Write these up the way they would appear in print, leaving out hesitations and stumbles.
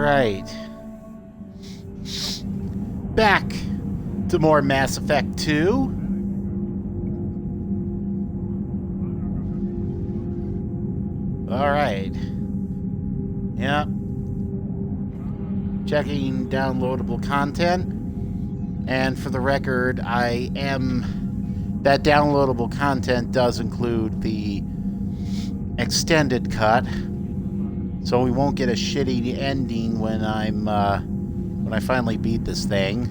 Alright. Back to more Mass Effect 2. Alright. Yep. Checking downloadable content. And for the record, that downloadable content does include the extended cut. So we won't get a shitty ending when I finally beat this thing.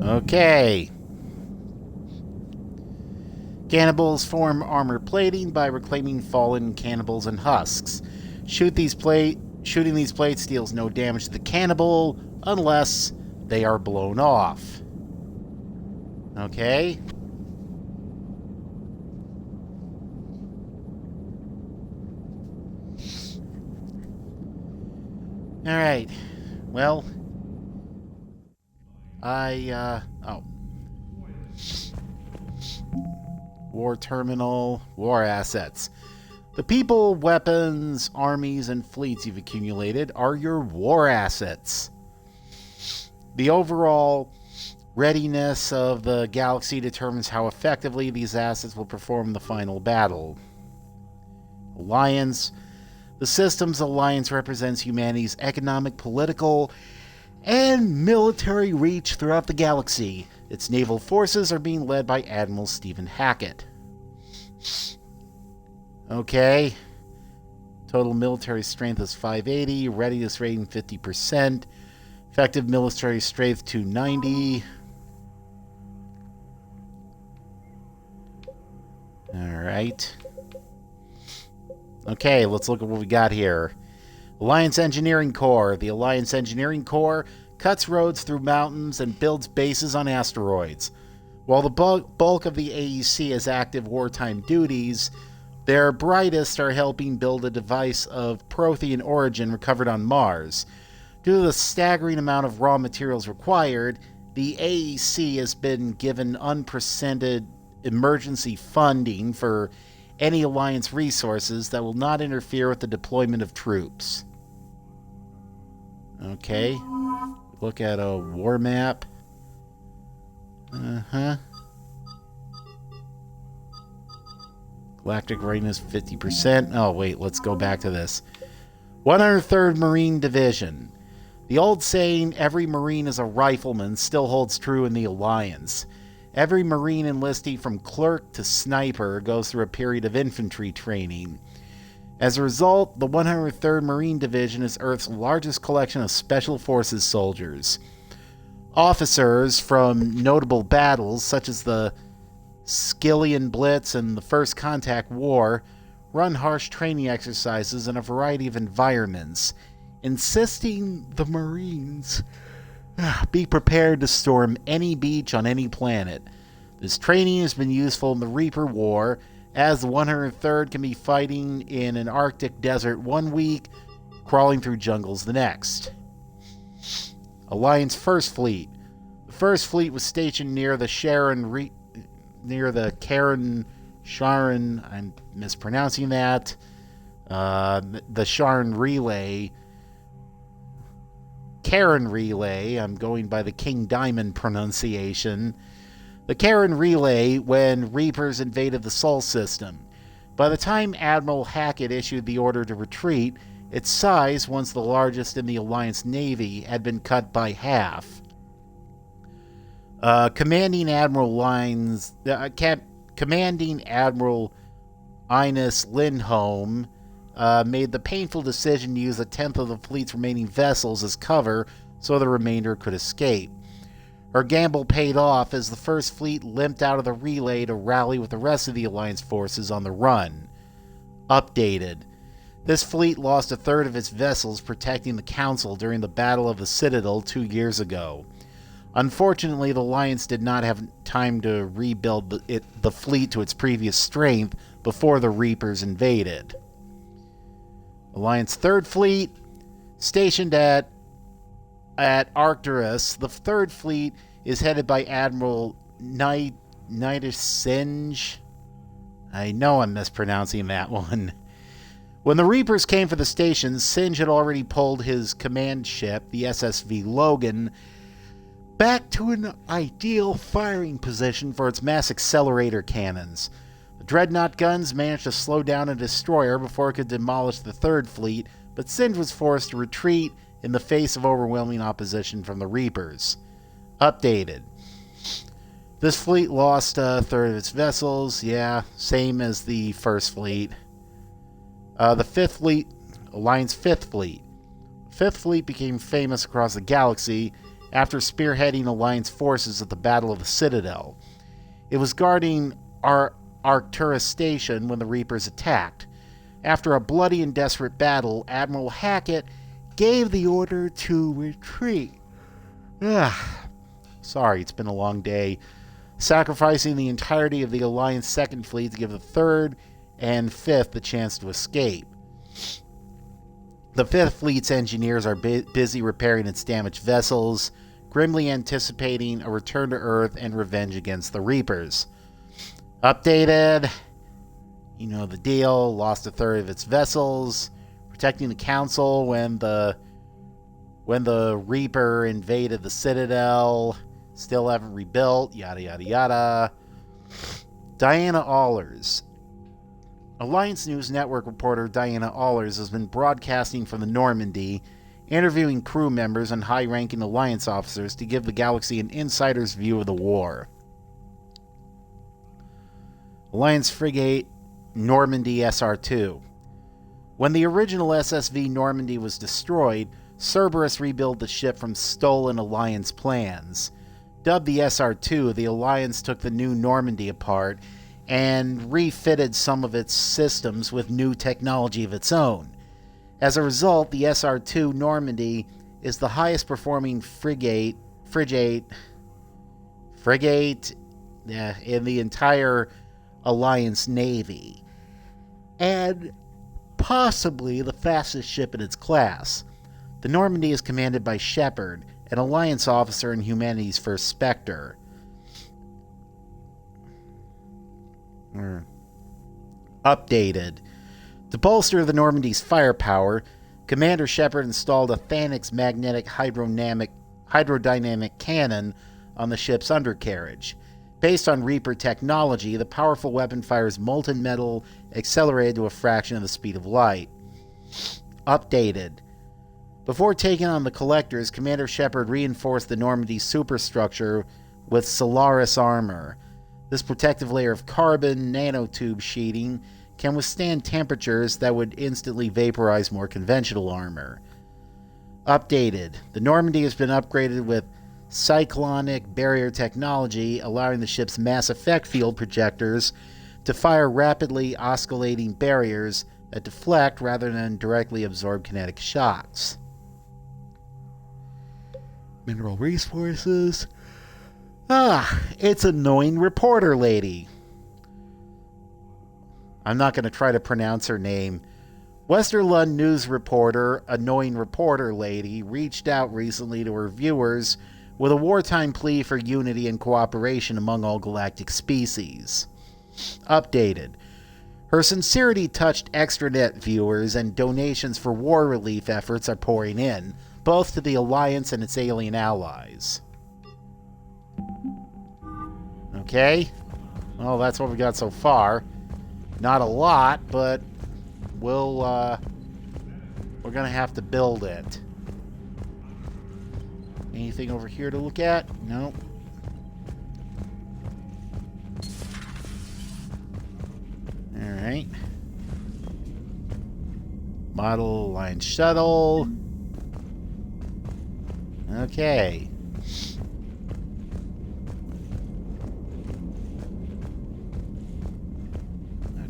Okay. Cannibals form armor plating by reclaiming fallen cannibals and husks. Shooting these plates deals no damage to the cannibal unless they are blown off. Okay. Alright. Well, War terminal, war assets. The people, weapons, armies, and fleets you've accumulated are your war assets. The overall readiness of the galaxy determines how effectively these assets will perform the final battle. Alliance. The Systems Alliance represents humanity's economic, political, and military reach throughout the galaxy. Its naval forces are being led by Admiral Stephen Hackett. Okay. Total military strength is 580. Readiness rating 50%. Effective military strength 290. Alright. Okay, let's look at what we got here. Alliance Engineering Corps. The Alliance Engineering Corps cuts roads through mountains and builds bases on asteroids. While the bulk of the AEC has active wartime duties, their brightest are helping build a device of Prothean origin recovered on Mars. Due to the staggering amount of raw materials required, the AEC has been given unprecedented emergency funding for any Alliance resources that will not interfere with the deployment of troops. Okay. Look at a war map. Galactic readiness 50%. Oh, wait, let's go back to this. 103rd Marine Division. The old saying, every Marine is a rifleman, still holds true in the Alliance. Every Marine enlistee from clerk to sniper goes through a period of infantry training. As a result, the 103rd Marine Division is Earth's largest collection of Special Forces soldiers. Officers from notable battles, such as the Skyllian Blitz and the First Contact War, run harsh training exercises in a variety of environments, insisting the Marines be prepared to storm any beach on any planet. This training has been useful in the Reaper War, as the 103rd can be fighting in an Arctic desert 1 week, crawling through jungles the next. Alliance First Fleet. The First Fleet was stationed near the Karen Sharon, I'm mispronouncing that, the Sharon Relay. Karen Relay, I'm going by the King Diamond pronunciation. The Karen Relay when Reapers invaded the Sol system. By the time Admiral Hackett issued the order to retreat, its size, once the largest in the Alliance Navy, had been cut by half. Commanding Admiral Ines Lindholm made the painful decision to use a tenth of the fleet's remaining vessels as cover so the remainder could escape. Her gamble paid off as the First Fleet limped out of the relay to rally with the rest of the Alliance forces on the run. Updated. This fleet lost a third of its vessels protecting the Council during the Battle of the Citadel 2 years ago. Unfortunately, the Alliance did not have time to rebuild the fleet to its previous strength before the Reapers invaded. Alliance Third Fleet, stationed at Arcturus, the Third Fleet is headed by Admiral Singe. I know I'm mispronouncing that one. When the Reapers came for the station, Singe had already pulled his command ship, the SSV Logan, back to an ideal firing position for its mass accelerator cannons. The Dreadnought guns managed to slow down a destroyer before it could demolish the Third Fleet, but Singe was forced to retreat in the face of overwhelming opposition from the Reapers. Updated. This fleet lost a third of its vessels. Yeah, same as the First Fleet. The Fifth Fleet, Alliance Fifth Fleet. The Fifth Fleet became famous across the galaxy after spearheading Alliance forces at the Battle of the Citadel. It was guarding Arcturus Station when the Reapers attacked. After a bloody and desperate battle, Admiral Hackett gave the order to retreat. Sorry, it's been a long day. Sacrificing the entirety of the Alliance Second Fleet to give the Third and Fifth the chance to escape. The Fifth Fleet's engineers are busy repairing its damaged vessels, grimly anticipating a return to Earth and revenge against the Reapers. Updated. You know the deal. Lost a third of its vessels. Protecting the Council when the Reaper invaded the Citadel. Still haven't rebuilt. Yada yada yada. Diana Allers. Alliance News Network reporter Diana Allers has been broadcasting from the Normandy, interviewing crew members and high-ranking Alliance officers to give the galaxy an insider's view of the war. Alliance frigate Normandy SR-2. When the original SSV Normandy was destroyed, Cerberus rebuilt the ship from stolen Alliance plans. Dubbed the SR-2, the Alliance took the new Normandy apart and refitted some of its systems with new technology of its own. As a result, the SR-2 Normandy is the highest performing frigate in the entire Alliance Navy, and possibly the fastest ship in its class. The Normandy is commanded by Shepard, an Alliance officer in humanity's first Spectre. Updated. To bolster the Normandy's firepower, Commander Shepard installed a Thanix magnetic hydrodynamic cannon on the ship's undercarriage. Based on Reaper technology, the powerful weapon fires molten metal accelerated to a fraction of the speed of light. Updated. Before taking on the Collectors, Commander Shepard reinforced the Normandy's superstructure with Solaris armor. This protective layer of carbon nanotube sheeting can withstand temperatures that would instantly vaporize more conventional armor. Updated. The Normandy has been upgraded with cyclonic barrier technology, allowing the ship's mass effect field projectors to fire rapidly oscillating barriers that deflect rather than directly absorb kinetic shocks. Mineral resources. It's annoying reporter lady. I'm not going to try to pronounce her name. Westerlund news reporter, annoying reporter lady, reached out recently to her viewers with a wartime plea for unity and cooperation among all galactic species. Updated. Her sincerity touched extranet viewers, and donations for war relief efforts are pouring in, both to the Alliance and its alien allies. Okay. Well, that's what we got so far. Not a lot, but we're gonna have to build it. Anything over here to look at? Nope. Alright. Model line shuttle. Okay.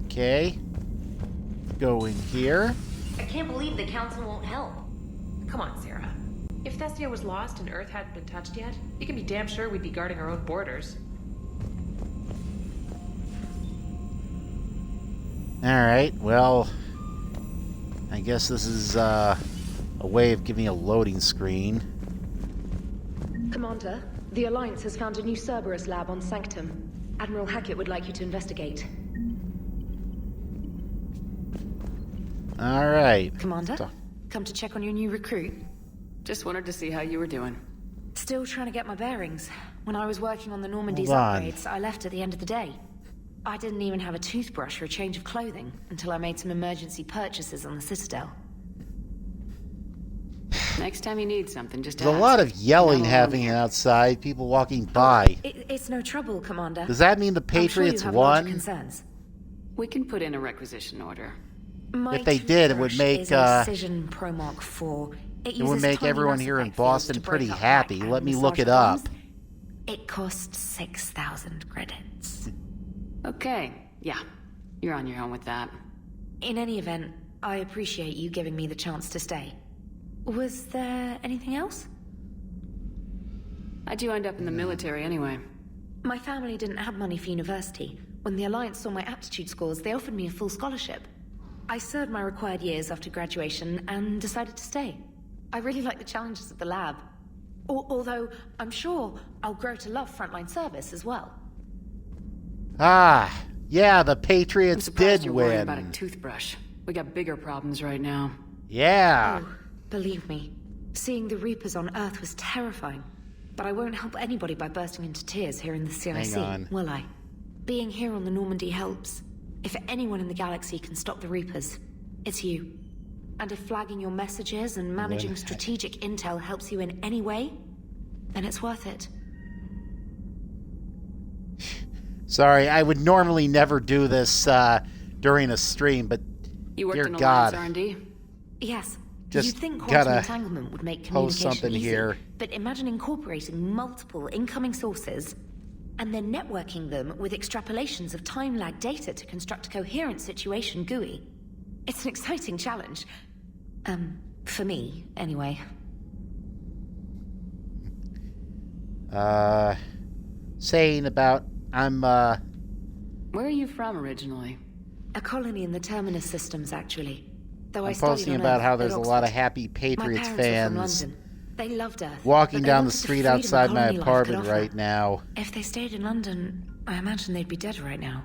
Okay. Go in here. I can't believe the Council won't help. Come on, Sarah. If Thestia was lost and Earth hadn't been touched yet, you can be damn sure we'd be guarding our own borders. Alright, well, I guess this is a way of giving a loading screen. Commander, The Alliance has found a new Cerberus lab on Sanctum. Admiral Hackett would like you to investigate. All right. Commander, come to check on your new recruit. Just wanted to see how you were doing. Still trying to get my bearings. When I was working on the Normandy's Hold on. upgrades, I left at the end of the day. I didn't even have a toothbrush or a change of clothing until I made some emergency purchases on the Citadel. Next time you need something, just There's a ask. lot of yelling Not alone happening here. outside, people walking by. It's no trouble, Commander. Does that mean the I'm sure you Patriots have larger won? concerns. We can put in a requisition order. My If they did, it would toothbrush make, is a Cision Pro Mark IV. It would make everyone here in Boston pretty happy. happy. Let me look it up. It costs 6,000 credits. Okay, yeah. You're on your own with that. In any event, I appreciate you giving me the chance to stay. Was there anything else? How'd you end up in the military anyway? My family didn't have money for university. When the Alliance saw my aptitude scores, they offered me a full scholarship. I served my required years after graduation and decided to stay. I really like the challenges of the lab. Although, I'm sure I'll grow to love frontline service as well. Ah, yeah, the I'm Patriots surprised did you're worried about a win. toothbrush. We got bigger problems right now. Yeah. Oh, believe me, seeing the Reapers on Earth was terrifying. But I won't help anybody by bursting into tears here in the CIC, Hang on. will I? Being here on the Normandy helps. If anyone in the galaxy can stop the Reapers, it's you. And if flagging your messages and managing When- strategic intel helps you in any way, then it's worth it. Sorry, I would normally never do this during a stream, but You worked Dear in God. Alliance R&D? Yes. Just You'd think quantum gotta entanglement would make post communication something easy, here. but imagine incorporating multiple incoming sources and then networking them with extrapolations of time-lag data to construct a coherent situation GUI. It's an exciting challenge. For me, anyway. saying about Where are you from originally? A colony in the Terminus systems, actually. Though I I'm studied posting on about Earth how at there's a lot of Oxford. happy My Patriots parents were from fans London. They loved Earth. walking but they down the wanted street freedom outside my colony life could apartment offer. right now. If they stayed in London, I imagine they'd be dead right now.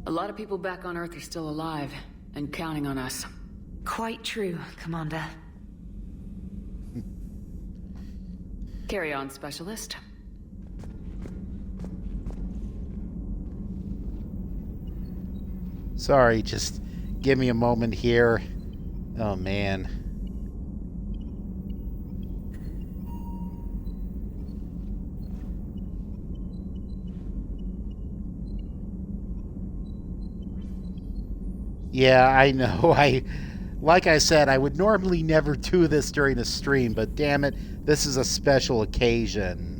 A lot of people back on Earth are still alive and counting on us. Quite true, Commander. Carry on, Specialist. Sorry, just give me a moment here. Oh, man. Yeah, I know. Like I said, I would normally never do this during a stream, but damn it, this is a special occasion.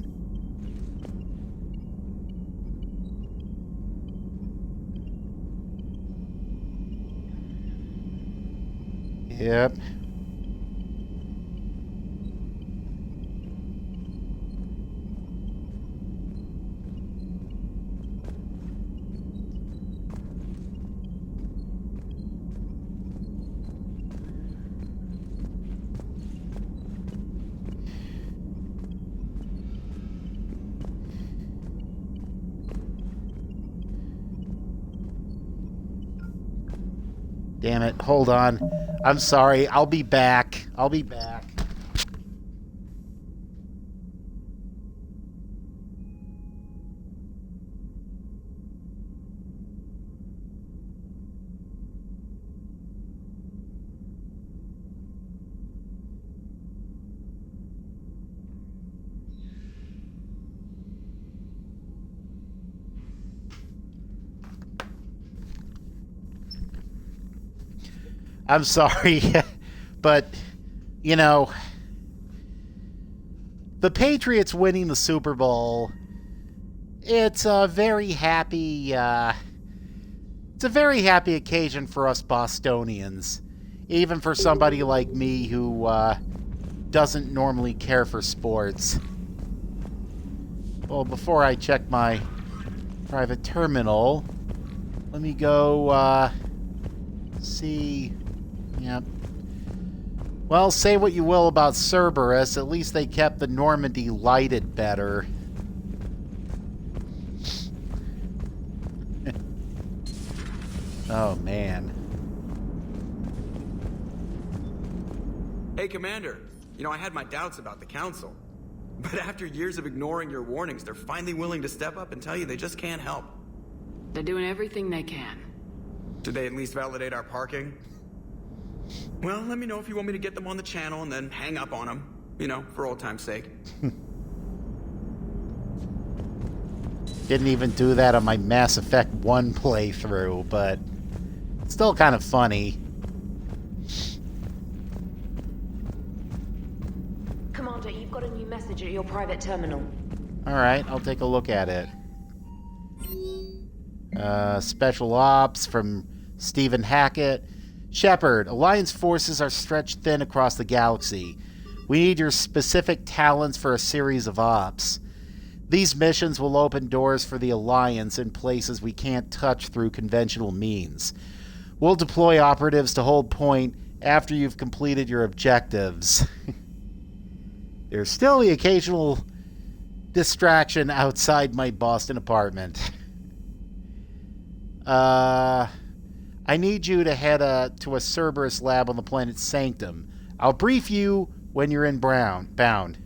Yep. Damn it. Hold on. I'm sorry. I'll be back. I'll be back. I'm sorry, but, you know, the Patriots winning the Super Bowl, it's a very happy, occasion for us Bostonians. Even for somebody like me who, doesn't normally care for sports. Well, before I check my private terminal, let me go, see... Yep. Well, say what you will about Cerberus, at least they kept the Normandy lighted better. Oh, man. Hey, Commander. You know, I had my doubts about the Council. But after years of ignoring your warnings, they're finally willing to step up and tell you they just can't help. They're doing everything they can. Did they at least validate our parking? Well, let me know if you want me to get them on the channel and then hang up on them. You know, for old time's sake. Didn't even do that on my Mass Effect 1 playthrough, but still kind of funny. Commander, you've got a new message at your private terminal. Alright, I'll take a look at it. Special Ops from Stephen Hackett. Shepard, Alliance forces are stretched thin across the galaxy. We need your specific talents for a series of ops. These missions will open doors for the Alliance in places we can't touch through conventional means. We'll deploy operatives to hold point after you've completed your objectives. There's still the occasional distraction outside my Boston apartment. I need you to head to a Cerberus lab on the planet Sanctum. I'll brief you when you're bound.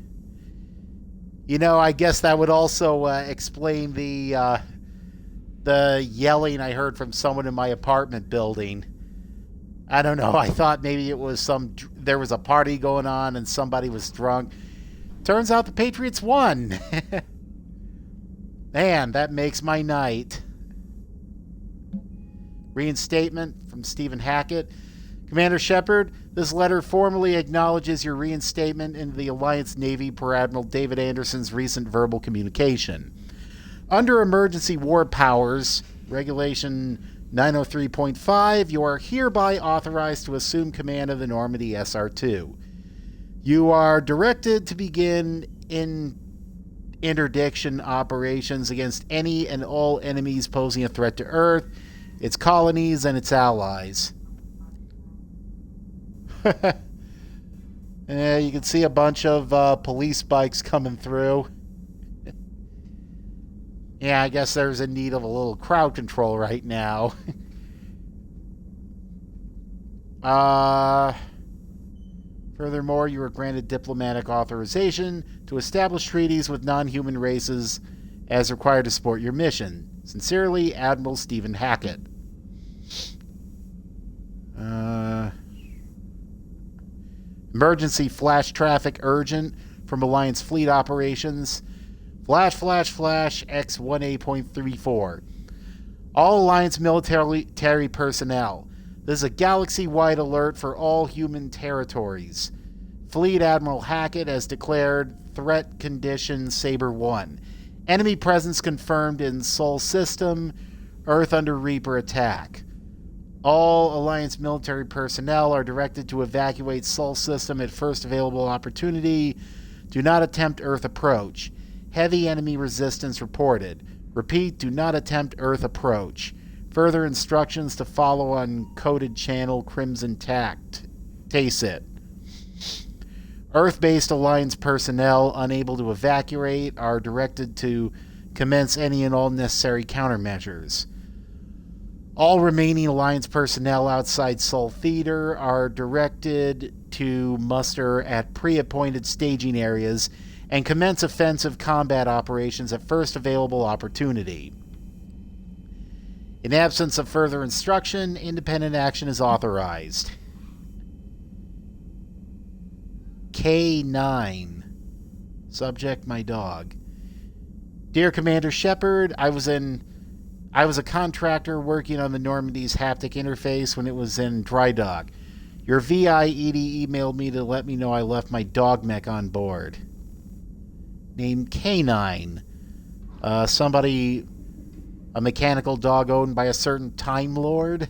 You know, I guess that would also explain the yelling I heard from someone in my apartment building. I don't know. I thought maybe it was there was a party going on and somebody was drunk. Turns out the Patriots won. Man, that makes my night. Reinstatement from Stephen Hackett. Commander Shepard, this letter formally acknowledges your reinstatement into the Alliance Navy per Admiral David Anderson's recent verbal communication. Under emergency war powers, Regulation 903.5, you are hereby authorized to assume command of the Normandy SR-2. You are directed to begin interdiction operations against any and all enemies posing a threat to Earth, its colonies, and its allies. You can see a bunch of police bikes coming through. Yeah, I guess there's in need of a little crowd control right now. Furthermore, you are granted diplomatic authorization to establish treaties with non-human races as required to support your mission. Sincerely, Admiral Stephen Hackett. Emergency flash traffic urgent from Alliance Fleet Operations. Flash X1A.34. All Alliance military personnel. This is a galaxy-wide alert for all human territories. Fleet Admiral Hackett has declared threat condition Saber 1. Enemy presence confirmed in Sol System. Earth under Reaper attack. All Alliance military personnel are directed to evacuate Sol System at first available opportunity. Do not attempt Earth approach. Heavy enemy resistance reported. Repeat, do not attempt Earth approach. Further instructions to follow on coded channel Crimson Tacit. Earth-based Alliance personnel unable to evacuate are directed to commence any and all necessary countermeasures. All remaining Alliance personnel outside Sol Theater are directed to muster at pre-appointed staging areas and commence offensive combat operations at first available opportunity. In absence of further instruction, independent action is authorized. K9. Subject, my dog. Dear Commander Shepard, I was a contractor working on the Normandy's haptic interface when it was in dry dock. Your VIED emailed me to let me know I left my dog mech on board. Named K9. Somebody... a mechanical dog owned by a certain Time Lord?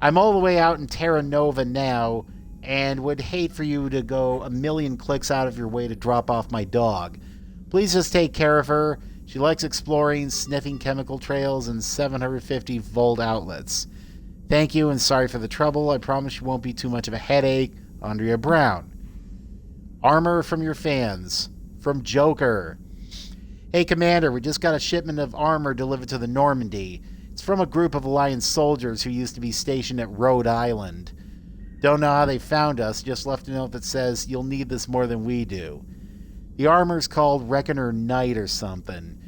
I'm all the way out in Terra Nova now, and would hate for you to go a million clicks out of your way to drop off my dog. Please just take care of her. She likes exploring, sniffing chemical trails, and 750-volt outlets. Thank you, and sorry for the trouble. I promise you won't be too much of a headache. Andrea Brown. Armor from your fans. From Joker. Hey, Commander, we just got a shipment of armor delivered to the Normandy. It's from a group of Alliance soldiers who used to be stationed at Rhode Island. Don't know how they found us, just left a note that says, you'll need this more than we do. The armor's called Reckoner Knight or something.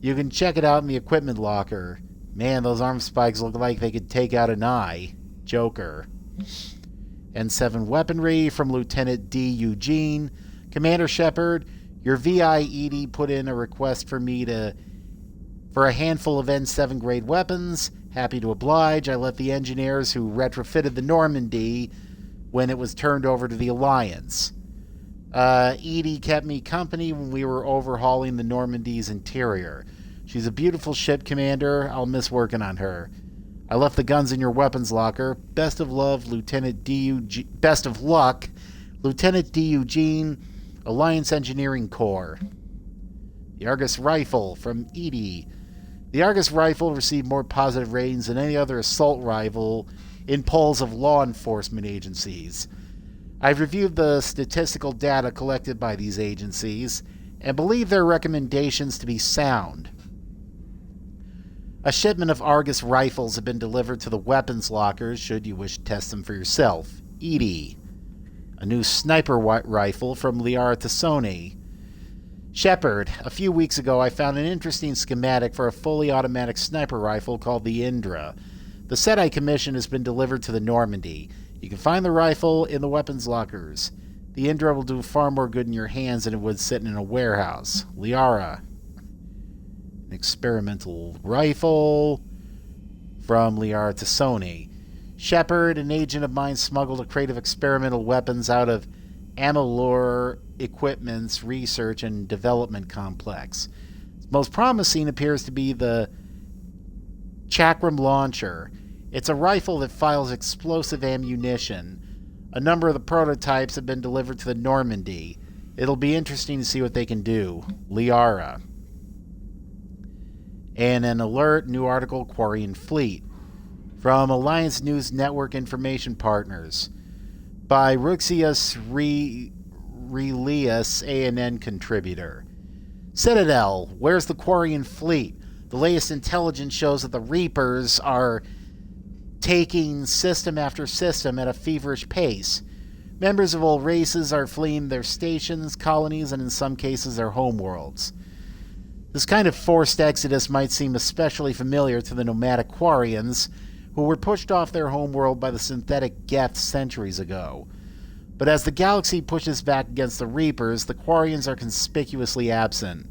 You can check it out in the equipment locker. Man, those arm spikes look like they could take out an eye. Joker. N7 weaponry from Lieutenant D. Eugene. Commander Shepard, your VI Edie put in a request for me for a handful of N7 grade weapons. Happy to oblige. I let the engineers who retrofitted the Normandy when it was turned over to the Alliance. Edie kept me company when we were overhauling the Normandy's interior. She's a beautiful ship, Commander. I'll miss working on her. I left the guns in your weapons locker. Best of luck, Lieutenant D. Eugene, Alliance Engineering Corps. The Argus Rifle from Edie. The Argus Rifle received more positive ratings than any other assault rifle in polls of law enforcement agencies. I've reviewed the statistical data collected by these agencies and believe their recommendations to be sound. A shipment of Argus rifles have been delivered to the weapons lockers should you wish to test them for yourself. Edie. A new sniper rifle from Liara Tassoni. Shepard, a few weeks ago I found an interesting schematic for a fully automatic sniper rifle called the Indra. The set I commissioned has been delivered to the Normandy. You can find the rifle in the weapons lockers. The Indra will do far more good in your hands than it would sitting in a warehouse. Liara. An experimental rifle from Liara Tassoni. Shepard, an agent of mine, smuggled a crate of experimental weapons out of Amalur Equipment's research and development complex. Its most promising appears to be the Chakram Launcher. It's a rifle that fires explosive ammunition. A number of the prototypes have been delivered to the Normandy. It'll be interesting to see what they can do. Liara. And an alert, new article, Quarian Fleet. From Alliance News Network Information Partners. By Ruxius Relius, ANN contributor. Citadel, where's the Quarian Fleet? The latest intelligence shows that the Reapers are taking system after system at a feverish pace. Members of all races are fleeing their stations, colonies, and in some cases their homeworlds. This kind of forced exodus might seem especially familiar to the nomadic Quarians, who were pushed off their homeworld by the synthetic Geth centuries ago. But as the galaxy pushes back against the Reapers, the Quarians are conspicuously absent.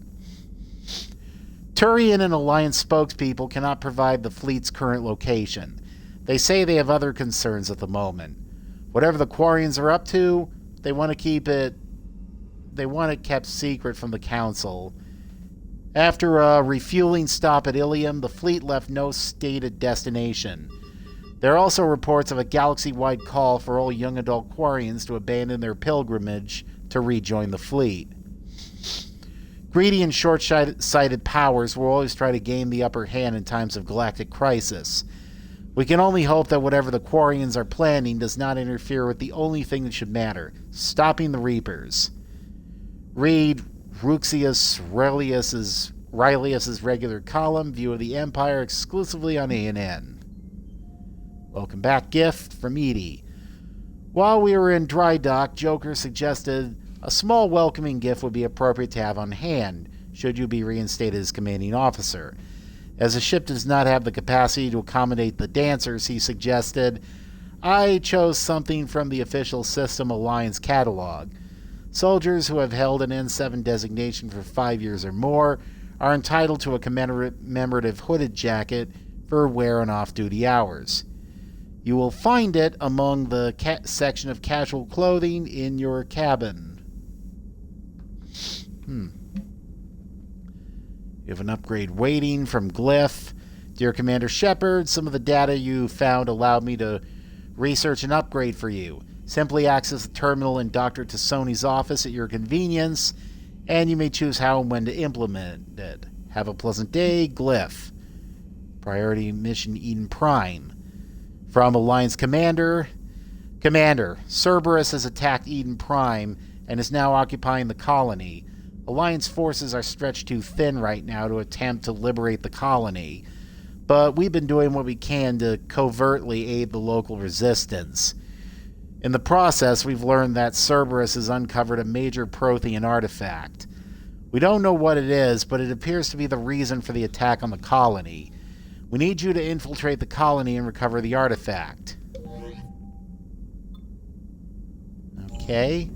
Turian and Alliance spokespeople cannot provide the fleet's current location. They say they have other concerns at the moment. Whatever the Quarians are up to, they want it kept secret from the Council. After a refueling stop at Ilium, the fleet left no stated destination. There are also reports of a galaxy-wide call for all young adult Quarians to abandon their pilgrimage to rejoin the fleet. Greedy and short-sighted powers will always try to gain the upper hand in times of galactic crisis. We can only hope that whatever the Quarians are planning does not interfere with the only thing that should matter, stopping the Reapers. Read Ruxius Relius's regular column, View of the Empire, exclusively on ANN. Welcome back, gift from Edie. While we were in dry dock, Joker suggested a small welcoming gift would be appropriate to have on hand, should you be reinstated as commanding officer. As the ship does not have the capacity to accommodate the dancers, he suggested, I chose something from the official System Alliance catalog. Soldiers who have held an N7 designation for 5 years or more are entitled to a commemorative hooded jacket for wear on off-duty hours. You will find it among the section of casual clothing in your cabin. You have an upgrade waiting from Glyph. Dear Commander Shepard, some of the data you found allowed me to research an upgrade for you. Simply access the terminal in Dr. Tassoni's office at your convenience, and you may choose how and when to implement it. Have a pleasant day, Glyph. Priority Mission Eden Prime. From Alliance Commander, Commander, Cerberus has attacked Eden Prime and is now occupying the colony. Alliance forces are stretched too thin right now to attempt to liberate the colony, but we've been doing what we can to covertly aid the local resistance. In the process, we've learned that Cerberus has uncovered a major Prothean artifact. We don't know what it is, but it appears to be the reason for the attack on the colony. We need you to infiltrate the colony and recover the artifact. Okay.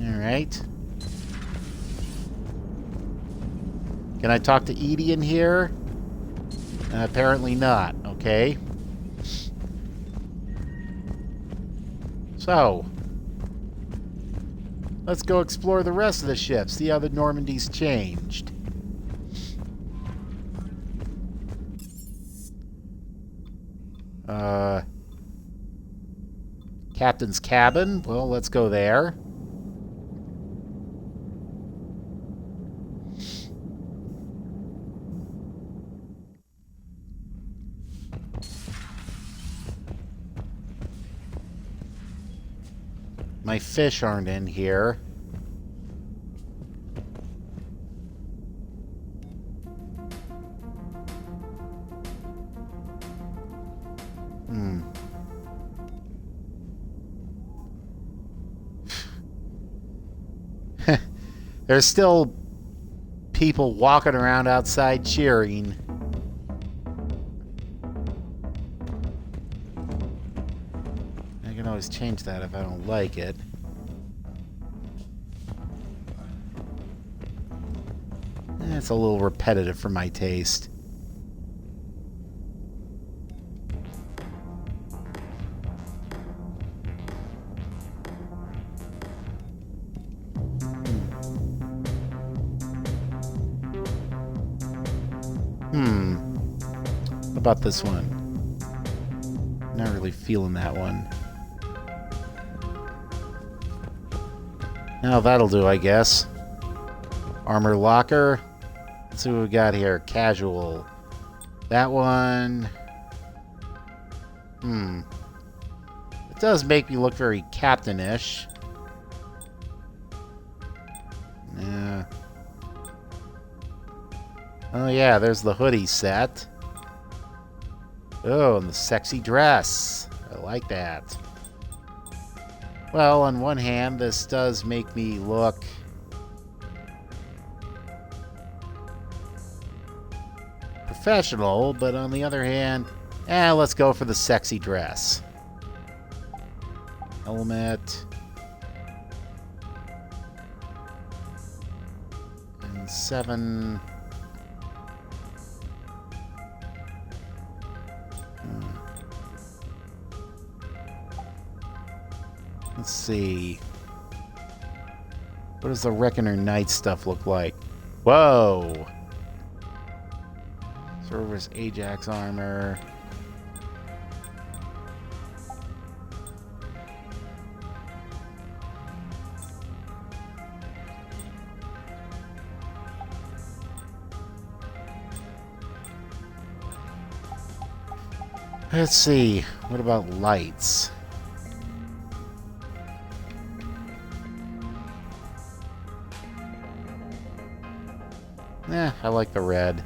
Alright. Can I talk to Edie in here? Apparently not. Okay. So, let's go explore the rest of the ship, see how the Normandy's changed. Captain's cabin. Well, let's go there. My fish aren't in here. There's still people walking around outside cheering. I can always change that if I don't like it. It's a little repetitive for my taste. What about this one? Not really feeling that one. Now that'll do, I guess. Armor locker. Let's see what we got here. Casual. That one. It does make me look very captain-ish. Yeah. Oh yeah, there's the hoodie set. Oh, and the sexy dress. I like that. Well, on one hand, this does make me look professional, but on the other hand, let's go for the sexy dress. Helmet. And 7... Let's see. What does the Reckoner Knight stuff look like? Whoa! Cerberus Ajax armor. Let's see. What about lights? I like the red.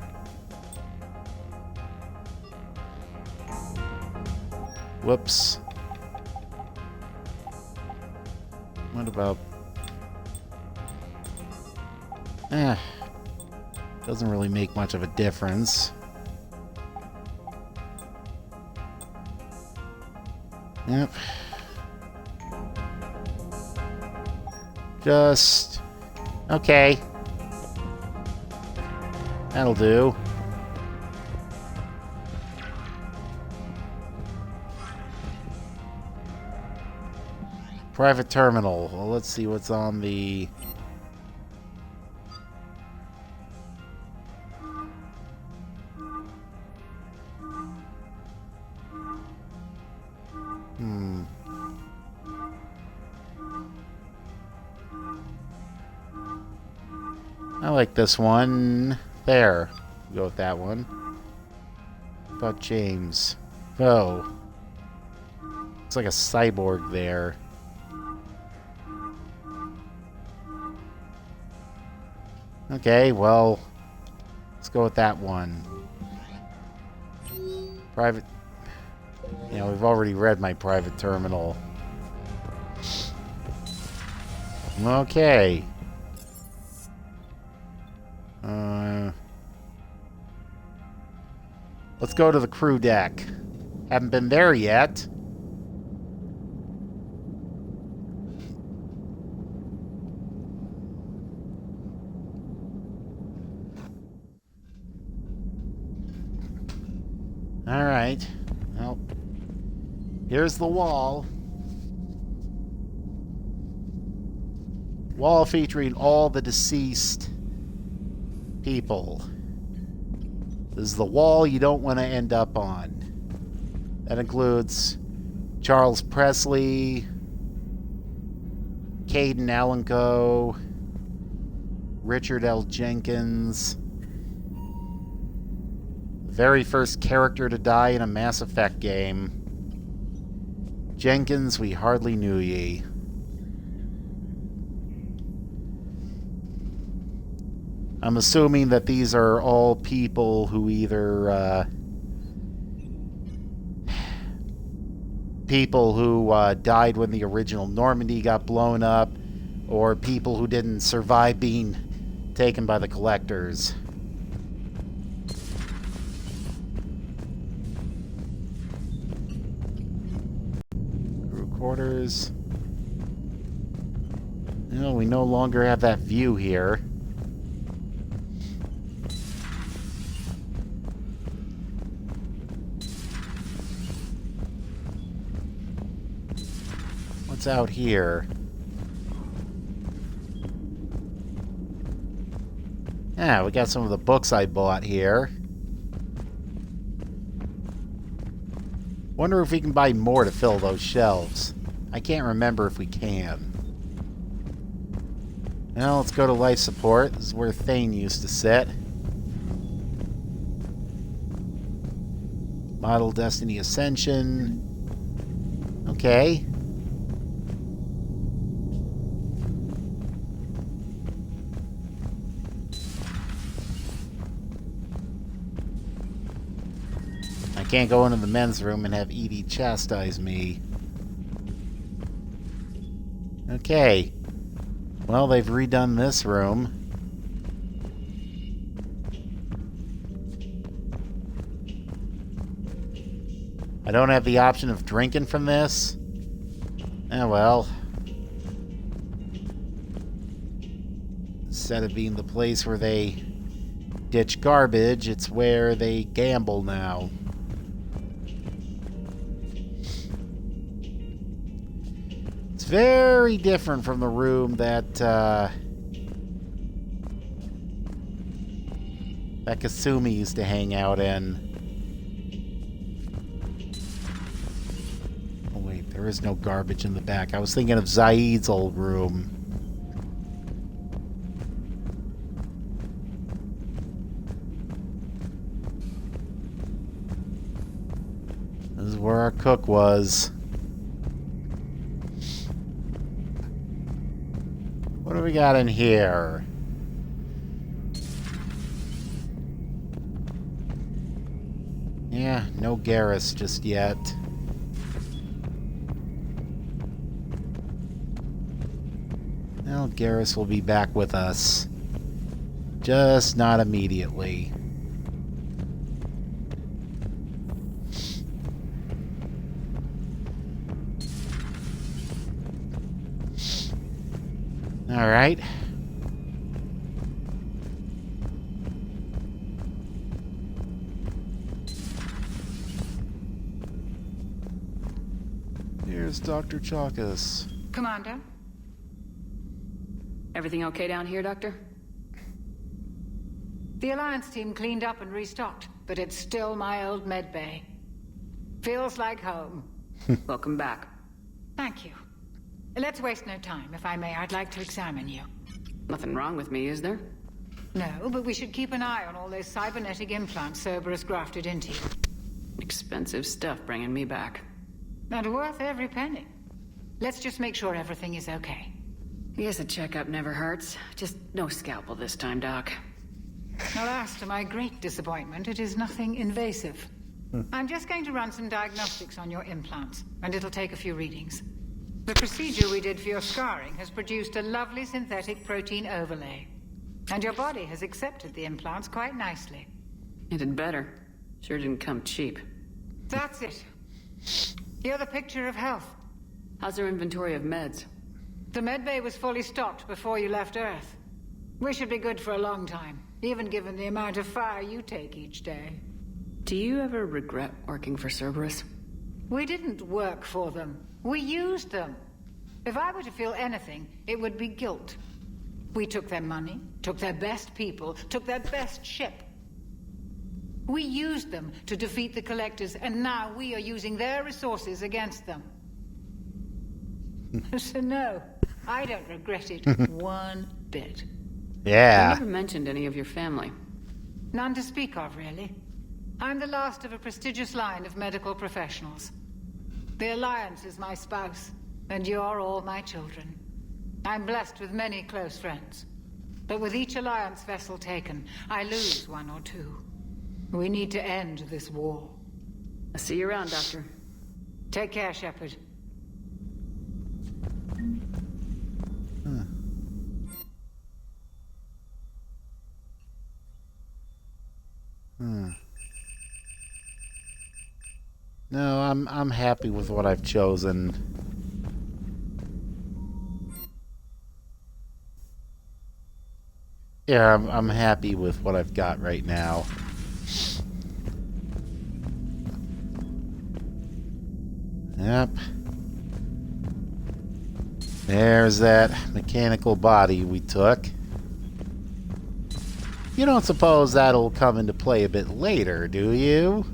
Whoops. What about... doesn't really make much of a difference. Yep. Just... okay. That'll do. Private terminal. Well, let's see what's on the... I like this one. There. Go with that one. How about James? Oh. Looks like a cyborg there. Okay, well, let's go with that one. Private... You know, we've already read my private terminal. Okay. Let's go to the crew deck. Haven't been there yet. Alright. Well, here's the wall. Wall featuring all the deceased people. This is the wall you don't want to end up on. That includes Charles Presley, Caden Alenko, Richard L. Jenkins, the very first character to die in a Mass Effect game. Jenkins, we hardly knew ye. I'm assuming that these are all people who either, people who died when the original Normandy got blown up, or people who didn't survive being taken by the Collectors. Crew quarters. Well, we no longer have that view here. What's out here? Yeah, we got some of the books I bought here. Wonder if we can buy more to fill those shelves. I can't remember if we can. Now let's go to life support. This is where Thane used to sit. Model Destiny Ascension. Okay. I can't go into the men's room and have Edie chastise me. Okay. Well, they've redone this room. I don't have the option of drinking from this. Oh well. Instead of being the place where they ditch garbage, it's where they gamble now. It's very different from the room that that Kasumi used to hang out in. Oh wait, there is no garbage in the back. I was thinking of Zaid's old room. This is where our cook was. What do we got in here? Yeah, no Garrus just yet. Well, Garrus will be back with us. Just not immediately. All right. Here's Dr. Chakas. Commander? Everything okay down here, Doctor? The Alliance team cleaned up and restocked, but it's still my old medbay. Feels like home. Welcome back. Thank you. Let's waste no time. If I may, I'd like to examine you. Nothing wrong with me, is there? No, but we should keep an eye on all those cybernetic implants Cerberus grafted into you. Expensive stuff bringing me back. And worth every penny. Let's just make sure everything is okay. Guess a checkup never hurts. Just no scalpel this time, Doc. Alas, to my great disappointment, it is nothing invasive. I'm just going to run some diagnostics on your implants, and it'll take a few readings. The procedure we did for your scarring has produced a lovely synthetic protein overlay. And your body has accepted the implants quite nicely. It had better. Sure didn't come cheap. That's it. You're the picture of health. How's our inventory of meds? The medbay was fully stocked before you left Earth. We should be good for a long time, even given the amount of fire you take each day. Do you ever regret working for Cerberus? We didn't work for them. We used them. If I were to feel anything, it would be guilt. We took their money, took their best people, took their best ship. We used them to defeat the Collectors, and now we are using their resources against them. So no, I don't regret it one bit. You Yeah. never mentioned any of your family. None to speak of, really. I'm the last of a prestigious line of medical professionals. The Alliance is my spouse, and you're all my children. I'm blessed with many close friends. But with each Alliance vessel taken, I lose one or two. We need to end this war. I'll see you around, Doctor. Take care, Shepard. No, I'm happy with what I've chosen. Yeah, I'm happy with what I've got right now. Yep. There's that mechanical body we took. You don't suppose that'll come into play a bit later, do you?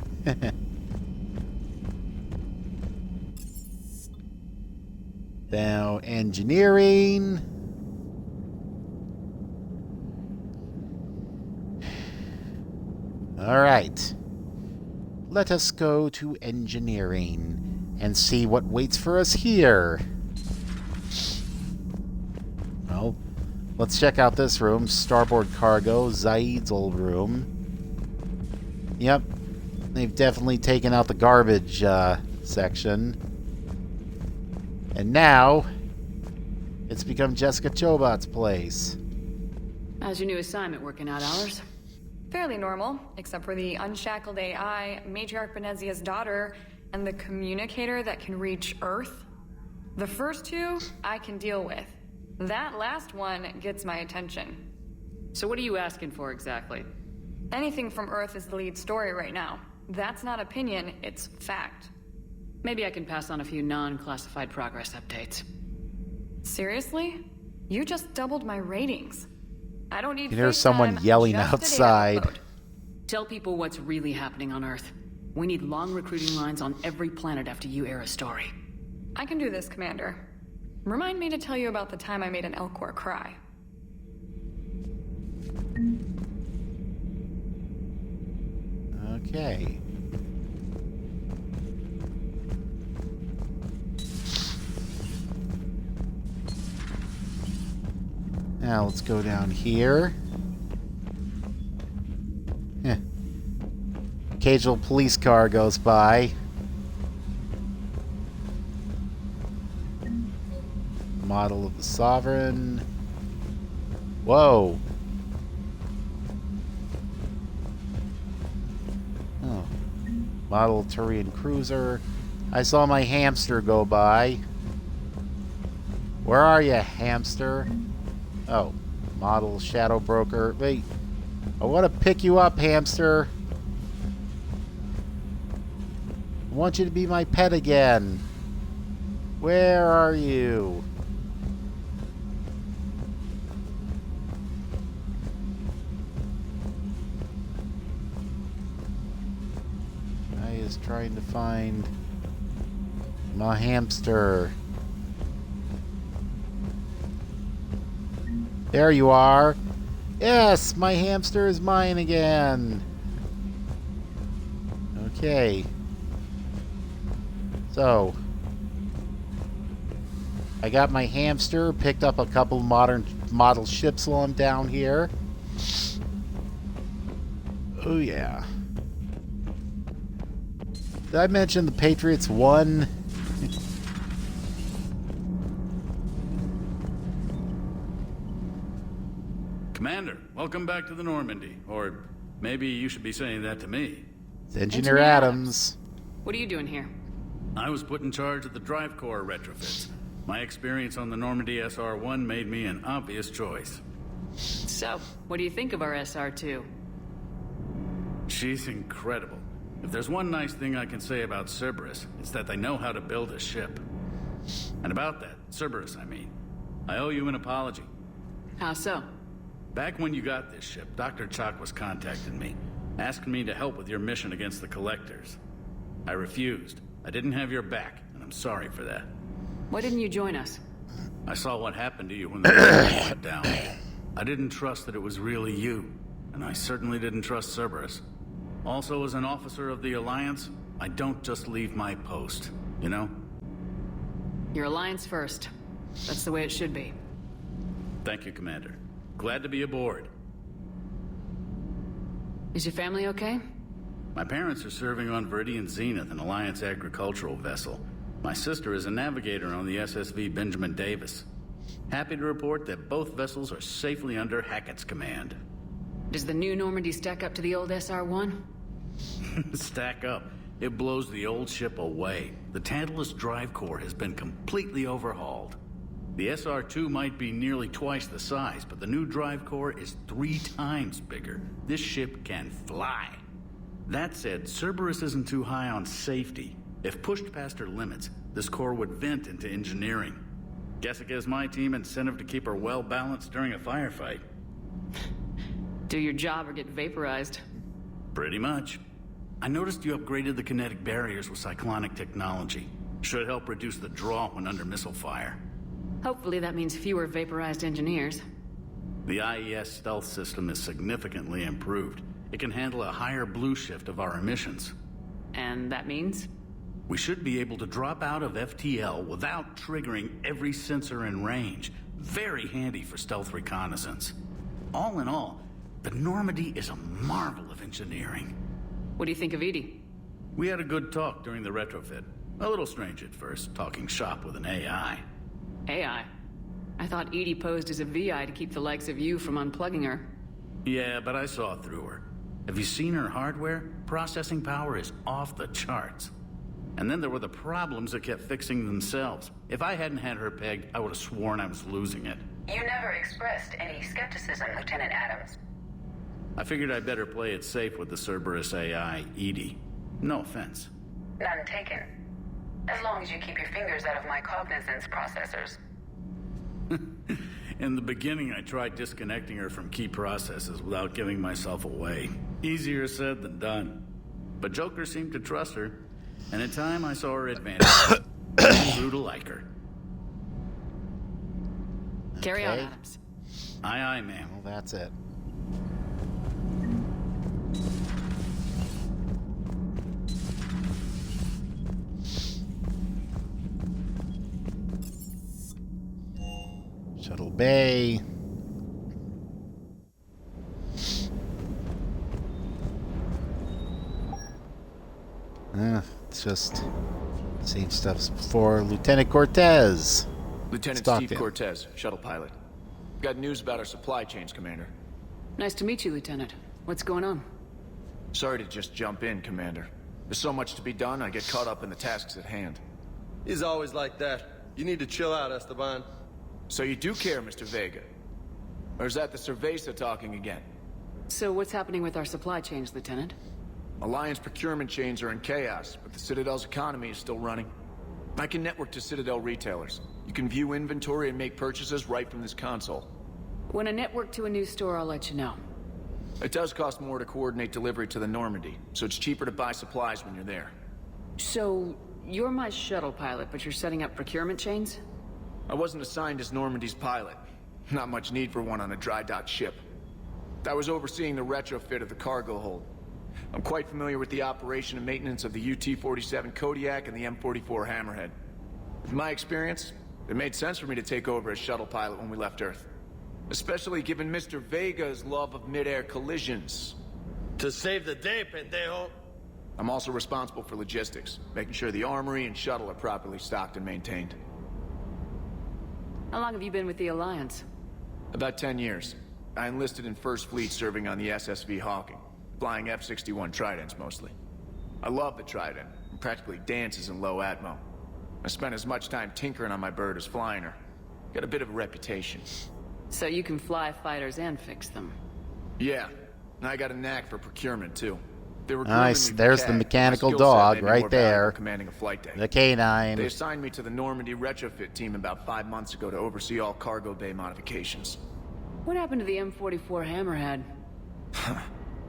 Now, engineering. All right. Let us go to engineering and see what waits for us here. Well, let's check out this room. Starboard cargo, Zaid's old room. Yep. They've definitely taken out the garbage section. And now, it's become Jessica Chobot's place. How's your new assignment working out, Allers? Fairly normal, except for the unshackled AI, Matriarch Benezia's daughter, and the communicator that can reach Earth. The first two, I can deal with. That last one gets my attention. So what are you asking for exactly? Anything from Earth is the lead story right now. That's not opinion, it's fact. Maybe I can pass on a few non-classified progress updates. Seriously? You just doubled my ratings. I don't need There's FaceTime, someone yelling just a data outside. upload. Tell people what's really happening on Earth. We need long recruiting lines on every planet after you air a story. I can do this, Commander. Remind me to tell you about the time I made an Elcor cry. Okay. Now let's go down here. Occasional police car goes by. Model of the Sovereign. Whoa. Oh. Model Turian Cruiser. I saw my hamster go by. Where are you, hamster? Oh, model Shadow Broker. Wait, I want to pick you up, hamster. I want you to be my pet again. Where are you? I is trying to find my hamster. There you are. Yes, my hamster is mine again. Okay. So, I got my hamster, picked up a couple model ships while I'm down here. Oh yeah. Did I mention the Patriots won? Commander, welcome back to the Normandy. Or maybe you should be saying that to me. It's Engineer Adams. What are you doing here? I was put in charge of the drive core retrofits. My experience on the Normandy SR-1 made me an obvious choice. So, what do you think of our SR-2? She's incredible. If there's one nice thing I can say about Cerberus, it's that they know how to build a ship. And about that, Cerberus, I mean, I owe you an apology. How so? Back when you got this ship, Dr. Chalk was contacting me, asking me to help with your mission against the Collectors. I refused. I didn't have your back, and I'm sorry for that. Why didn't you join us? I saw what happened to you when the Normandy went down. I didn't trust that it was really you, and I certainly didn't trust Cerberus. Also, as an officer of the Alliance, I don't just leave my post, you know? Your Alliance first. That's the way it should be. Thank you, Commander. Glad to be aboard. Is your family okay? My parents are serving on Viridian Zenith, an Alliance agricultural vessel. My sister is a navigator on the SSV Benjamin Davis. Happy to report that both vessels are safely under Hackett's command. Does the new Normandy stack up to the old SR-1? Stack up. It blows the old ship away. The Tantalus drive core has been completely overhauled. The SR-2 might be nearly twice the size, but the new drive core is 3 times bigger. This ship can fly. That said, Cerberus isn't too high on safety. If pushed past her limits, this core would vent into engineering. Guess it gives my team incentive to keep her well balanced during a firefight. Do your job or get vaporized. Pretty much. I noticed you upgraded the kinetic barriers with cyclonic technology. Should help reduce the draw when under missile fire. Hopefully that means fewer vaporized engineers. The IES stealth system is significantly improved. It can handle a higher blue shift of our emissions. And that means? We should be able to drop out of FTL without triggering every sensor in range. Very handy for stealth reconnaissance. All in all, the Normandy is a marvel of engineering. What do you think of Edie? We had a good talk during the retrofit. A little strange at first, talking shop with an AI. AI? I thought Edie posed as a VI to keep the likes of you from unplugging her. Yeah, but I saw through her. Have you seen her hardware? Processing power is off the charts. And then there were the problems that kept fixing themselves. If I hadn't had her pegged, I would have sworn I was losing it. You never expressed any skepticism, Lieutenant Adams. I figured I'd better play it safe with the Cerberus AI, Edie. No offense. None taken. As long as you keep your fingers out of my cognizance processors. In the beginning, I tried disconnecting her from key processes without giving myself away. Easier said than done. But Joker seemed to trust her, and in time I saw her advantage. I grew to like her. Carry on, Okay. Adams. Aye, aye, ma'am. Well, that's it. Shuttle Bay. It's just same stuff as before. Lieutenant Cortez. Lieutenant Stockton. Steve Cortez, shuttle pilot. Got news about our supply chains, Commander. Nice to meet you, Lieutenant. What's going on? Sorry to just jump in, Commander. There's so much to be done, I get caught up in the tasks at hand. He's always like that. You need to chill out, Esteban. So you do care, Mr. Vega? Or is that the Cerveza talking again? So what's happening with our supply chains, Lieutenant? Alliance procurement chains are in chaos, but the Citadel's economy is still running. I can network to Citadel retailers. You can view inventory and make purchases right from this console. When I network to a new store, I'll let you know. It does cost more to coordinate delivery to the Normandy, so it's cheaper to buy supplies when you're there. So, you're my shuttle pilot, but you're setting up procurement chains? I wasn't assigned as Normandy's pilot. Not much need for one on a dry dock ship. I was overseeing the retrofit of the cargo hold. I'm quite familiar with the operation and maintenance of the UT-47 Kodiak and the M44 Hammerhead. With my experience, it made sense for me to take over as shuttle pilot when we left Earth. Especially given Mr. Vega's love of mid-air collisions. To save the day, pendejo. I'm also responsible for logistics, making sure the armory and shuttle are properly stocked and maintained. How long have you been with the Alliance? About 10 years. I enlisted in First Fleet serving on the SSV Hawking, flying F-61 Tridents mostly. I love the Trident, and practically dances in low atmo. I spent as much time tinkering on my bird as flying her. Got a bit of a reputation. So you can fly fighters and fix them. Yeah, and I got a knack for procurement too. They were Nice. grooming me There's for the CAD. mechanical My skill set dog made me right more valuable there. commanding a flight deck. The canine. They assigned me to the Normandy retrofit team about 5 months ago to oversee all cargo bay modifications. What happened to the M44 Hammerhead?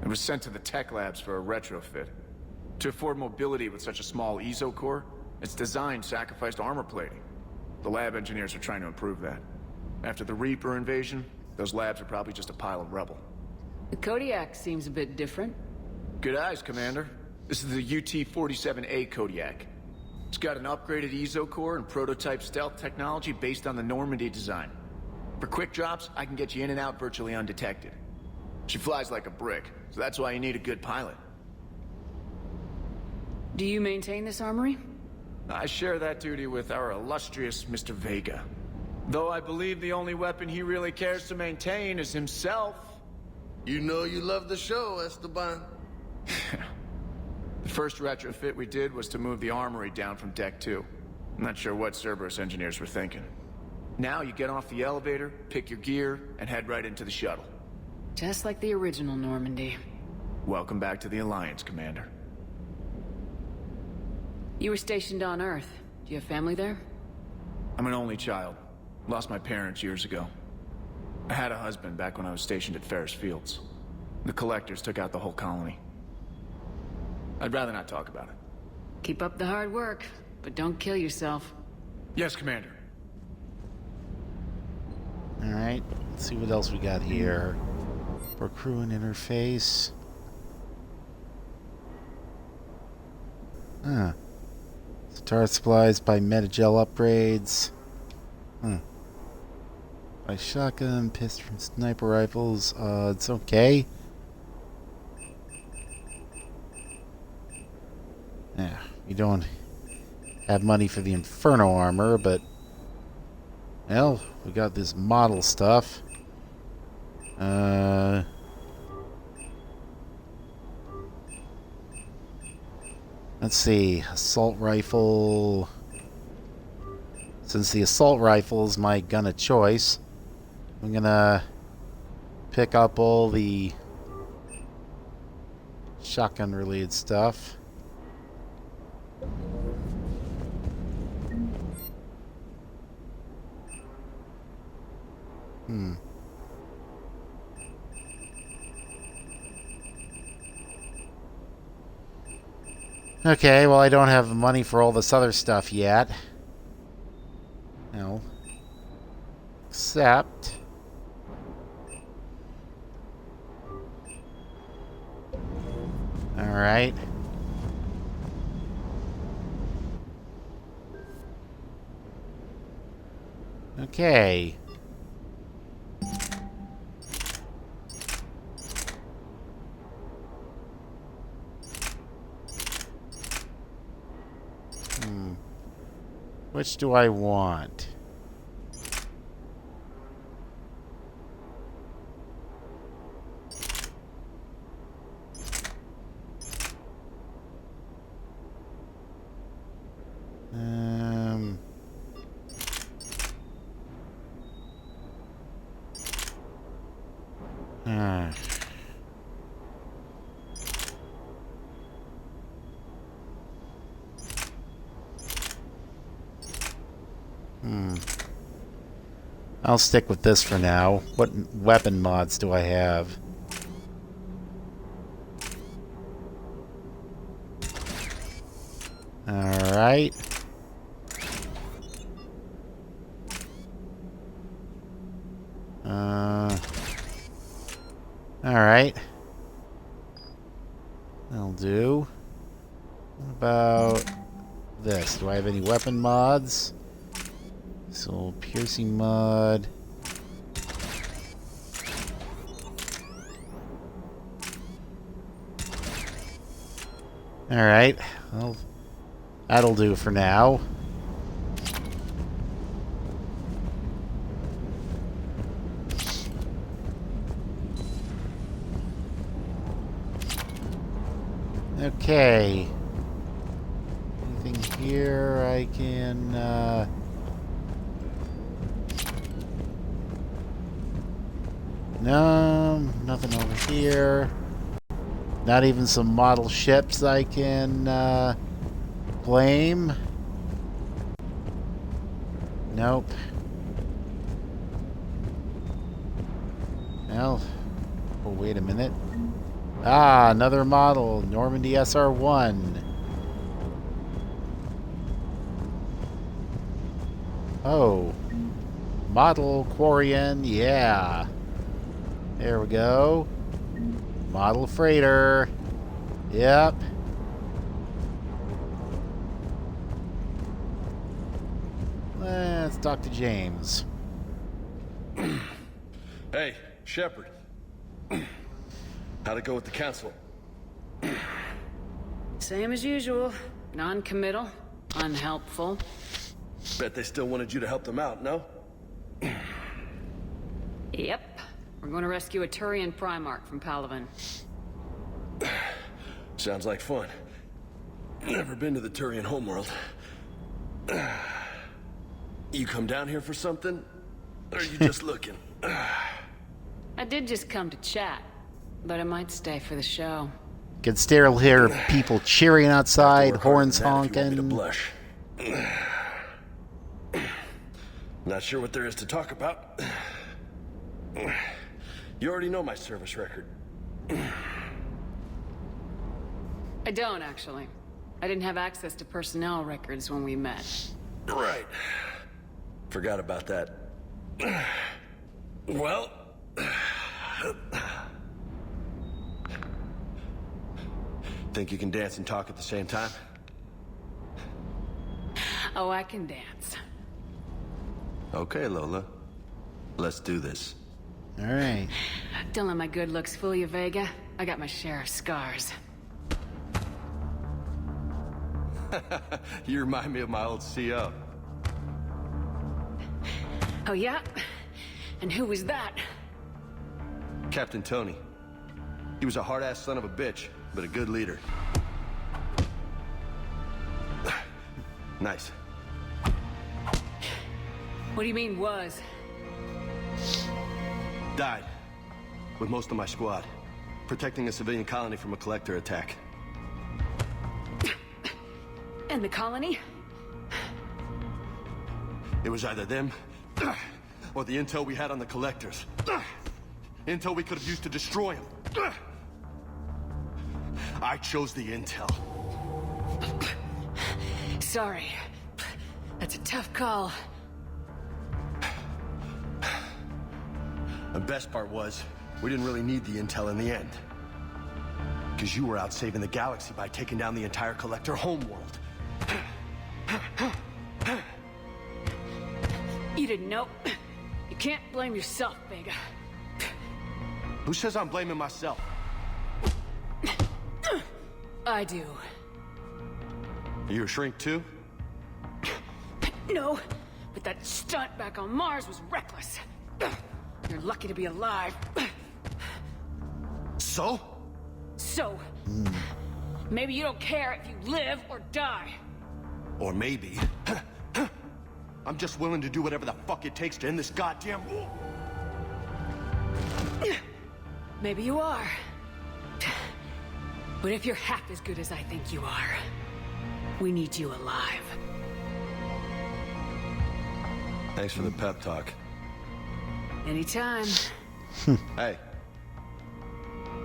It was sent to the tech labs for a retrofit. To afford mobility with such a small ESO core, its design sacrificed armor plating. The lab engineers are trying to improve that. After the Reaper invasion, those labs are probably just a pile of rubble. The Kodiak seems a bit different. Good eyes, Commander. This is the UT-47A Kodiak. It's got an upgraded ESO core and prototype stealth technology based on the Normandy design. For quick drops, I can get you in and out virtually undetected. She flies like a brick, so that's why you need a good pilot. Do you maintain this armory? I share that duty with our illustrious Mr. Vega. Though I believe the only weapon he really cares to maintain is himself. You know you love the show, Esteban. The first retrofit we did was to move the armory down from Deck 2. I'm not sure what Cerberus engineers were thinking. Now you get off the elevator, pick your gear, and head right into the shuttle. Just like the original Normandy. Welcome back to the Alliance, Commander. You were stationed on Earth. Do you have family there? I'm an only child. Lost my parents years ago. I had a husband back when I was stationed at Ferris Fields. The Collectors took out the whole colony. I'd rather not talk about it. Keep up the hard work, but don't kill yourself. Yes, Commander. Alright, let's see what else we got here. For crew and interface. Huh. Sitar supplies by Metagel upgrades. By shotgun, pistol from sniper rifles. It's okay. Yeah, we don't have money for the Inferno armor, but well, we got this model stuff. Let's see, assault rifle. Since the assault rifle is my gun of choice, I'm gonna pick up all the shotgun related stuff. Okay, well, I don't have the money for all this other stuff yet. No. Except... Alright. Okay. Which do I want? I'll stick with this for now. What weapon mods do I have? Alright. Alright. That'll do. What about this? Do I have any weapon mods? So, piercing mod. Alright. Well, that'll do for now. Okay. Anything here I can, No, nothing over here. Not even some model ships I can, claim. Nope. Well, oh, wait a minute. Ah, another model, Normandy SR-1. Oh, model Quarian, yeah. There we go. Model freighter. Yep. Let's talk to James. Hey, Shepard. How'd it go with the council? Same as usual. Non-committal. Unhelpful. Bet they still wanted you to help them out, no? Yep. We're going to rescue a Turian Primarch from Palaven. Sounds like fun. Never been to the Turian homeworld. You come down here for something? Or are you just looking? I did just come to chat, but I might stay for the show. Could still hear people cheering outside, horns If you want me to honking. blush. Not sure what there is to talk about. You already know my service record. I don't, actually. I didn't have access to personnel records when we met. Right. Forgot about that. Well... Think you can dance and talk at the same time? Oh, I can dance. Okay, Lola. Let's do this. All right. Don't let my good looks fool you, Vega. I got my share of scars. You remind me of my old CO. Oh, yeah? And who was that? Captain Tony. He was a hard-ass son of a bitch, but a good leader. Nice. What do you mean, was? Died. With most of my squad. Protecting a civilian colony from a collector attack. And the colony? It was either them, or the intel we had on the collectors. Intel we could have used to destroy them. I chose the intel. Sorry. That's a tough call. The best part was, we didn't really need the intel in the end. Because you were out saving the galaxy by taking down the entire collector homeworld. You didn't know. You can't blame yourself, Vega. Who says I'm blaming myself? I do. You a shrink too? No, but that stunt back on Mars was reckless. You're lucky to be alive. So? So, maybe you don't care if you live or die. Or maybe... I'm just willing to do whatever the fuck it takes to end this goddamn war. Maybe you are. But if you're half as good as I think you are, we need you alive. Thanks for the pep talk. Anytime. Hey.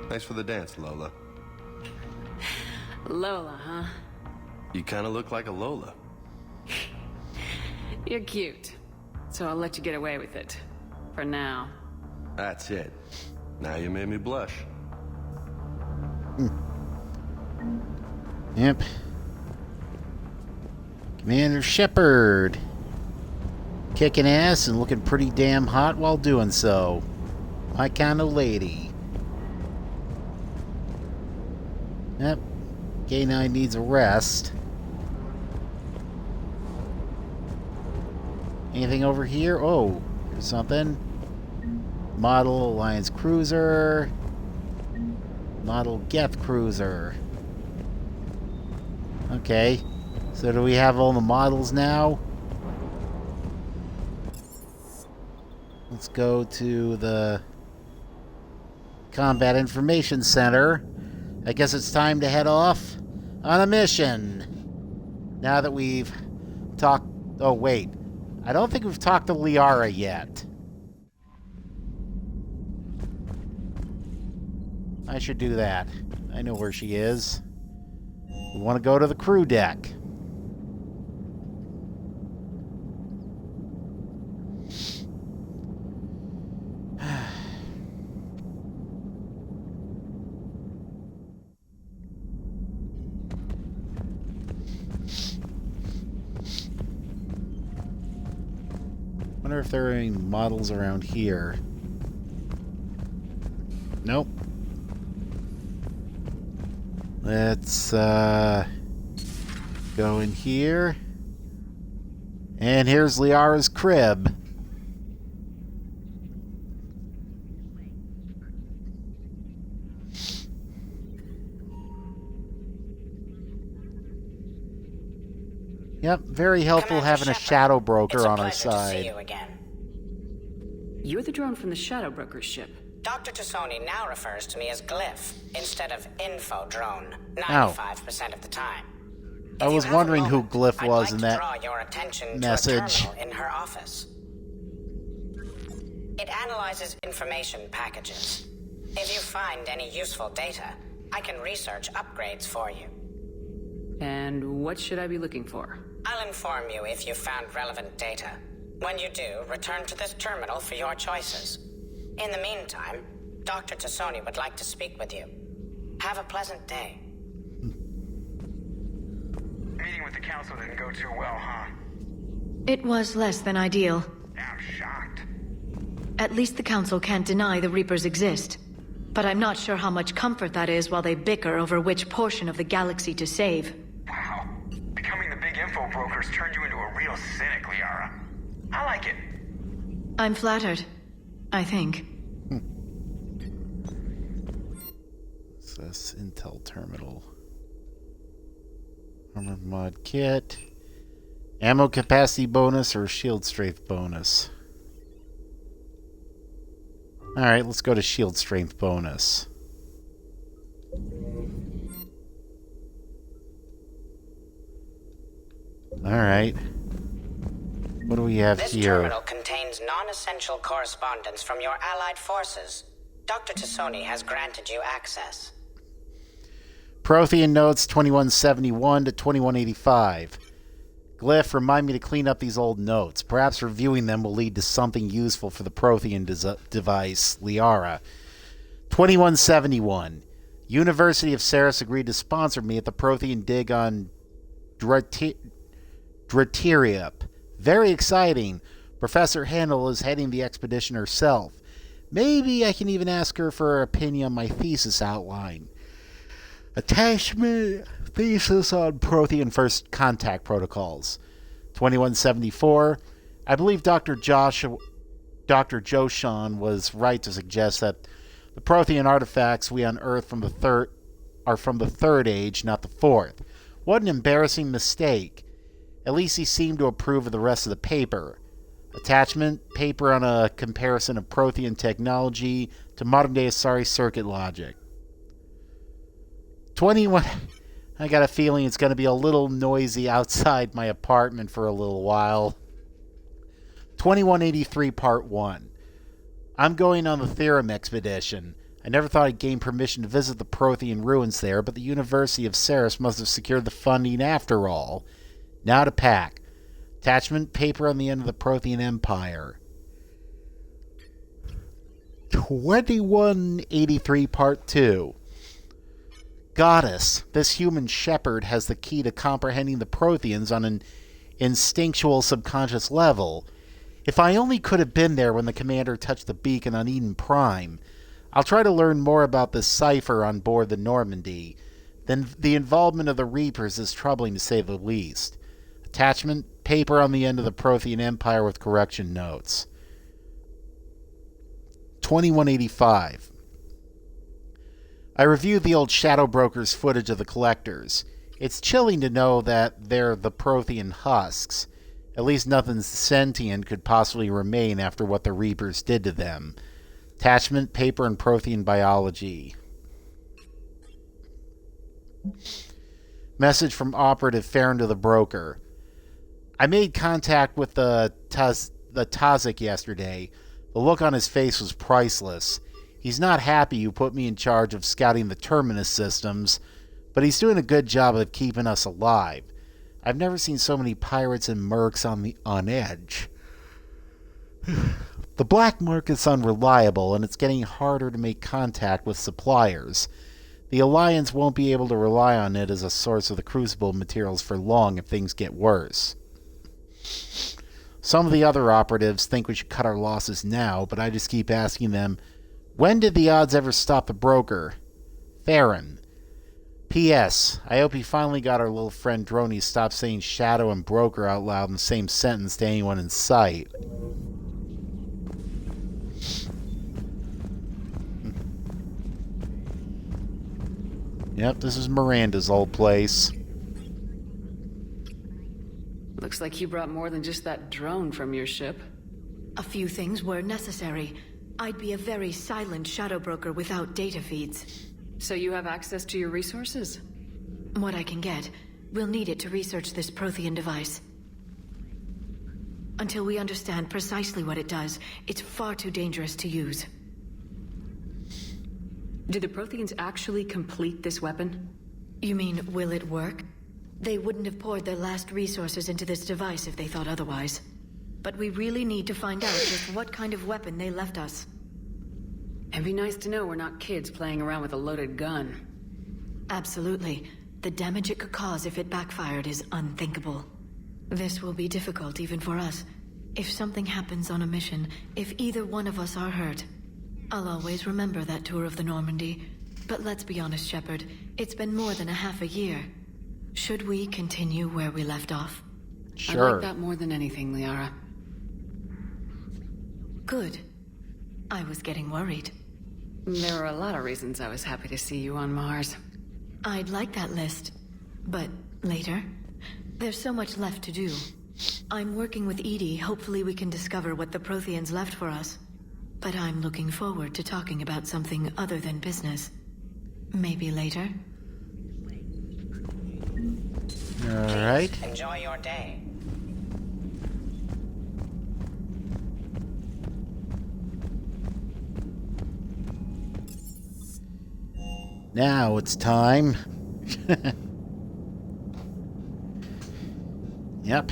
Thanks for the dance, Lola. Lola, huh? You kind of look like a Lola. You're cute. So I'll let you get away with it. For now. That's it. Now you made me blush. Yep. Commander Shepard. Kicking ass and looking pretty damn hot while doing so. My kind of lady. Yep. K9 needs a rest. Anything over here? Oh, there's something. Model Alliance Cruiser. Model Geth Cruiser. Okay. So do we have all the models now? Let's go to the Combat Information Center. I guess it's time to head off on a mission. Now that we've talked... Oh, wait. I don't think we've talked to Liara yet. I should do that. I know where she is. We want to go to the crew deck. Wonder if there are any models around here. Nope. Let's go in here. And here's Liara's crib. Yep, very helpful having a shadow broker on our side. To see you again. You're the drone from the Shadow Broker's ship. Dr. Tassoni now refers to me as Glyph instead of Info Drone 95% of the time. I was wondering who Glyph was in that draw your attention message. To a terminal in her office. It analyzes information packages. If you find any useful data, I can research upgrades for you. And what should I be looking for? I'll inform you if you found relevant data. When you do, return to this terminal for your choices. In the meantime, Dr. Tassoni would like to speak with you. Have a pleasant day. Meeting with the council didn't go too well, huh? It was less than ideal. I'm shocked. At least the council can't deny the Reapers exist. But I'm not sure how much comfort that is while they bicker over which portion of the galaxy to save. Wow. Becoming the big info brokers turned you into a real cynic, Liara. I like it. I'm flattered. I think. What's this? Intel terminal. Armor mod kit. Ammo capacity bonus or shield strength bonus? Alright, let's go to shield strength bonus. Alright. What do we have this here? This terminal contains non-essential correspondence from your allied forces. Dr. Tassoni has granted you access. Prothean notes 2171 to 2185. Glyph, remind me to clean up these old notes. Perhaps reviewing them will lead to something useful for the Prothean device, Liara. 2171. University of Ceres agreed to sponsor me at the Prothean dig on Dratiriup. Very exciting. Professor Handel is heading the expedition herself. Maybe I can even ask her for her opinion on my thesis outline. Attachment thesis on Prothean first contact protocols. 2174. I believe Dr. Joshan was right to suggest that the Prothean artifacts we unearthed from the third age, not the fourth. What an embarrassing mistake. At least he seemed to approve of the rest of the paper. Attachment, paper on a comparison of Prothean technology to modern-day Asari circuit logic. 21... I got a feeling it's going to be a little noisy outside my apartment for a little while. 2183 Part 1. I'm going on the Therum expedition. I never thought I'd gain permission to visit the Prothean ruins there, but the University of Ceres must have secured the funding after all. Now to pack. Attachment, paper on the end of the Prothean Empire. 2183 Part 2. Goddess, this human shepherd has the key to comprehending the Protheans on an instinctual subconscious level. If I only could have been there when the commander touched the beacon on Eden Prime. I'll try to learn more about this cipher on board the Normandy. Then the involvement of the Reapers is troubling to say the least. Attachment, paper on the end of the Prothean Empire with correction notes. 2185. I reviewed the old Shadow Broker's footage of the Collectors. It's chilling to know that they're the Prothean husks. At least nothing sentient could possibly remain after what the Reapers did to them. Attachment, paper, and Prothean biology. Message from Operative Farron to the Broker. I made contact with the Tazik yesterday. The look on his face was priceless. He's not happy you put me in charge of scouting the Terminus systems, but he's doing a good job of keeping us alive. I've never seen so many pirates and mercs on edge. The black market's unreliable, and it's getting harder to make contact with suppliers. The Alliance won't be able to rely on it as a source of the Crucible materials for long if things get worse. Some of the other operatives think we should cut our losses now, but I just keep asking them, when did the odds ever stop the Broker? Farron. P.S. I hope he finally got our little friend Droney to stop saying Shadow and Broker out loud in the same sentence to anyone in sight. Yep, this is Miranda's old place. Looks like you brought more than just that drone from your ship. A few things were necessary. I'd be a very silent Shadow Broker without data feeds. So you have access to your resources? What I can get. We'll need it to research this Prothean device. Until we understand precisely what it does, it's far too dangerous to use. Did the Protheans actually complete this weapon? You mean, will it work? They wouldn't have poured their last resources into this device if they thought otherwise. But we really need to find out just what kind of weapon they left us. It'd be nice to know we're not kids playing around with a loaded gun. Absolutely. The damage it could cause if it backfired is unthinkable. This will be difficult even for us. If something happens on a mission, if either one of us are hurt, I'll always remember that tour of the Normandy. But let's be honest, Shepard. It's been more than a half a year. Should we continue where we left off? Sure. I like that more than anything, Liara. Good. I was getting worried. There were a lot of reasons I was happy to see you on Mars. I'd like that list. But later? There's so much left to do. I'm working with EDI. Hopefully we can discover what the Protheans left for us. But I'm looking forward to talking about something other than business. Maybe later? Alright. Enjoy your day. Now it's time. Yep.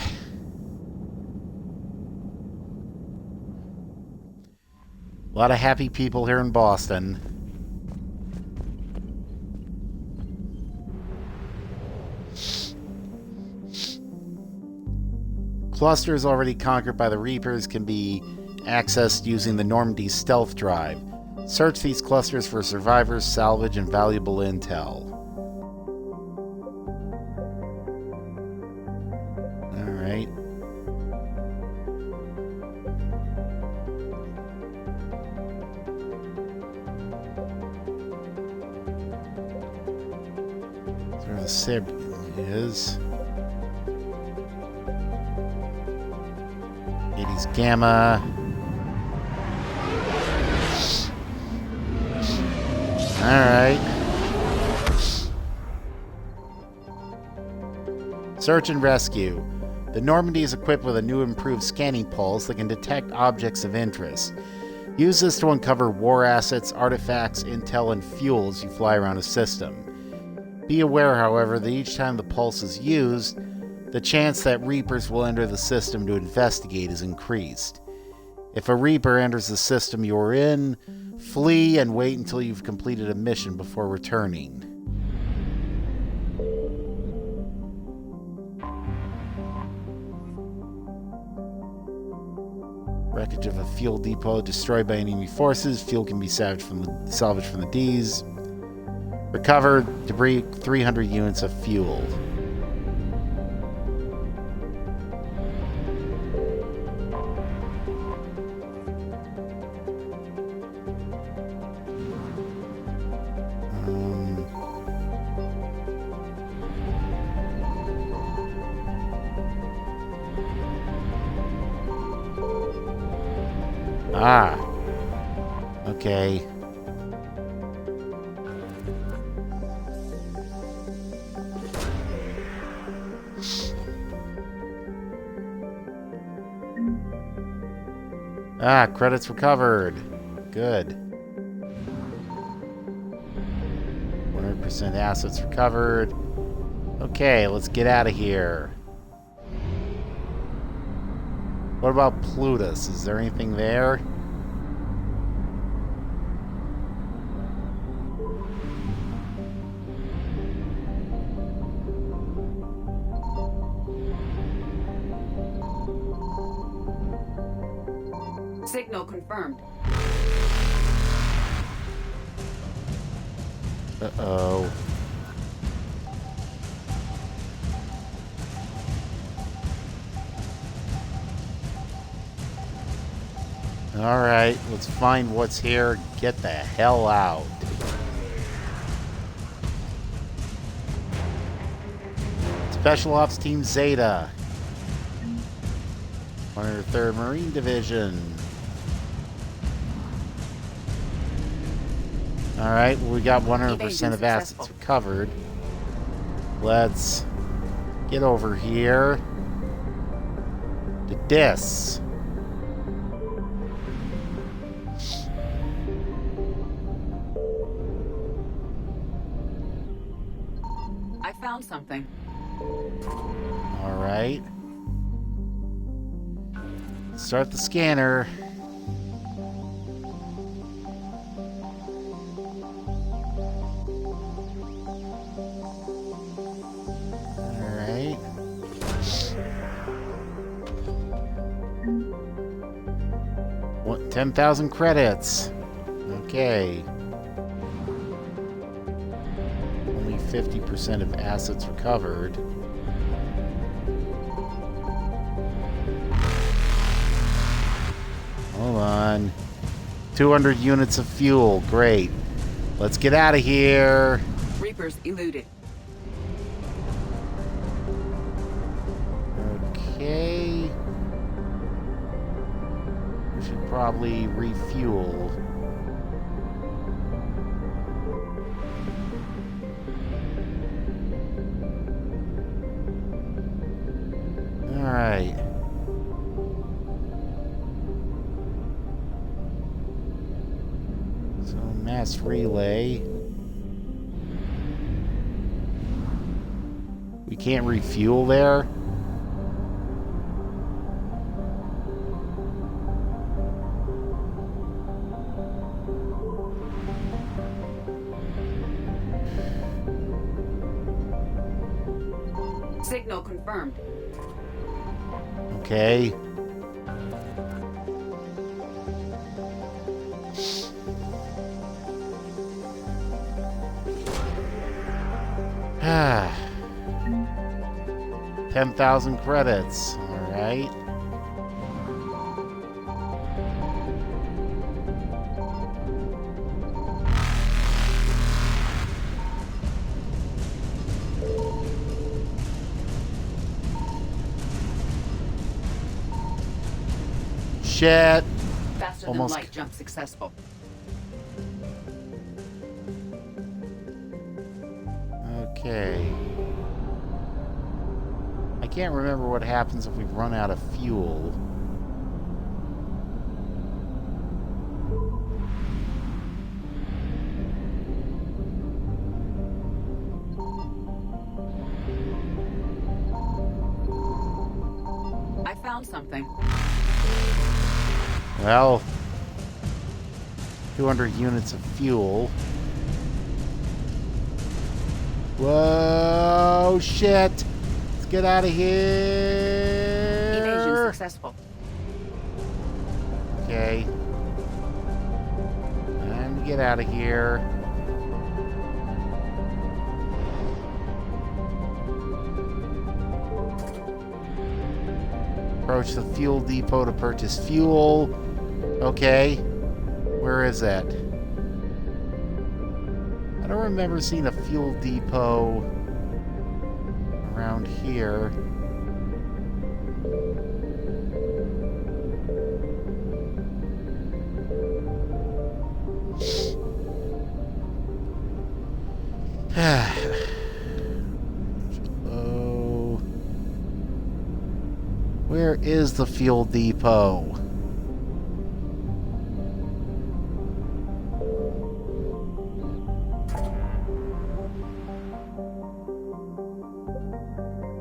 A lot of happy people here in Boston. Clusters already conquered by the Reapers can be accessed using the Normandy stealth drive. Search these clusters for survivors, salvage, and valuable intel. Alright. That's where the Sib is. 80s Gamma. Alright. Search and rescue. The Normandy is equipped with a new improved scanning pulse that can detect objects of interest. Use this to uncover war assets, artifacts, intel, and fuel as you fly around a system. Be aware, however, that each time the pulse is used, the chance that Reapers will enter the system to investigate is increased. If a Reaper enters the system you're in, flee and wait until you've completed a mission before returning. Wreckage of a fuel depot destroyed by enemy forces. Fuel can be salvaged from the D's. Recover debris, 300 units of fuel. Okay. Credits recovered. Good. 100% assets recovered. Okay, let's get out of here. What about Plutus? Is there anything there? Signal confirmed. Uh-oh. Alright, let's find what's here. Get the hell out. Special Ops Team Zeta. 103rd Marine Division. Alright, well, we got 100% of assets recovered. Let's get over here to this. I found something. Alright. Start the scanner. Alright. What, 10,000 credits. Okay. Only 50% of assets recovered. Hold on. 200 units of fuel. Great. Let's get out of here. Reapers eluded. Okay. We should probably refuel. All right. So mass relay. We can't refuel there. Signal confirmed. Okay. Ah. 10,000 credits. All right. Shit. Faster Almost. than light jump successful. Okay. I can't remember what happens if we run out of fuel. I found something. Well, 200 units of fuel. Whoa, shit! Let's get out of here! Evasion successful. Okay. Time to get out of here. Approach the fuel depot to purchase fuel. Okay. Where is that? I don't remember seeing a fuel depot around here. Oh. Where is the fuel depot?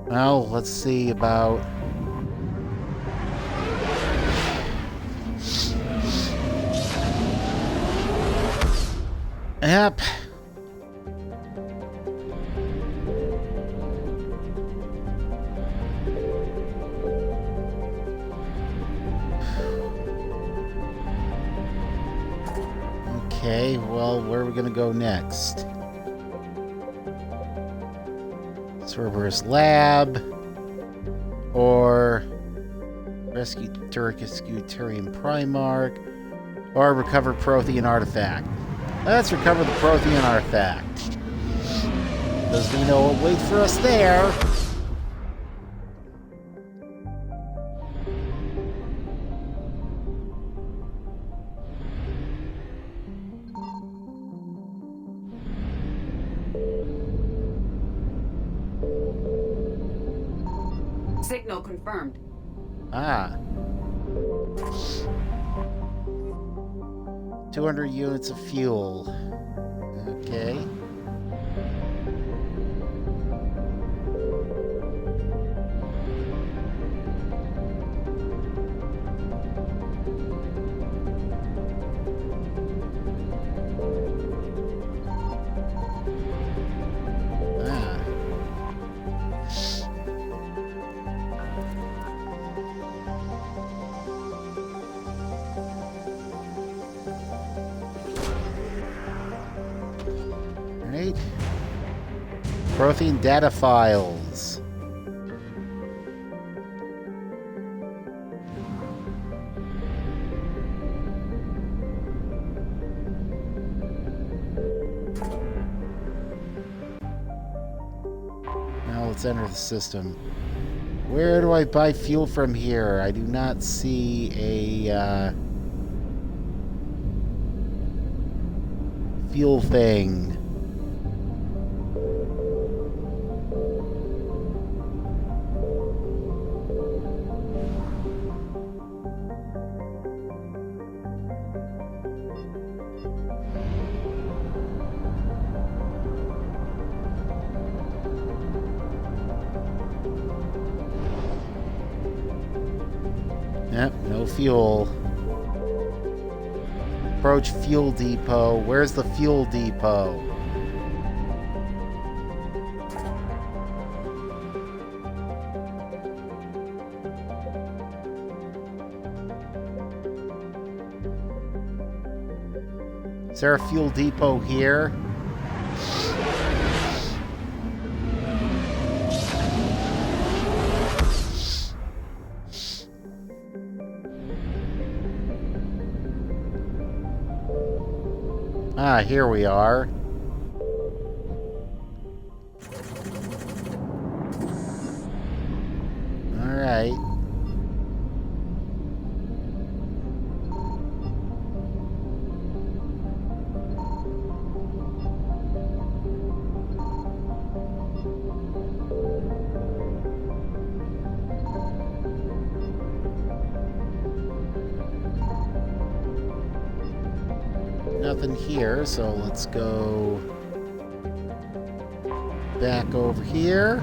Well, let's see about... Yep. Okay, well, where are we going to go next? Cerberus Lab, or rescue Turian Primarch, or recover Prothean Artifact. Let's recover the Prothean Artifact, because we know what waits for us there. Signal confirmed. Ah. 200 units of fuel. Okay. Prothean data files. Now let's enter the system. Where do I buy fuel from here? I do not see a fuel thing. Yep, no fuel. Approach fuel depot. Where's the fuel depot? Is there a fuel depot here? Ah, here we are. All right. Nothing here, so let's go back over here.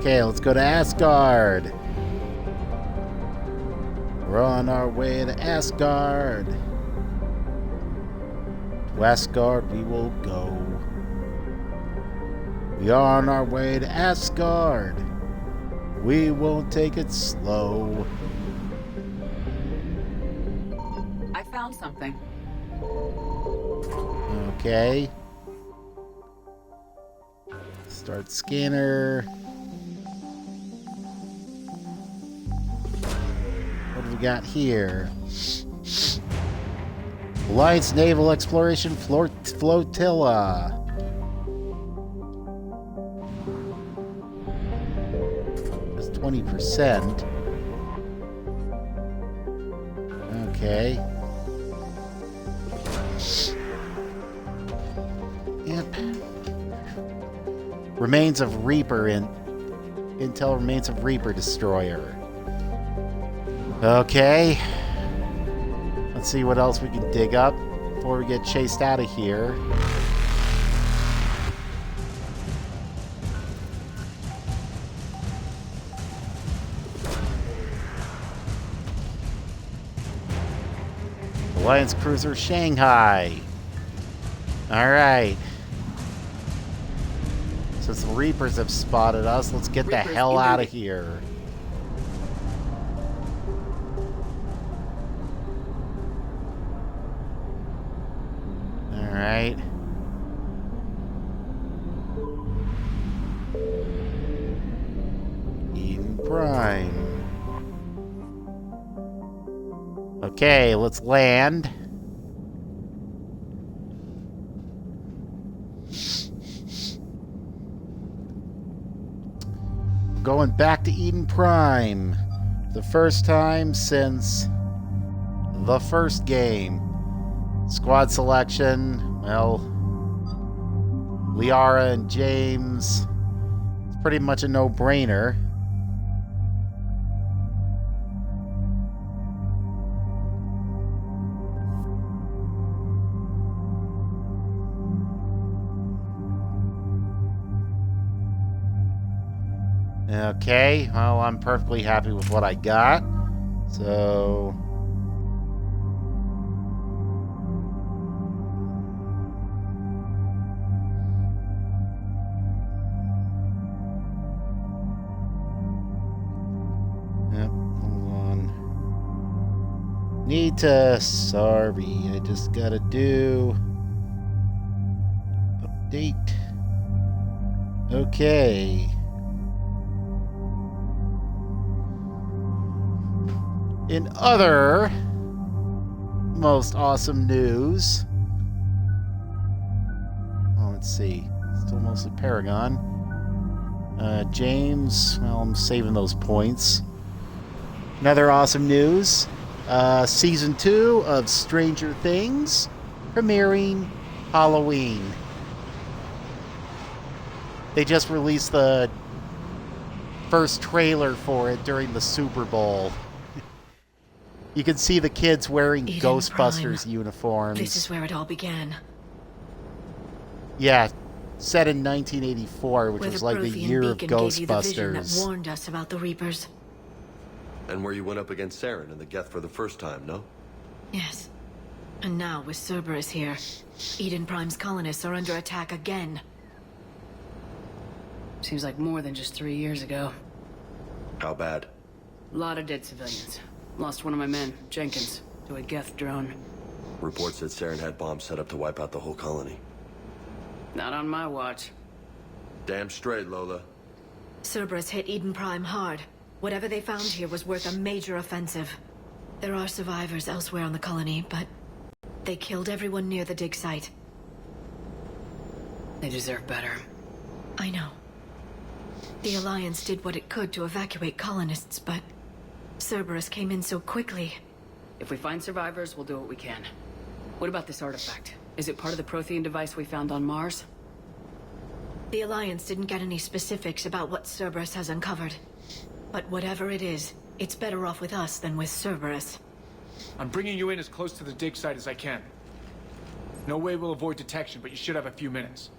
Okay, let's go to Asgard. We're on our way to Asgard. To Asgard we will go. We are on our way to Asgard. We won't take it slow. I found something. Okay. Start scanner. What do we got here? Alliance Naval Exploration Flotilla. That's 20%. Okay. Yep. Remains of Reaper Intel remains of Reaper destroyer. Okay. Let's see what else we can dig up before we get chased out of here. Alliance Cruiser Shanghai. Alright. Since the Reapers have spotted us, let's get the hell out of here. Alright. Eden Prime. Okay, let's land. Going back to Eden Prime. The first time since the first game. Squad selection, well, Liara and James. It's pretty much a no-brainer. Okay, well, I'm perfectly happy with what I got. So... Yep, hold on. Need to... Sorry, I just gotta do... Update. Okay. In other most awesome news, oh, let's see, still mostly Paragon. James, well, I'm saving those points. Another awesome news, Season 2 of Stranger Things premiering Halloween. They just released the first trailer for it during the Super Bowl. You can see the kids wearing Eden Ghostbusters Prime. uniforms. This is where it all began. Yeah, set in 1984, which Where was the like the Prothean year of beacon gave you the vision that Ghostbusters. warned us about the Reapers. And where you went up against Saren and the Geth for the first time, no? Yes. And now, with Cerberus here, Eden Prime's colonists are under attack again. Seems like more than just 3 years ago. How bad? A lot of dead civilians. Lost one of my men, Jenkins, to a Geth drone. Reports said Saren had bombs set up to wipe out the whole colony. Not on my watch. Damn straight, Lola. Cerberus hit Eden Prime hard. Whatever they found here was worth a major offensive. There are survivors elsewhere on the colony, but they killed everyone near the dig site. They deserve better. I know. The Alliance did what it could to evacuate colonists, but Cerberus came in so quickly. If we find survivors, we'll do what we can. What about this artifact? Is it part of the Prothean device we found on Mars? The Alliance didn't get any specifics about what Cerberus has uncovered. But whatever it is, it's better off with us than with Cerberus. I'm bringing you in as close to the dig site as I can. No way we'll avoid detection, but you should have a few minutes.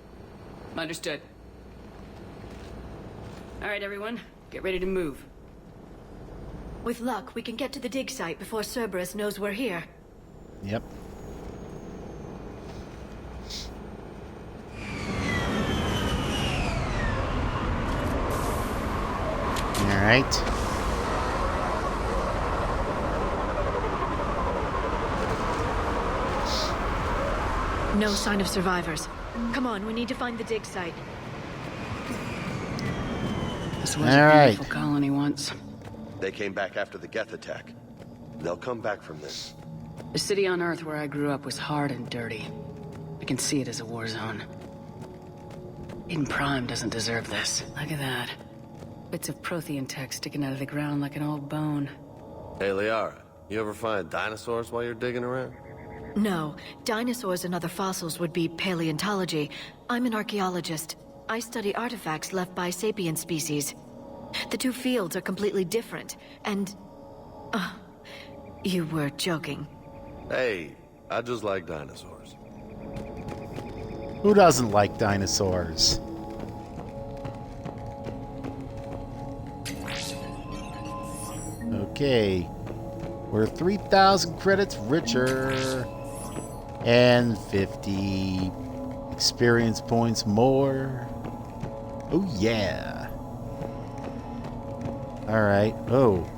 Understood. All right, everyone, get ready to move. With luck, we can get to the dig site before Cerberus knows we're here. Yep. All right. No sign of survivors. Come on, we need to find the dig site. This was All a right. beautiful colony once. They came back after the Geth attack. They'll come back from this. The city on Earth where I grew up was hard and dirty. I can see it as a war zone. Eden Prime doesn't deserve this. Look at that. Bits of Prothean tech sticking out of the ground like an old bone. Hey, Liara, you ever find dinosaurs while you're digging around? No, dinosaurs and other fossils would be paleontology. I'm an archaeologist. I study artifacts left by sapient species. The two fields are completely different, and... you were joking. Hey, I just like dinosaurs. Who doesn't like dinosaurs? Okay. We're 3,000 credits richer. And 50 experience points more. Oh, yeah. Alright. Oh,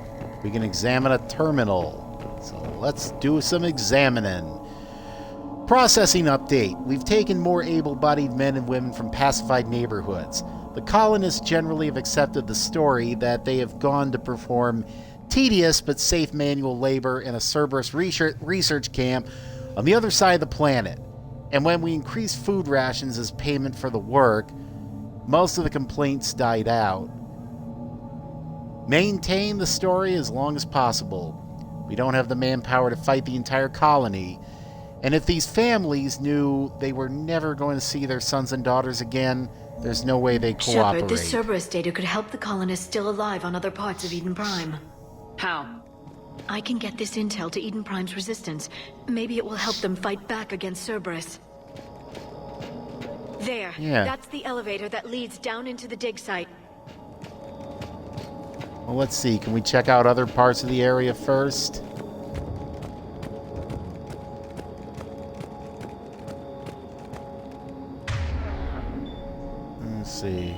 we can examine a terminal. So let's do some examining. Processing update. We've taken more able-bodied men and women from pacified neighborhoods. The colonists generally have accepted the story that they have gone to perform tedious but safe manual labor in a Cerberus research camp on the other side of the planet. And when we increased food rations as payment for the work, most of the complaints died out. Maintain the story as long as possible. We don't have the manpower to fight the entire colony. And if these families knew they were never going to see their sons and daughters again, there's no way they'd cooperate. Shepard, this Cerberus data could help the colonists still alive on other parts of Eden Prime. How? I can get this intel to Eden Prime's resistance. Maybe it will help them fight back against Cerberus. There. Yeah. That's the elevator that leads down into the dig site. Well, let's see. Can we check out other parts of the area first? Let's see.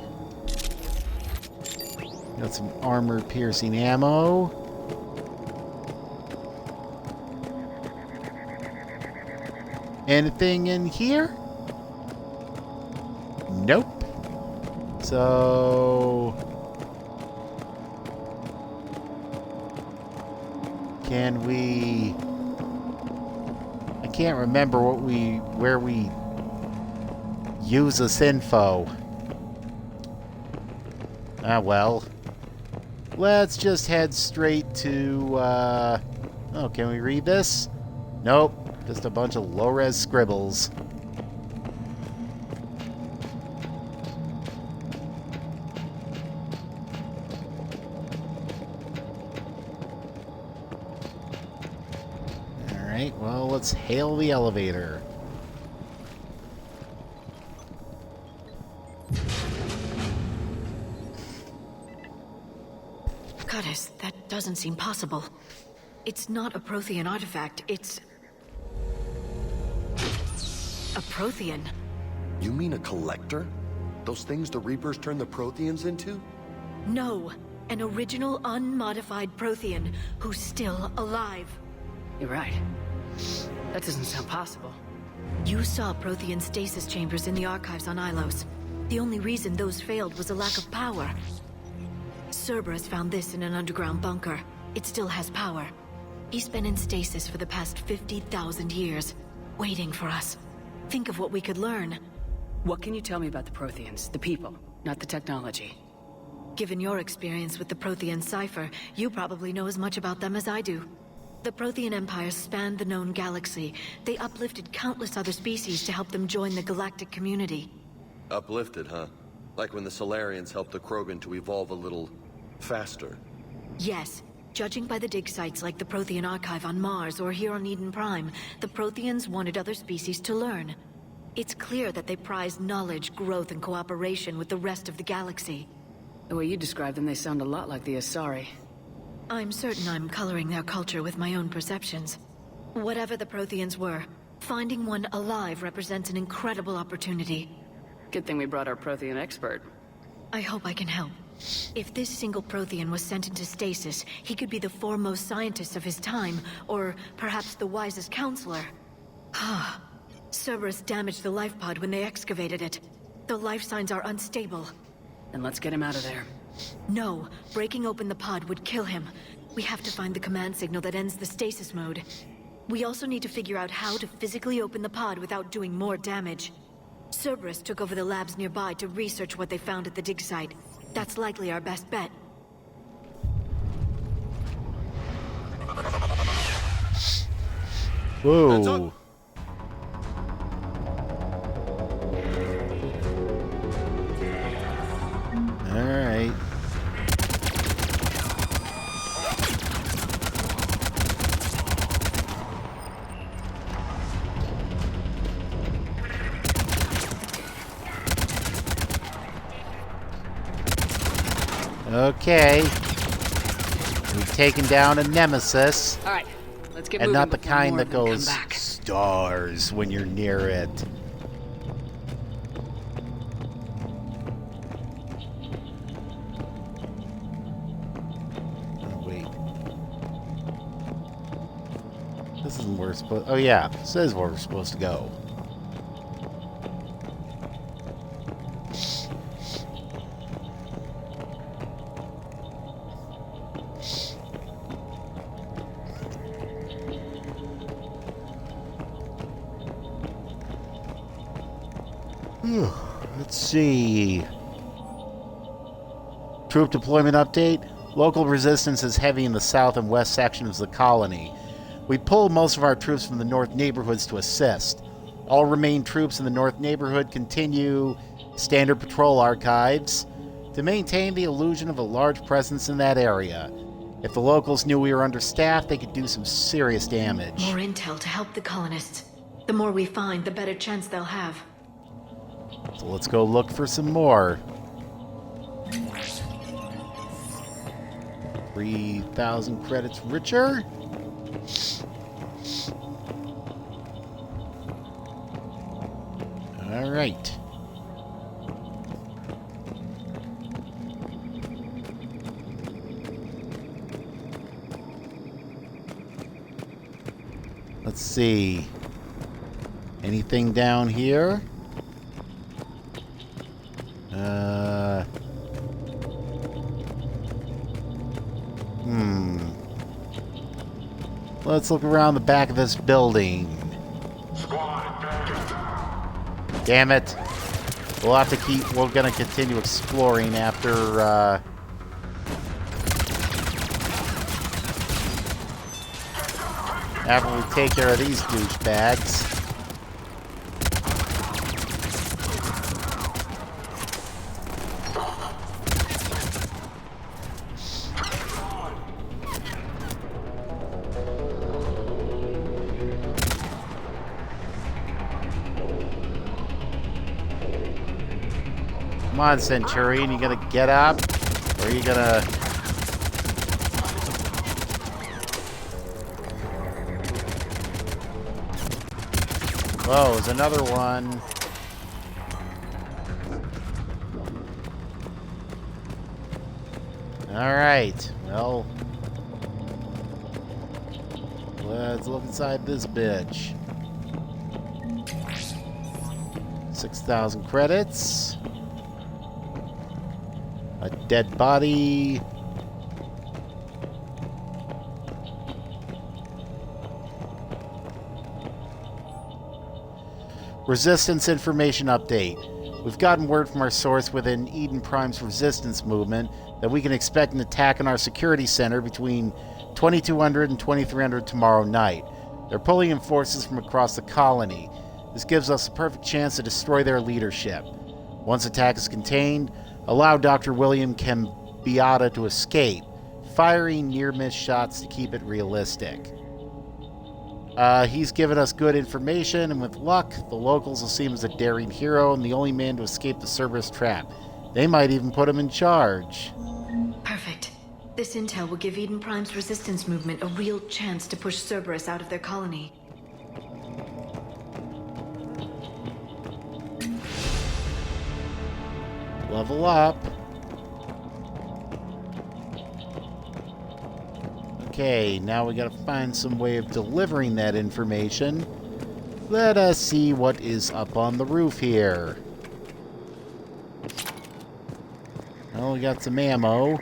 Got some armor-piercing ammo. Anything in here? Nope. So... can we... I can't remember where we use this info. Ah, well. Let's just head straight to, oh, can we read this? Nope. Just a bunch of low-res scribbles. Alright, well, let's hail the elevator. Goddess, that doesn't seem possible. It's not a Prothean artifact, it's... a Prothean. You mean a collector? Those things the Reapers turned the Protheans into? No, an original unmodified Prothean who's still alive. You're right. That doesn't sound possible. You saw Prothean stasis chambers in the archives on Ilos. The only reason those failed was a lack of power. Cerberus found this in an underground bunker. It still has power. He's been in stasis for the past 50,000 years, waiting for us. Think of what we could learn. What can you tell me about the Protheans? The people, not the technology. Given your experience with the Prothean cipher, you probably know as much about them as I do. The Prothean Empire spanned the known galaxy. They uplifted countless other species to help them join the galactic community. Uplifted, huh? Like when the Solarians helped the Krogan to evolve a little faster. Yes. Judging by the dig sites like the Prothean Archive on Mars or here on Eden Prime, the Protheans wanted other species to learn. It's clear that they prize knowledge, growth, and cooperation with the rest of the galaxy. The way you describe them, they sound a lot like the Asari. I'm certain I'm coloring their culture with my own perceptions. Whatever the Protheans were, finding one alive represents an incredible opportunity. Good thing we brought our Prothean expert. I hope I can help. If this single Prothean was sent into stasis, he could be the foremost scientist of his time, or perhaps the wisest counselor. Cerberus damaged the life pod when they excavated it. The life signs are unstable. Then let's get him out of there. No, breaking open the pod would kill him. We have to find the command signal that ends the stasis mode. We also need to figure out how to physically open the pod without doing more damage. Cerberus took over the labs nearby to research what they found at the dig site. That's likely our best bet. Whoa. All right. Okay. We've taken down a nemesis. All right, let's get and moving not the before kind more that of them come goes back. stars when you're near it. Oh, wait. This isn't where we're supposed... Oh, yeah. This is where we're supposed to go. Let's see. Troop deployment update. Local resistance is heavy in the south and west sections of the colony. We pulled most of our troops from the north neighborhoods to assist. All remaining troops in the north neighborhood continue standard patrol archives to maintain the illusion of a large presence in that area. If the locals knew we were understaffed, they could do some serious damage. More intel to help the colonists. The more we find, the better chance they'll have. So let's go look for some more. 3,000 credits richer. All right. Let's see. Anything down here? Let's look around the back of this building. Damn it. We'll have to keep... We're gonna continue exploring after, after we take care of these douchebags. Come on, Centurion, you gonna get up? Or are you gonna... Whoa, there's another one. Alright, well... Let's look inside this bitch. 6,000 credits. A dead body. Resistance information update. We've gotten word from our source within Eden Prime's resistance movement that we can expect an attack on our security center between 2200 and 2300 tomorrow night. They're pulling in forces from across the colony. This gives us a perfect chance to destroy their leadership. Once attack is contained, allow Dr. William Cambiata to escape, firing near-miss shots to keep it realistic. He's given us good information, and with luck, the locals will see him as a daring hero and the only man to escape the Cerberus trap. They might even put him in charge. Perfect. This intel will give Eden Prime's resistance movement a real chance to push Cerberus out of their colony. Level up. Okay, now we gotta find some way of delivering that information. Let us see what is up on the roof here. Well, we got some ammo.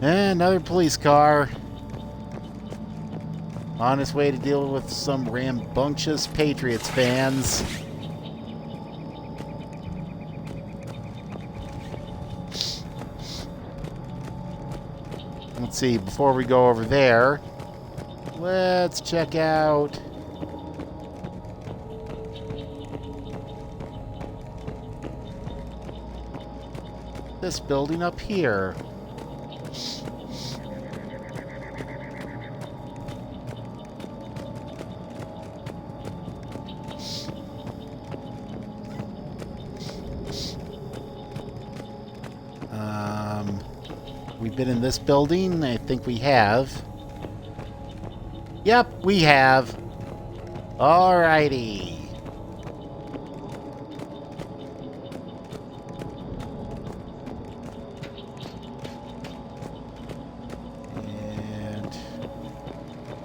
And another police car. On its way to deal with some rambunctious Patriots fans. Let's see, before we go over there, let's check out this building up here. We've been in this building? I think we have. Yep, we have. Alrighty. And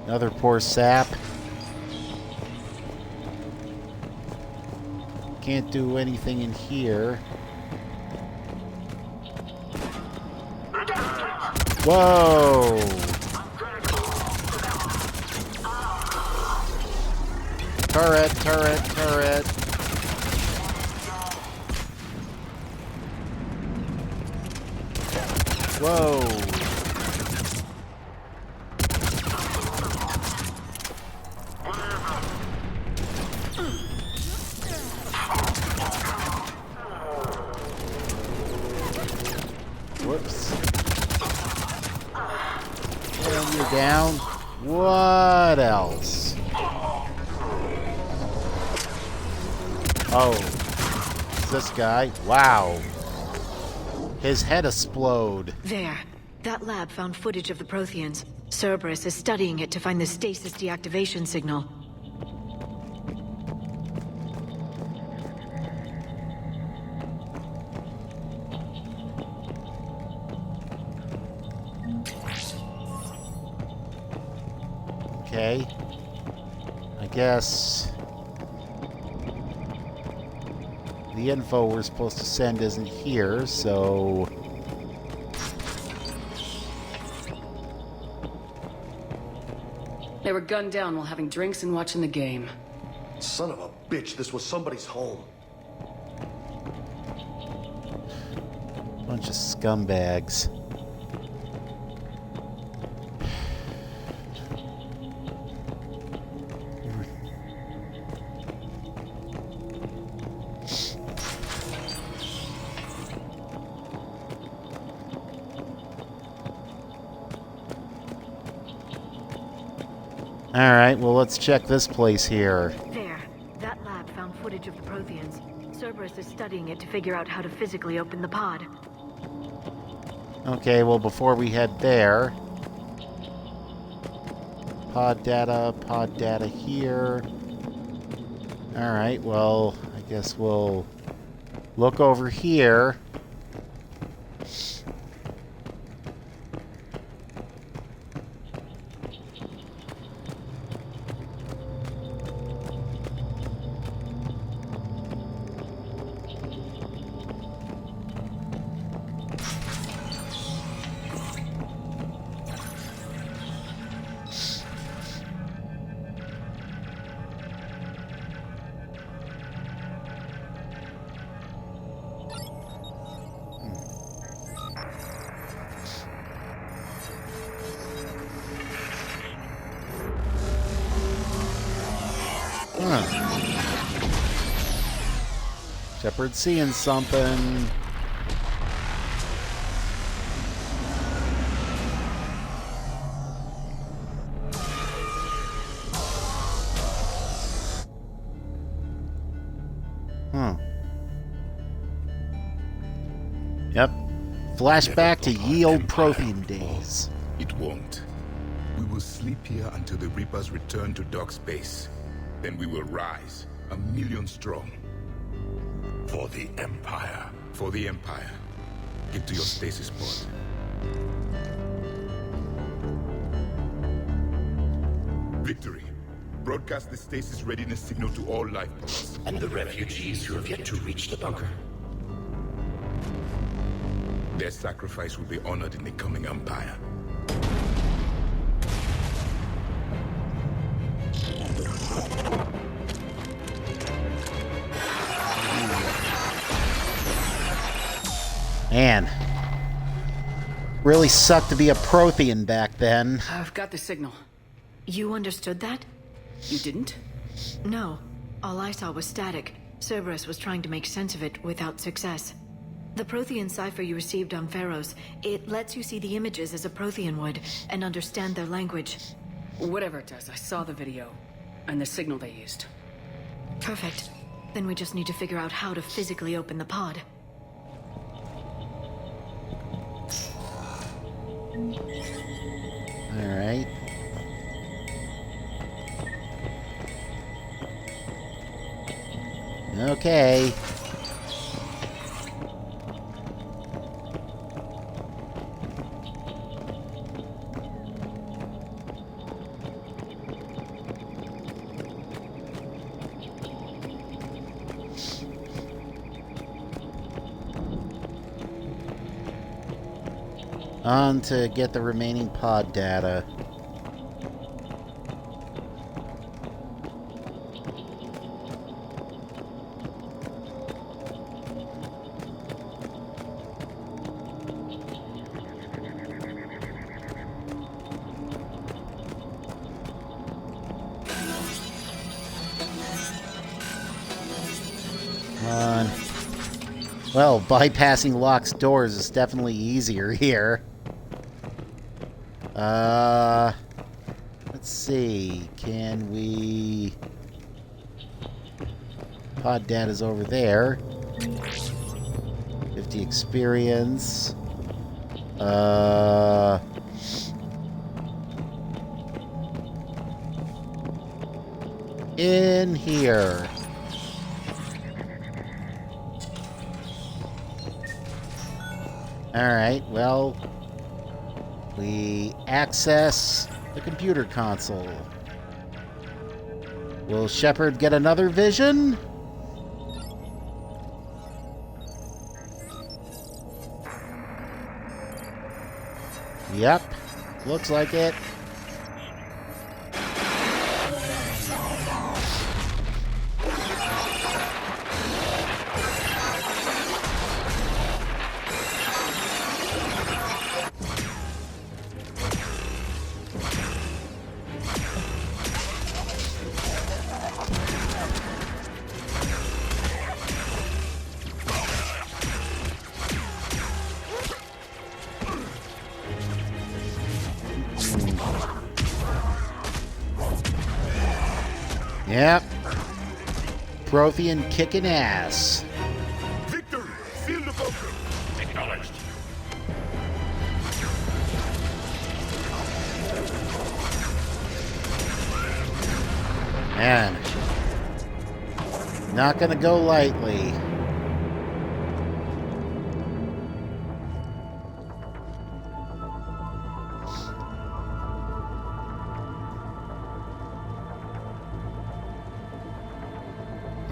another poor sap. Can't do anything in here. Whoa! Turret, turret, turret. Whoa! Whoops. And you're down. What else? Oh. It's this guy. Wow. His head explode. There. That lab found footage of the Protheans. Cerberus is studying it to find the stasis deactivation signal. Okay. I guess the info we're supposed to send isn't here, so They were gunned down while having drinks and watching the game. Son of a bitch, this was somebody's home. bunch of scumbags. Alright, well, let's check this place here. There. That lab found footage of the Protheans. Cerberus is studying it to figure out how to physically open the pod. Okay, well, before we head there... Pod data here. Alright, well, I guess we'll look over here. Shepard's seeing something. Flashback to ye old Prothean days. It won't. We will sleep here until the Reapers return to Doc's base. Then we will rise, 1,000,000 strong. For the Empire. For the Empire. Get to your stasis pod. Victory. Broadcast the stasis readiness signal to all life pods. And the refugees who have yet to reach the bunker? Their sacrifice will be honored in the coming Empire. Man. Really sucked to be a Prothean back then. I've got the signal. You understood that? You didn't? No. All I saw was static. Cerberus was trying to make sense of it without success. The Prothean cipher you received on Pharaohs, it lets you see the images as a Prothean would, and understand their language. Whatever it does, I saw the video. And the signal they used. Perfect. Then we just need to figure out how to physically open the pod. Alright. Okay. On to get the remaining pod data. Well, bypassing Locke's doors is definitely easier here. Let's see. Can we... Pod data's over there. 50 experience. In here. Alright, well, we access the computer console. Will Shepard get another vision? Yep, looks like it. Yep. Prothean kicking ass. Victory! Seal the bunker! Acknowledged. Man. Not gonna go lightly.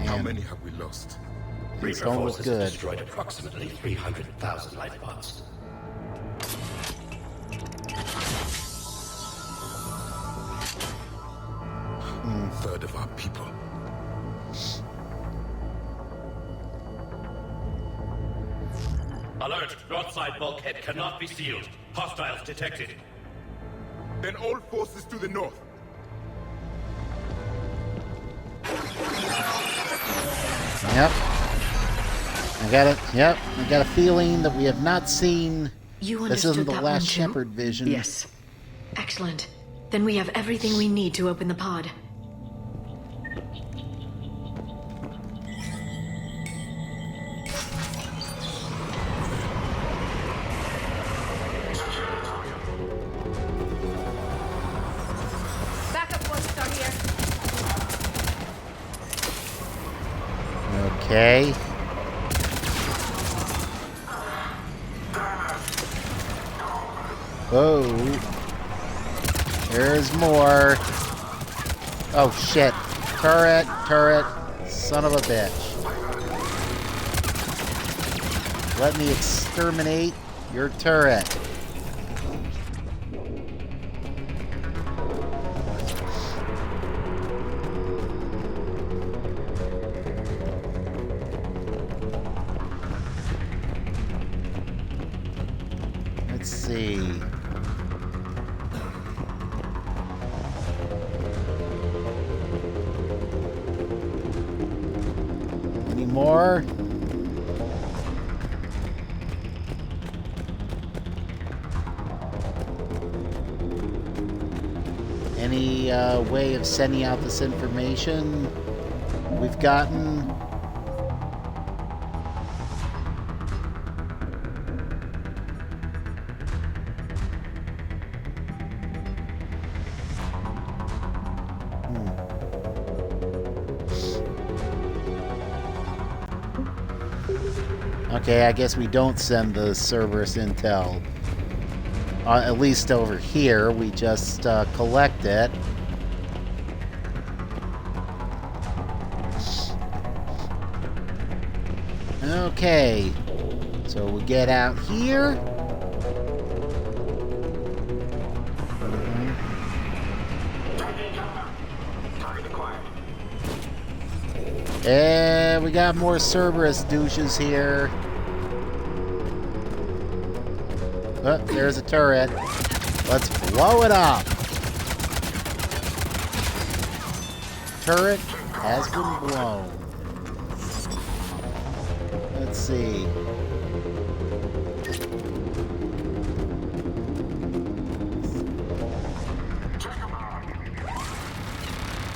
How many have we lost? Reaper don't look forces good. destroyed approximately 300,000 life pods. Third of our people. Alert! North side bulkhead cannot be sealed. Hostiles detected. Then all forces to the north. Yep. I got it. Yep. I got a feeling that we have not seen. You This understood isn't the that last one too? Shepard vision. Yes. Excellent. Then we have everything we need to open the pod. Okay. Oh. There's more. Oh, shit. Turret, turret. Son of a bitch. Let me exterminate your turret. Let's see. Any more? Any way of sending out this information we've gotten? Okay, I guess we don't send the Cerberus intel. At least over here, we just collect it. Okay, so we get out here. And we got more Cerberus douches here. Oh, there's a turret. Let's blow it up. Turret has been blown. Let's see.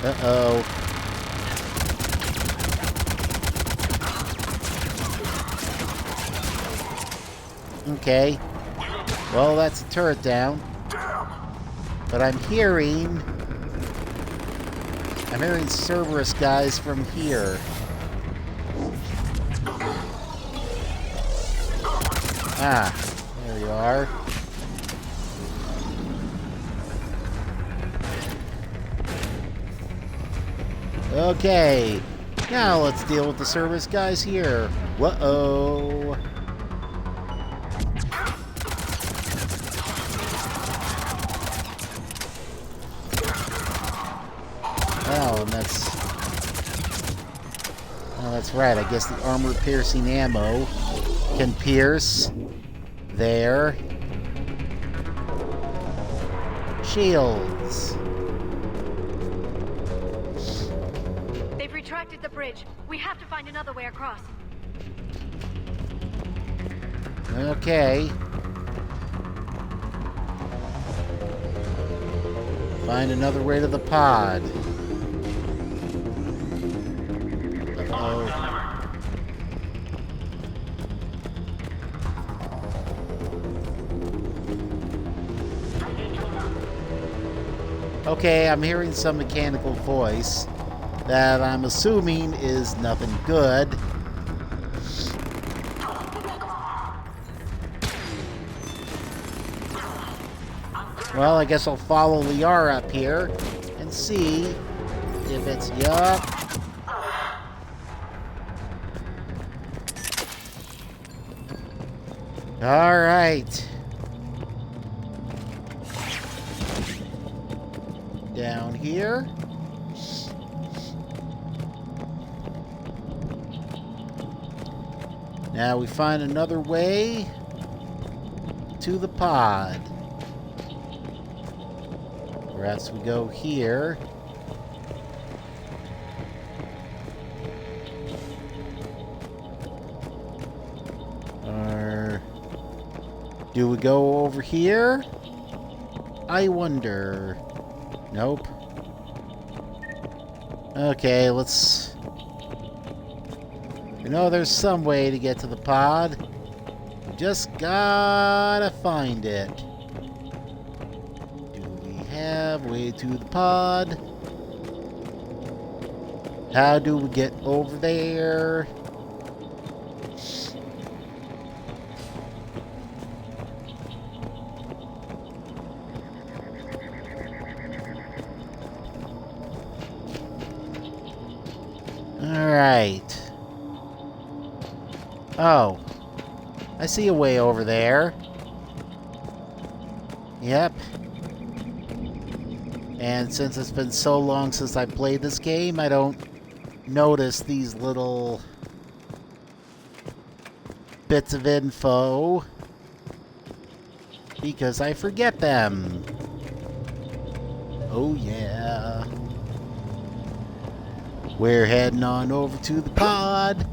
Uh-oh. Okay. Well, that's a turret down. But I'm hearing Cerberus guys from here. Ah, there you are. Okay. Now let's deal with the Cerberus guys here. Whoa. Oh, and that's right. I guess the armor-piercing ammo can pierce their shields. They've retracted the bridge. We have to find another way across. Okay. Find another way to the pod. Okay, I'm hearing some mechanical voice that I'm assuming is nothing good. Well, I guess I'll follow Liara up here and see if it's yup. All right. Down here. Now we find another way to the pod. Perhaps we go here. Or do we go over here? I wonder. Nope. Okay, let's... You know, there's some way to get to the pod. We just gotta find it. Do we have way to the pod? How do we get over there? Alright. Oh. I see a way over there. Yep. And since it's been so long since I played this game, I don't notice these little bits of info because I forget them. Oh yeah. We're heading on over to the pod.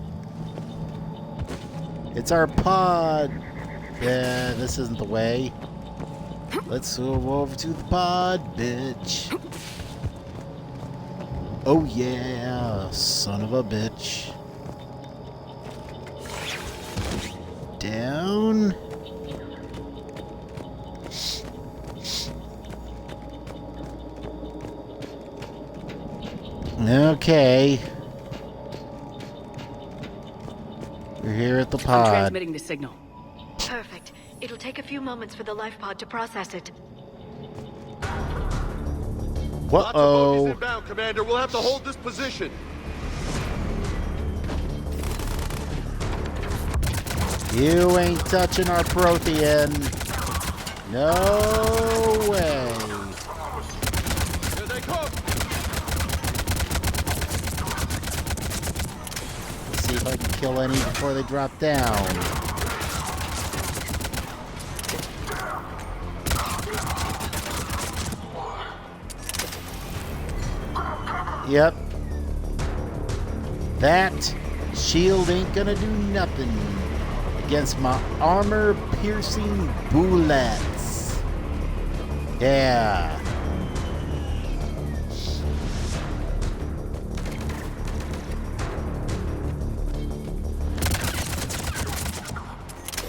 It's our pod. Yeah, this isn't the way. Let's go over to the pod, bitch. Oh yeah, son of a bitch. Down. Okay. We're here at the I'm pod. transmitting the signal. Perfect. It'll take a few moments for the life pod to process it. Whoa. Inbound, Commander. We'll have to hold this position. You ain't touching our Prothean. No way. Here they come. Let's see if I can kill any before they drop down. Yep. That shield ain't gonna do nothing against my armor-piercing bullets. Yeah.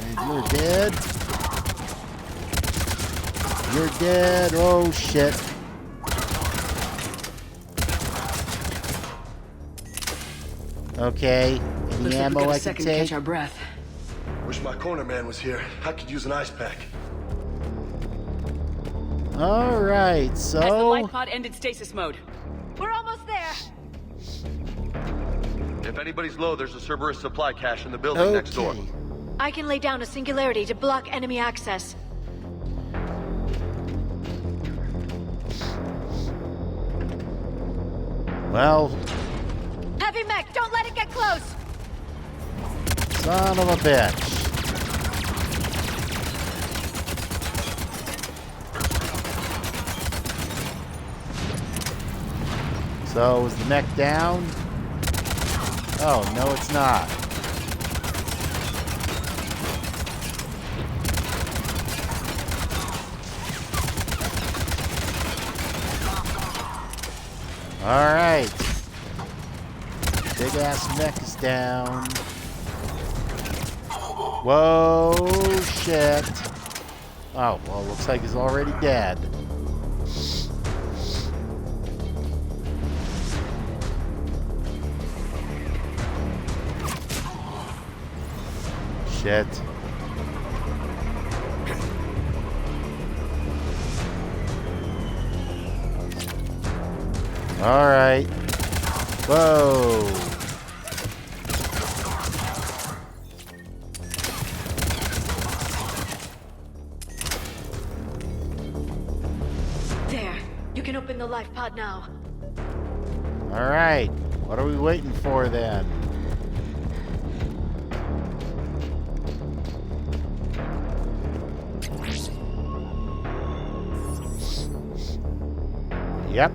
And you're dead. You're dead. Oh, shit. Okay. Any Looks like ammo we got a I can second to take? catch our breath. Wish my corner man was here. I could use an ice pack. All right, As the so life pod ended stasis mode. We're almost there. If anybody's low, there's a Cerberus supply cache in the building next door. I can lay down a singularity to block enemy access. well, Heavy mech, don't let it get close. son of a bitch. So is the mech down? Oh, no, it's not. All right. Big ass mech is down. Whoa, shit. Oh, well, looks like he's already dead. Shit. All right. Whoa. There. You can open the life pod now. All right. What are we waiting for then? Yep.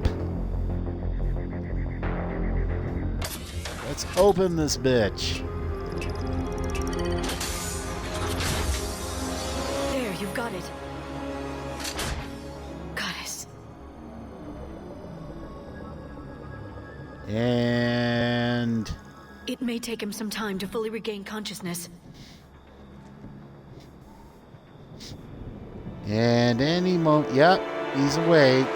Let's open this bitch. There, you've got it. Goddess. And It may take him some time to fully regain consciousness. any moment. Yep, he's awake.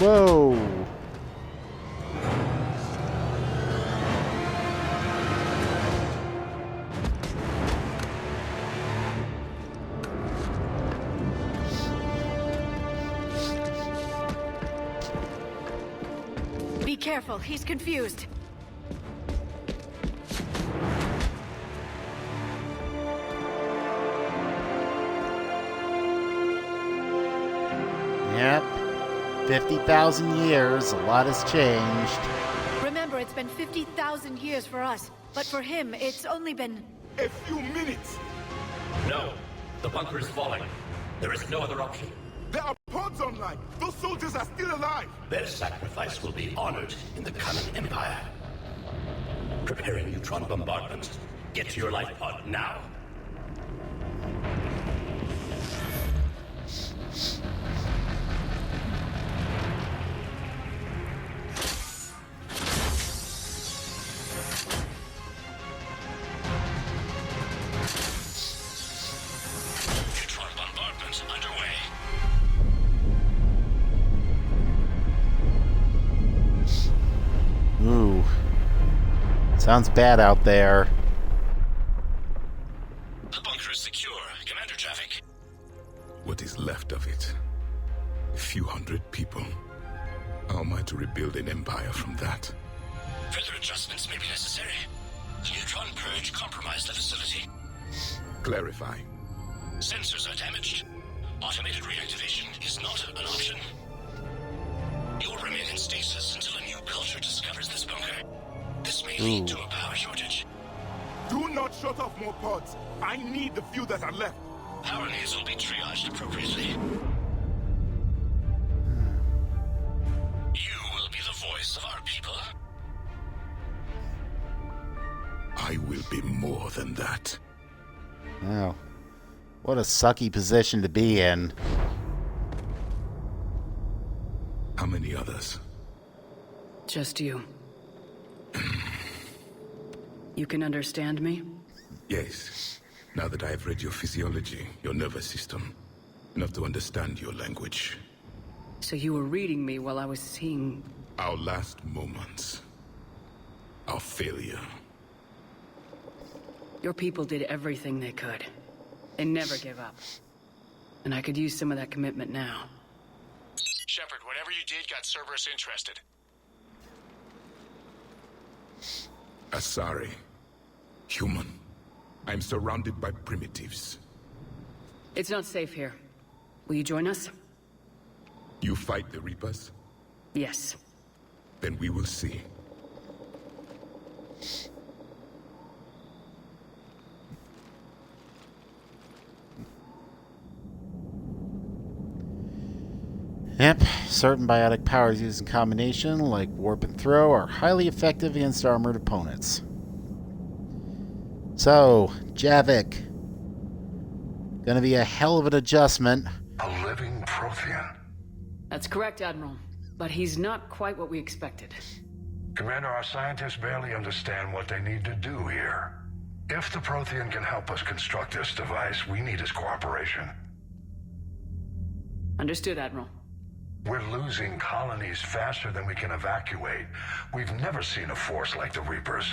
Whoa! Be careful, he's confused. Yep. 50,000 years, a lot has changed. Remember, it's been 50,000 years for us, but for him, it's only been... A few minutes! No. The bunker is falling. There is no other option. There are pods online! Those soldiers are still alive! Their sacrifice will be honored in the coming Empire. Preparing neutron bombardment. Get to your life pod now. Neutron bombardment underway. Ooh. Sounds bad out there. The bunker is secure. Commander Traffic. What is left of it? A few hundred people. How am I to rebuild an empire from that? Further adjustments may be necessary. The neutron purge compromised the facility. Clarify. Sensors are damaged. Automated reactivation is not an option. You'll remain in stasis until a new culture discovers this bunker. This may lead to a power shortage. Do not shut off more pods. I need the few that are left. Power needs will be triaged appropriately. You will be the voice of our people. I will be more than that. Wow. What a sucky position to be in. How many others? Just you. You can understand me? Yes. Now that I have read your physiology, your nervous system, enough to understand your language. So you were reading me while I was seeing... Our last moments. Our failure. Your people did everything they could. They never gave up. And I could use some of that commitment now. Shepard, whatever you did got Cerberus interested. Asari. Human. I'm surrounded by primitives. It's not safe here. Will you join us? You fight the Reapers? Yes. Then we will see. Yep, certain biotic powers used in combination, like warp and throw, are highly effective against armored opponents. So, Javik. Gonna be a hell of an adjustment. A living Prothean. That's correct, Admiral. But he's not quite what we expected. Commander, our scientists barely understand what they need to do here. If the Prothean can help us construct this device, we need his cooperation. Understood, Admiral. We're losing colonies faster than we can evacuate. We've never seen a force like the Reapers.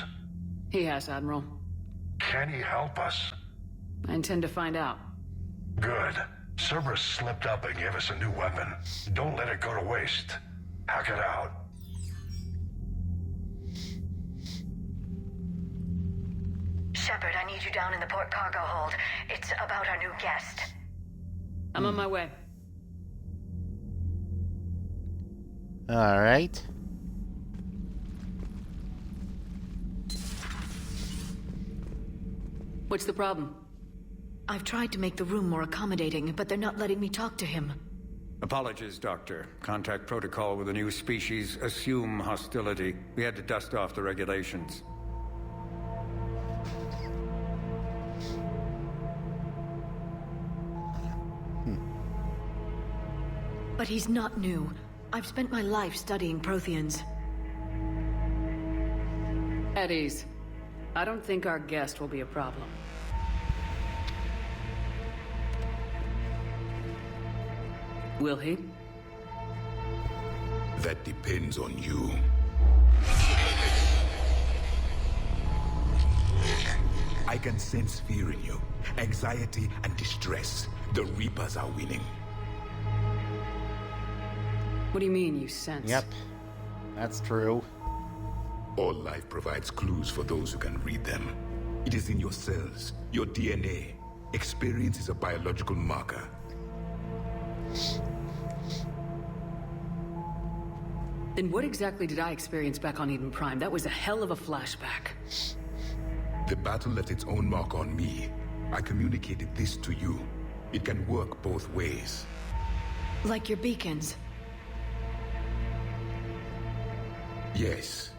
He has, Admiral. Can he help us? I intend to find out. Good. Cerberus slipped up and gave us a new weapon. Don't let it go to waste. Hack it out. Shepard, I need you down in the port cargo hold. It's about our new guest. I'm on my way. All right. What's the problem? I've tried to make the room more accommodating, but they're not letting me talk to him. Apologies, Doctor. Contact protocol with a new species. Assume hostility. We had to dust off the regulations. But he's not new. I've spent my life studying Protheans. At ease. I don't think our guest will be a problem. Will he? That depends on you. I can sense fear in you, anxiety and distress. The Reapers are winning. What do you mean, you sense? Yep, that's true. All life provides clues for those who can read them. It is in your cells, your DNA. Experience is a biological marker. Then what exactly did I experience back on Eden Prime? That was a hell of a flashback. The battle left its own mark on me. I communicated this to you. It can work both ways. Like your beacons. Yes.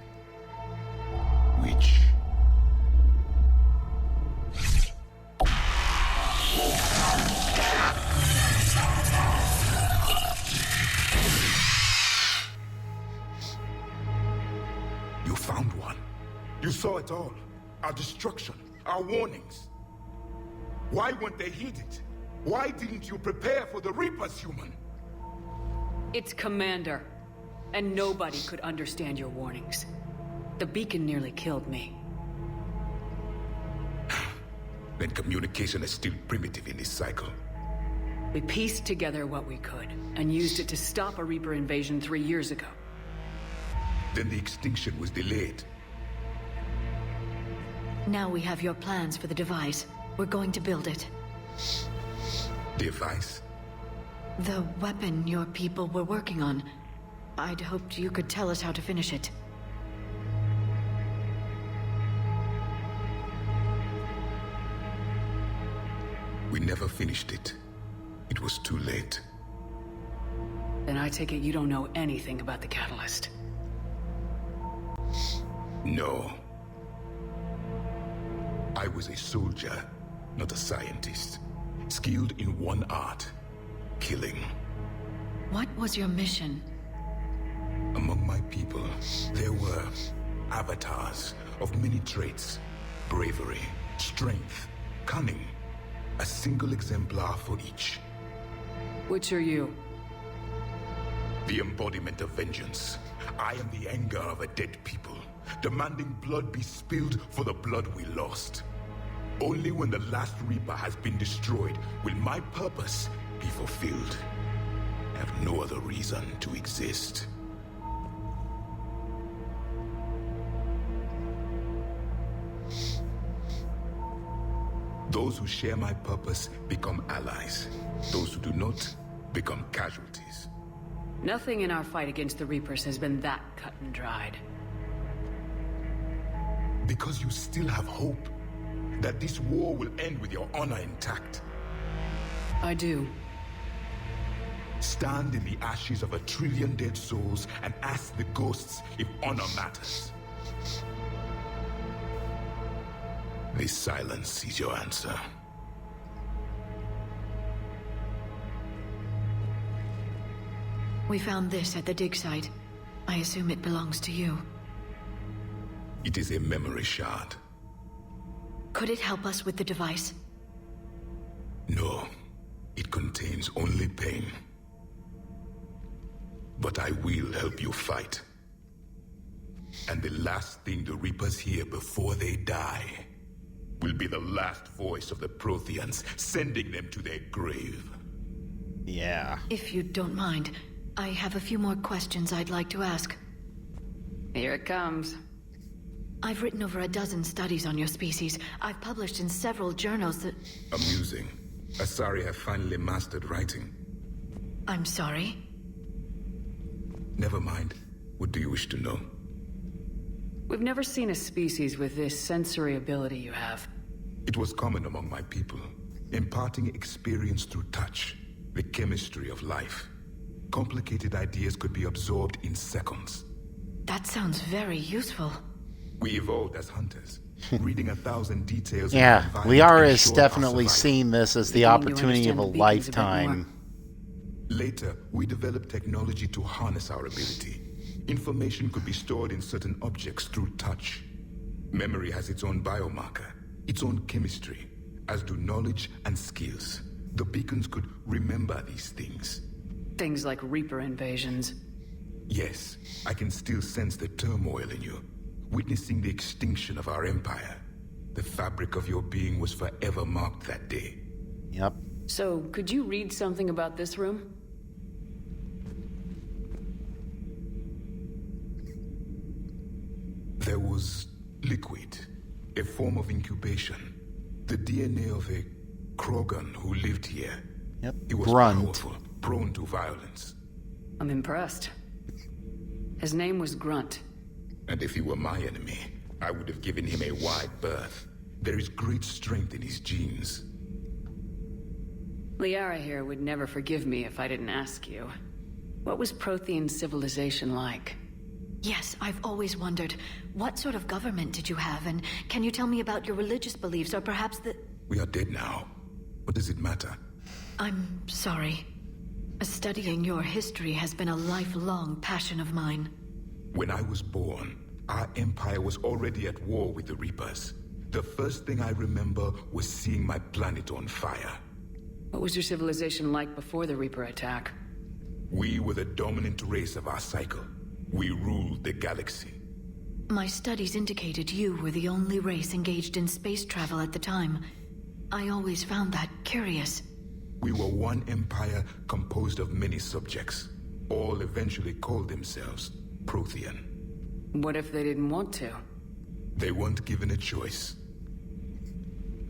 Which? You found one. You saw it all. Our destruction, our warnings. Why weren't they heeded? Why didn't you prepare for the Reapers, human? It's Commander. And nobody could understand your warnings. The beacon nearly killed me. Then communication is still primitive in this cycle. We pieced together what we could, and used it to stop a Reaper invasion 3 years ago. Then the extinction was delayed. Now we have your plans for the device. We're going to build it. Device? The weapon your people were working on. I'd hoped you could tell us how to finish it. We never finished it. It was too late. Then I take it you don't know anything about the catalyst. No. I was a soldier, not a scientist. Skilled in one art: killing. What was your mission? Among my people, there were avatars of many traits. Bravery, strength, cunning. A single exemplar for each. Which are you? The embodiment of vengeance. I am the anger of a dead people, demanding blood be spilled for the blood we lost. Only when the last Reaper has been destroyed will my purpose be fulfilled. I have no other reason to exist. Those who share my purpose become allies. Those who do not become casualties. Nothing in our fight against the Reapers has been that cut and dried. Because you still have hope that this war will end with your honor intact. I do. Stand in the ashes of 1 trillion dead souls and ask the ghosts if honor matters. This silence is your answer. We found this at the dig site. I assume it belongs to you. It is a memory shard. Could it help us with the device? No. It contains only pain. But I will help you fight. And the last thing the Reapers hear before they die will be the last voice of the Protheans, sending them to their grave. Yeah. If you don't mind, I have a few more questions I'd like to ask. Here it comes. I've written over a dozen studies on your species. I've published in several journals that... Amusing. Asari have finally mastered writing. I'm sorry? Never mind. What do you wish to know? We've never seen a species with this sensory ability you have. It was common among my people, imparting experience through touch, the chemistry of life. Complicated ideas could be absorbed in seconds. That sounds very useful. We evolved as hunters, reading 1,000 details. Yeah, Liara has definitely seen this as the opportunity of a lifetime. Later, we developed technology to harness our ability. Information could be stored in certain objects through touch. Memory has its own biomarker, its own chemistry, as do knowledge and skills. The beacons could remember these things. Things like Reaper invasions. Yes, I can still sense the turmoil in you, witnessing the extinction of our empire. The fabric of your being was forever marked that day. Yep. So, could you read something about this room? There was liquid, a form of incubation. The DNA of a Krogan who lived here. Yep. He was Grunt. powerful, prone to violence. I'm impressed. His name was Grunt. And if he were my enemy, I would have given him a wide berth. There is great strength in his genes. Liara here would never forgive me if I didn't ask you. What was Prothean civilization like? Yes, I've always wondered, what sort of government did you have, and can you tell me about your religious beliefs, or perhaps the... We are dead now. What does it matter? I'm sorry. Studying your history has been a lifelong passion of mine. When I was born, our empire was already at war with the Reapers. The first thing I remember was seeing my planet on fire. What was your civilization like before the Reaper attack? We were the dominant race of our cycle. We ruled the galaxy. My studies indicated you were the only race engaged in space travel at the time. I always found that curious. We were one empire composed of many subjects. All eventually called themselves Prothean. What if they didn't want to? They weren't given a choice.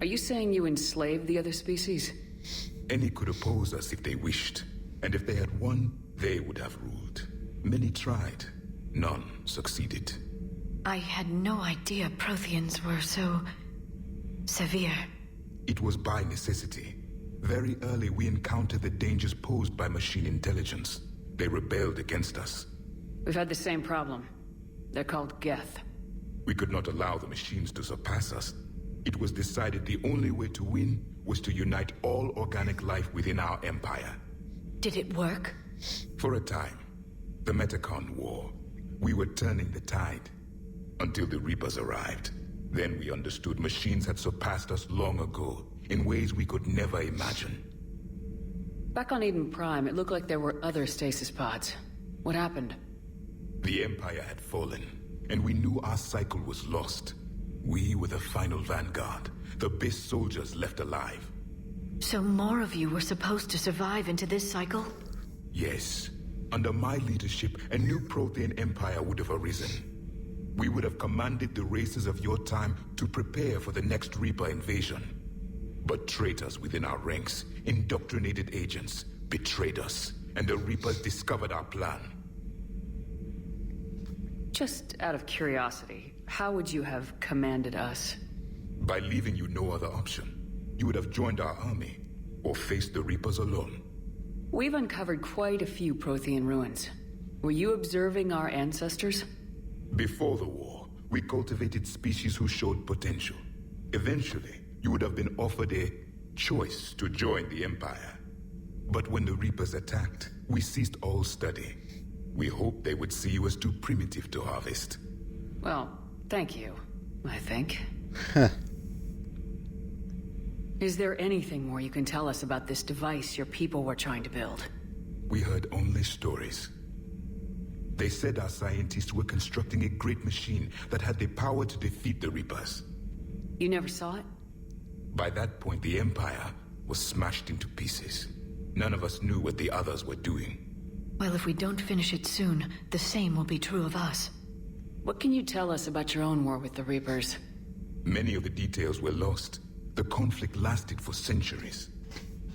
Are you saying you enslaved the other species? Any could oppose us if they wished. And if they had won, they would have ruled. Many tried. None succeeded. I had no idea Protheans were so... severe. It was by necessity. Very early we encountered the dangers posed by machine intelligence. They rebelled against us. We've had the same problem. They're called Geth. We could not allow the machines to surpass us. It was decided the only way to win was to unite all organic life within our empire. Did it work? For a time. The Metacon War. We were turning the tide. Until the Reapers arrived. Then we understood machines had surpassed us long ago, in ways we could never imagine. Back on Eden Prime, it looked like there were other stasis pods. What happened? The Empire had fallen, and we knew our cycle was lost. We were the final vanguard, the best soldiers left alive. So more of you were supposed to survive into this cycle? Yes. Under my leadership, a new Prothean empire would have arisen. We would have commanded the races of your time to prepare for the next Reaper invasion. But traitors within our ranks, indoctrinated agents, betrayed us, and the Reapers discovered our plan. Just out of curiosity, how would you have commanded us? By leaving you no other option. You would have joined our army, or faced the Reapers alone. We've uncovered quite a few Prothean ruins. Were you observing our ancestors? Before the war, we cultivated species who showed potential. Eventually, you would have been offered a choice to join the Empire. But when the Reapers attacked, we ceased all study. We hoped they would see you as too primitive to harvest. Well, thank you, I think. Is there anything more you can tell us about this device your people were trying to build? We heard only stories. They said our scientists were constructing a great machine that had the power to defeat the Reapers. You never saw it? By that point, the Empire was smashed into pieces. None of us knew what the others were doing. Well, if we don't finish it soon, the same will be true of us. What can you tell us about your own war with the Reapers? Many of the details were lost. The conflict lasted for centuries.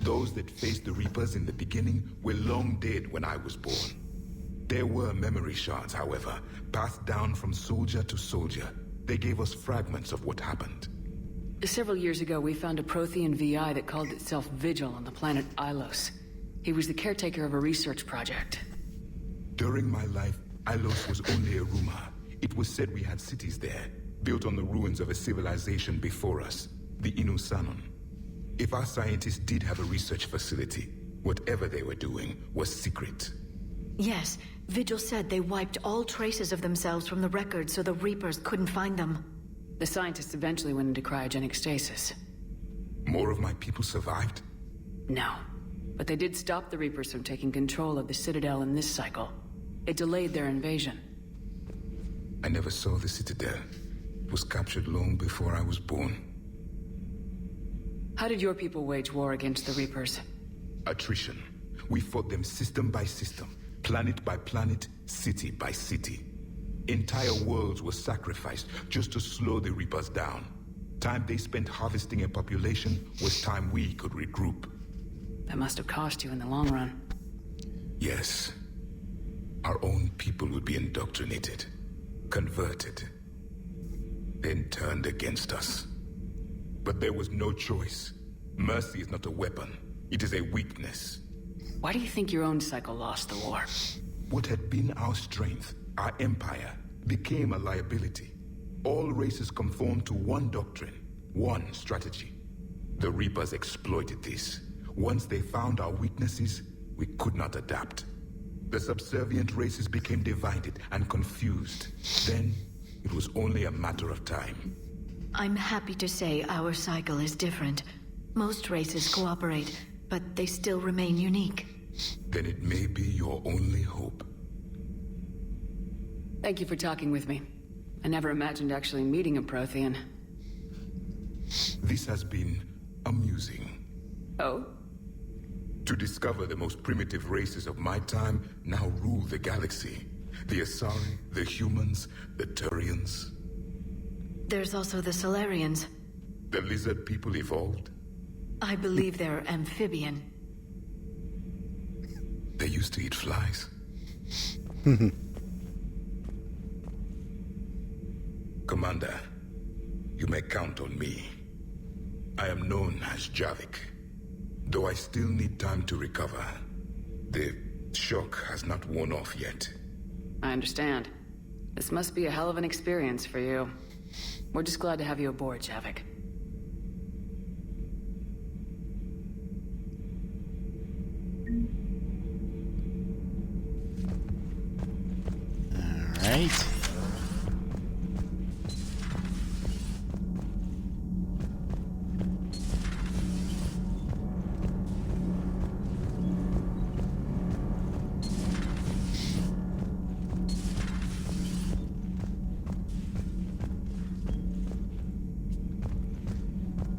Those that faced the Reapers in the beginning were long dead when I was born. There were memory shards, however, passed down from soldier to soldier. They gave us fragments of what happened. Several years ago, we found a Prothean VI that called itself Vigil on the planet Ilos. He was the caretaker of a research project. During my life, Ilos was only a rumor. It was said we had cities there, built on the ruins of a civilization before us, the Inusanon. If our scientists did have a research facility, whatever they were doing was secret. Yes, Vigil said they wiped all traces of themselves from the records so the Reapers couldn't find them. The scientists eventually went into cryogenic stasis. More of my people survived? No. But they did stop the Reapers from taking control of the Citadel in this cycle. It delayed their invasion. I never saw the Citadel. It was captured long before I was born. How did your people wage war against the Reapers? Attrition. We fought them system by system, planet by planet, city by city. Entire worlds were sacrificed just to slow the Reapers down. Time they spent harvesting a population was time we could regroup. That must have cost you in the long run. Yes. Our own people would be indoctrinated, converted, then turned against us. But there was no choice. Mercy is not a weapon. It is a weakness. Why do you think your own cycle lost the war? What had been our strength, our empire, became a liability. All races conformed to one doctrine, one strategy. The Reapers exploited this. Once they found our weaknesses, we could not adapt. The subservient races became divided and confused. Then, it was only a matter of time. I'm happy to say our cycle is different. Most races cooperate, but they still remain unique. Then it may be your only hope. Thank you for talking with me. I never imagined actually meeting a Prothean. This has been amusing. Oh? To discover the most primitive races of my time now rule the galaxy. The Asari, the humans, the Turians. There's also the Solarians. The lizard people evolved. I believe they're amphibian. They used to eat flies. Commander, you may count on me. I am known as Javik, though I still need time to recover. The shock has not worn off yet. I understand. This must be a hell of an experience for you. We're just glad to have you aboard, Javik. All right.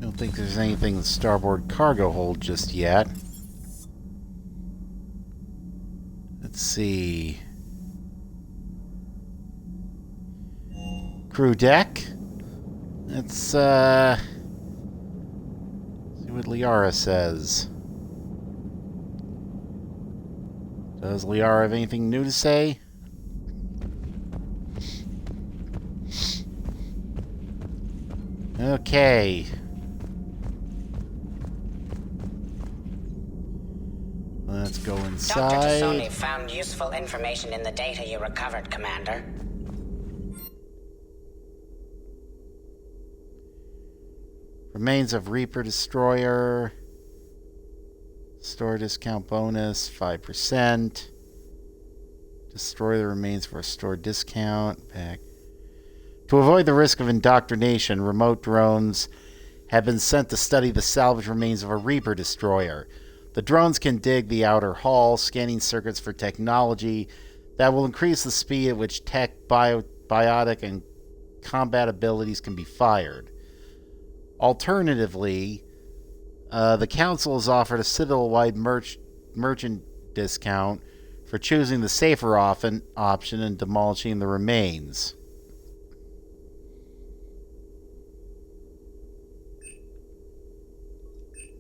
Don't think there's anything in the starboard cargo hold just yet. Let's see. Crew deck. Let's see what Liara says. Does Liara have anything new to say? Okay. Let's go Dr. inside. Tassoni found useful information in the data you recovered, Commander. Remains of Reaper Destroyer. Store discount bonus, 5%. Destroy the remains for a store discount. Back. To avoid the risk of indoctrination, remote drones have been sent to study the salvage remains of a Reaper Destroyer. The drones can dig the outer hull, scanning circuits for technology that will increase the speed at which biotic, and combat abilities can be fired. Alternatively, the Council has offered a Citadel-wide merchant discount for choosing the safer option and demolishing the remains.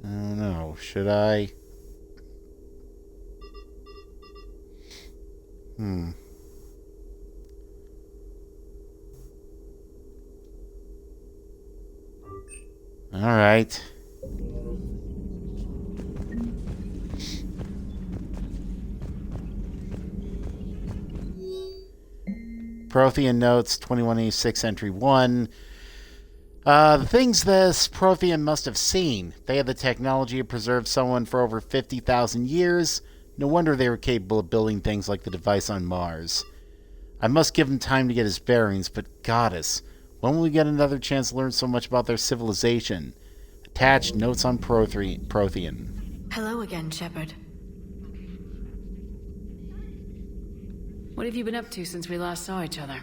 I don't know. Should I? All right. Prothean notes 2186 entry 1. The things this Prothean must have seen. They had the technology to preserve someone for over 50,000 years. No wonder they were capable of building things like the device on Mars. I must give him time to get his bearings, but Goddess, when will we get another chance to learn so much about their civilization? Attached notes on Prothean. Hello again, Shepard. What have you been up to since we last saw each other?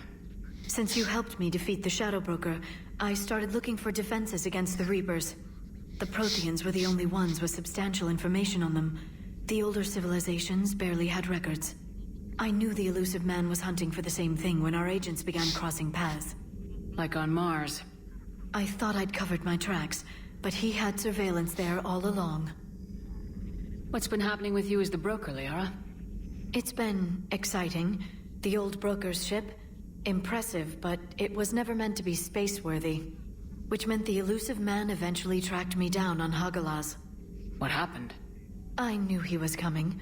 Since you helped me defeat the Shadow Broker, I started looking for defenses against the Reapers. The Protheans were the only ones with substantial information on them. The older civilizations barely had records. I knew the Illusive Man was hunting for the same thing when our agents began crossing paths. Like on Mars. I thought I'd covered my tracks, but he had surveillance there all along. What's been happening with you as the broker, Liara? It's been exciting. The old broker's ship, impressive, but it was never meant to be space-worthy. Which meant the Illusive Man eventually tracked me down on Hagalaz. What happened? I knew he was coming.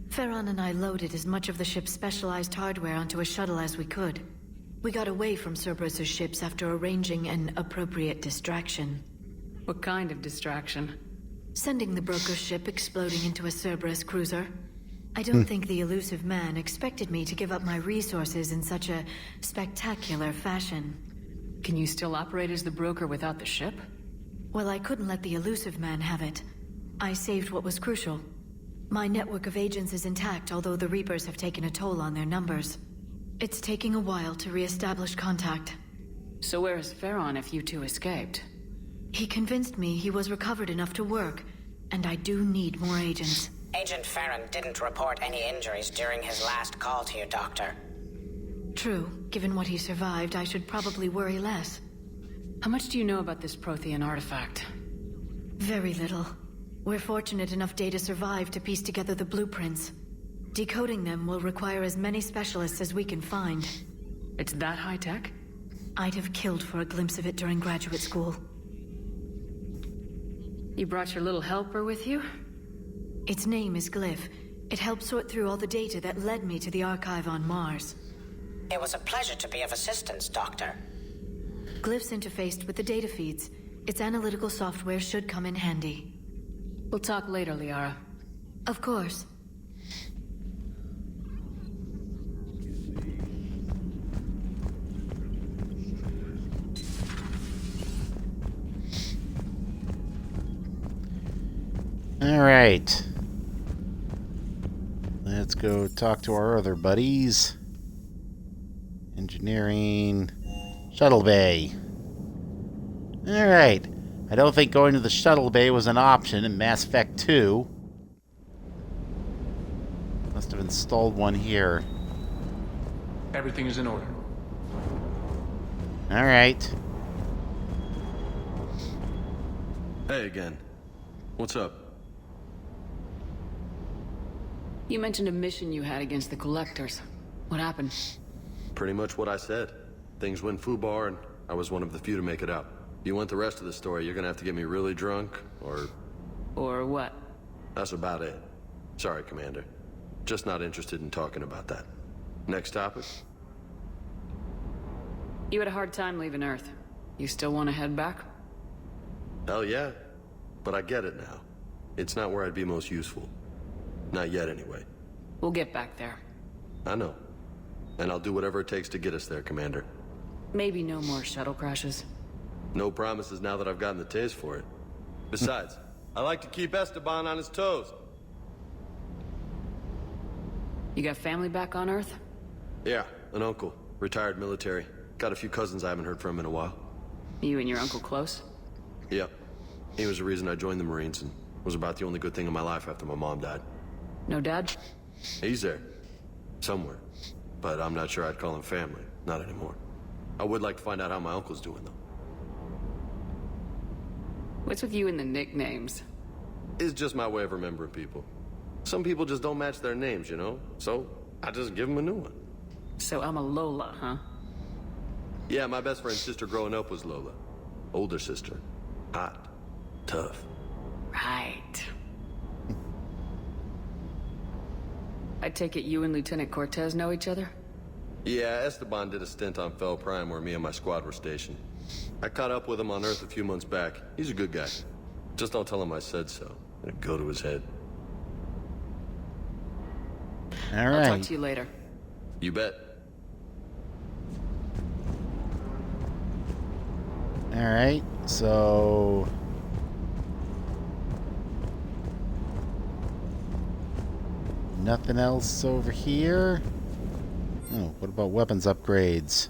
Farron and I loaded as much of the ship's specialized hardware onto a shuttle as we could. We got away from Cerberus' ships after arranging an appropriate distraction. What kind of distraction? Sending the broker's ship exploding into a Cerberus cruiser. I don't think the Illusive Man expected me to give up my resources in such a spectacular fashion. Can you still operate as the broker without the ship? Well, I couldn't let the Illusive Man have it. I saved what was crucial. My network of agents is intact, although the Reapers have taken a toll on their numbers. It's taking a while to re-establish contact. So where is Farron if you two escaped? He convinced me he was recovered enough to work, and I do need more agents. Agent Farron didn't report any injuries during his last call to you, Doctor. True. Given what he survived, I should probably worry less. How much do you know about this Prothean artifact? Very little. We're fortunate enough Data survived to piece together the blueprints. Decoding them will require as many specialists as we can find. It's that high-tech? I'd have killed for a glimpse of it during graduate school. You brought your little helper with you? Its name is Glyph. It helped sort through all the data that led me to the archive on Mars. It was a pleasure to be of assistance, Doctor. Glyph's interfaced with the data feeds. Its analytical software should come in handy. We'll talk later, Liara. Of course. All right. Let's go talk to our other buddies. Engineering. Shuttle Bay. All right. I don't think going to the Shuttle Bay was an option in Mass Effect 2. Must have installed one here. Everything is in order. All right. Hey again. What's up? You mentioned a mission you had against the Collectors. What happened? Pretty much what I said. Things went foobar, and I was one of the few to make it out. If you want the rest of the story, you're gonna have to get me really drunk, or... Or what? That's about it. Sorry, Commander. Just not interested in talking about that. Next topic? You had a hard time leaving Earth. You still want to head back? Hell yeah. But I get it now. It's not where I'd be most useful. Not yet, anyway. We'll get back there. I know. And I'll do whatever it takes to get us there, Commander. Maybe no more shuttle crashes. No promises now that I've gotten the taste for it. Besides, I like to keep Esteban on his toes. You got family back on Earth? Yeah, an uncle. Retired military. Got a few cousins I haven't heard from in a while. You and your uncle close? Yep. He was the reason I joined the Marines and was about the only good thing in my life after my mom died. No dad? He's there. Somewhere. But I'm not sure I'd call him family. Not anymore. I would like to find out how my uncle's doing, though. What's with you and the nicknames? It's just my way of remembering people. Some people just don't match their names, you know? So, I just give them a new one. So I'm a Lola, huh? Yeah, my best friend's sister growing up was Lola. Older sister. Hot. Tough. Right. I take it you and Lieutenant Cortez know each other? Yeah, Esteban did a stint on Fel Prime where me and my squad were stationed. I caught up with him on Earth a few months back. He's a good guy. Just don't tell him I said so. It'll go to his head. All right. I'll talk to you later. You bet. All right, so... Nothing else over here. Oh, what about weapons upgrades?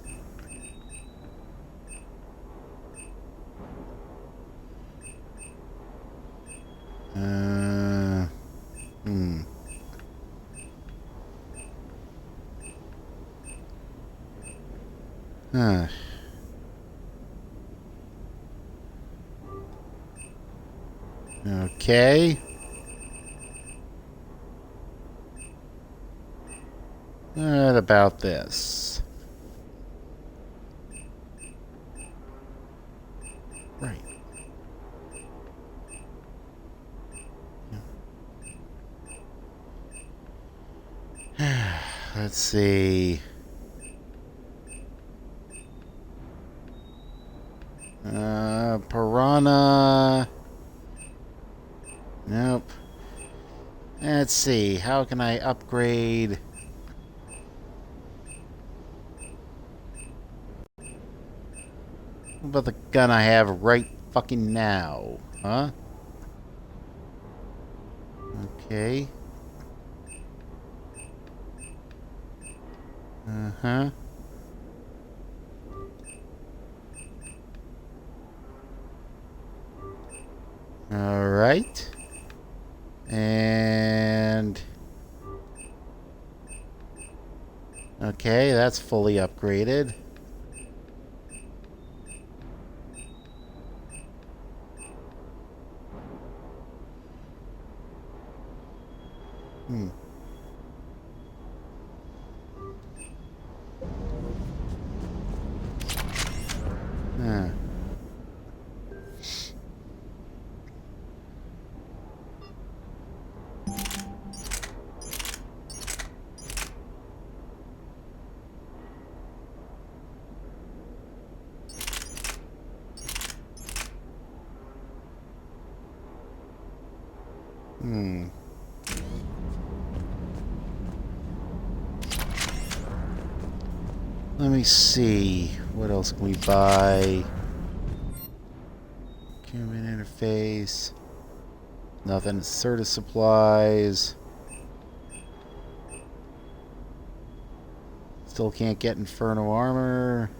Huh. Okay. What about this? Right. Let's see. Piranha. Nope. Let's see. How can I upgrade? What about the gun I have right fucking now? Huh? Okay. Uh-huh. All right. And... okay, that's fully upgraded. Let me see. What else can we buy? Human interface. Nothing. Certus supplies. Still can't get Inferno armor.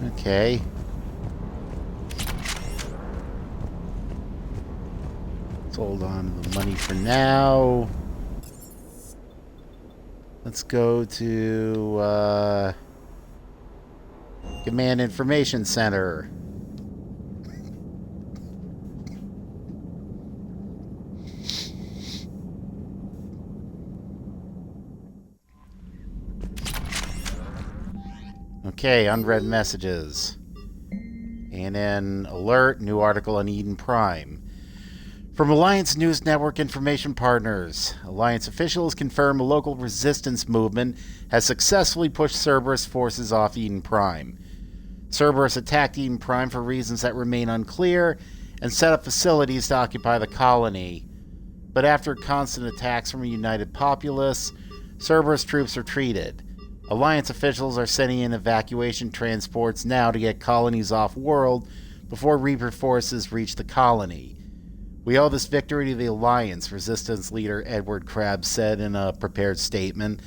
Okay. Let's hold on to the money for now. Let's go to Command Information Center. Okay, unread messages. And then alert, new article on Eden Prime. From Alliance News Network information partners, Alliance officials confirm a local resistance movement has successfully pushed Cerberus forces off Eden Prime. Cerberus attacked Eden Prime for reasons that remain unclear and set up facilities to occupy the colony. But after constant attacks from a united populace, Cerberus troops retreated. Alliance officials are sending in evacuation transports now to get colonies off-world before Reaper forces reach the colony. We owe this victory to the Alliance, Resistance leader Edward Krabs said in a prepared statement.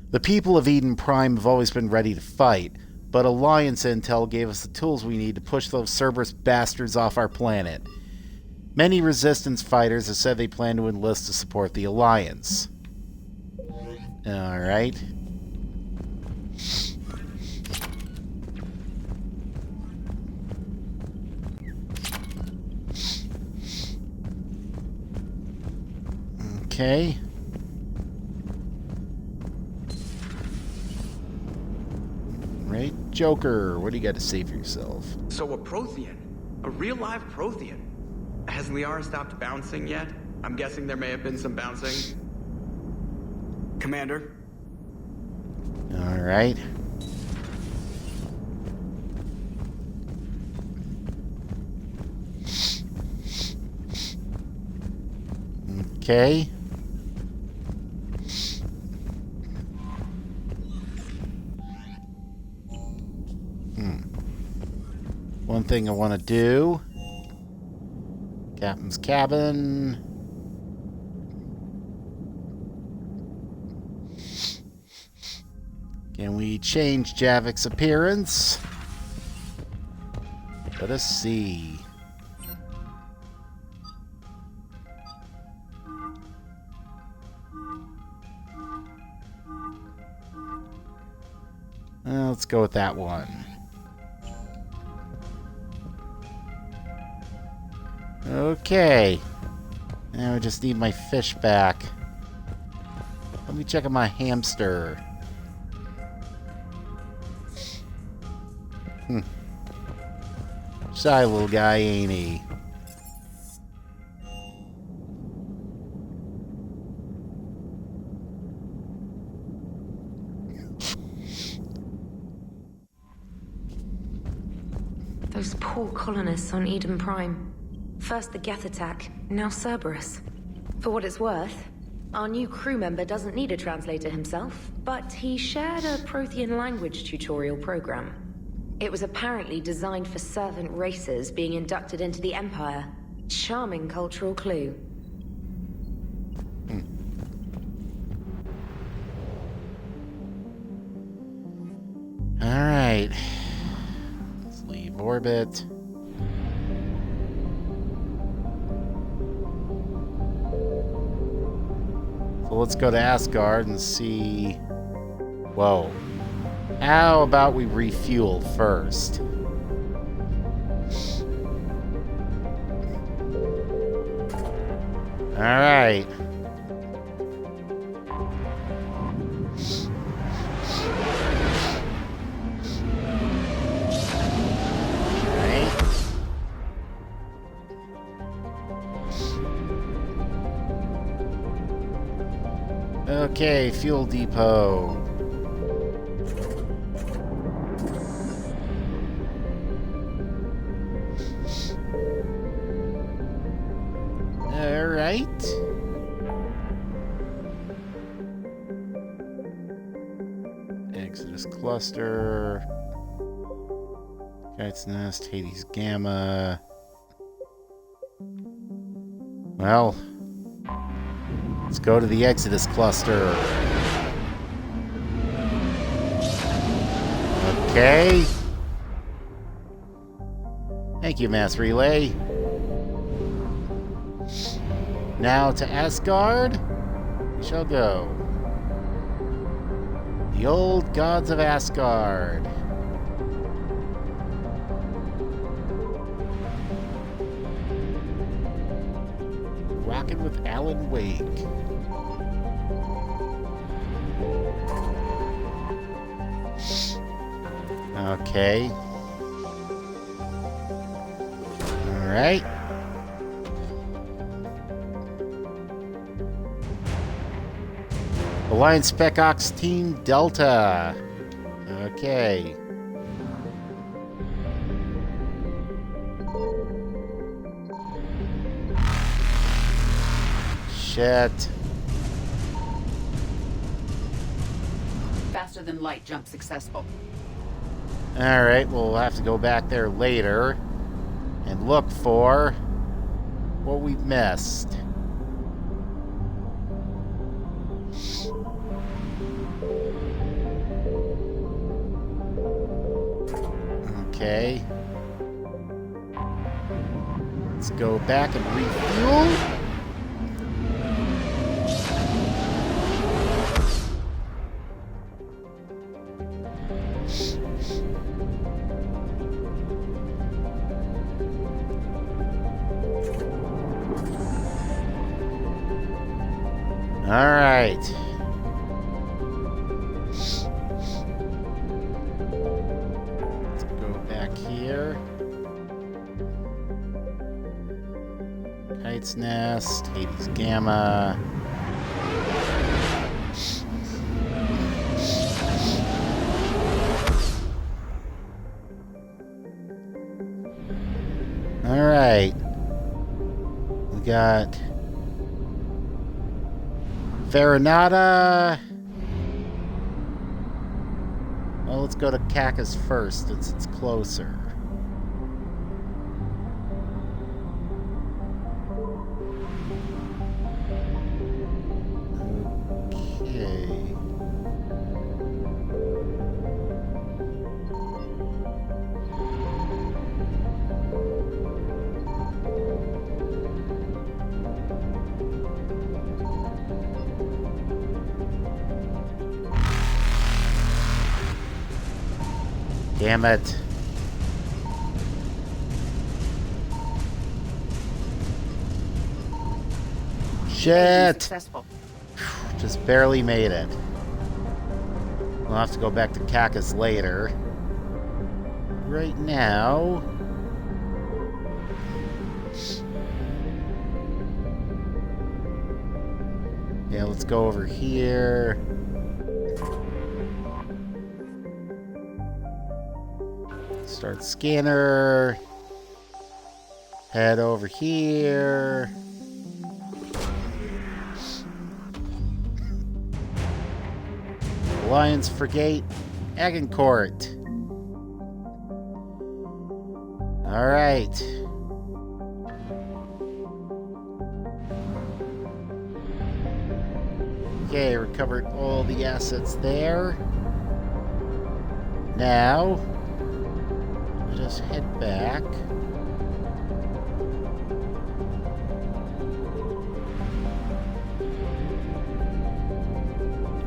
The people of Eden Prime have always been ready to fight, but Alliance intel gave us the tools we need to push those Cerberus bastards off our planet. Many Resistance fighters have said they plan to enlist to support the Alliance. Alright. Okay. Right, Joker, what do you got to say for yourself? So a Prothean? A real live Prothean? Has Liara stopped bouncing yet? I'm guessing there may have been some bouncing. Commander? Alright. Okay. One thing I want to do. Captain's cabin. Can we change Javik's appearance? Let us see. Let's go with that one. Okay. Now I just need my fish back. Let me check on my hamster. Shy little guy, ain't he? Those poor colonists on Eden Prime. First the Geth attack, now Cerberus. For what it's worth, our new crew member doesn't need a translator himself, but he shared a Prothean language tutorial program. It was apparently designed for servant races being inducted into the Empire. Charming cultural clue. Alright. Let's leave orbit. So let's go to Asgard and see... Whoa. How about we refuel first? Alright. Okay, fuel depot. Alright. Exodus cluster. Kite's Nest, Hades Gamma. Well, let's go to the Exodus cluster. Okay. Thank you, Mass Relay. Now to Asgard we shall go. The old gods of Asgard. Rockin' with Alan Wake. Okay. Alright. Alliance Spec Ops Team Delta. Okay. Shit. Faster than light jump successful. Alright, we'll have to go back there later and look for what we missed. Okay. Let's go back and refuel. All right. Let's go back here. Kite's Nest, Hades Gamma. All right. We got Farinata. Well, let's go to Cacus first, since it's closer. Damn it. Shit! Successful. Just barely made it. We'll have to go back to Kakas later. Right now... Yeah, let's go over here. Start scanner. Head over here. Alliance Frigate, Agincourt. All right. Okay, recovered all the assets there. Now, let us head back.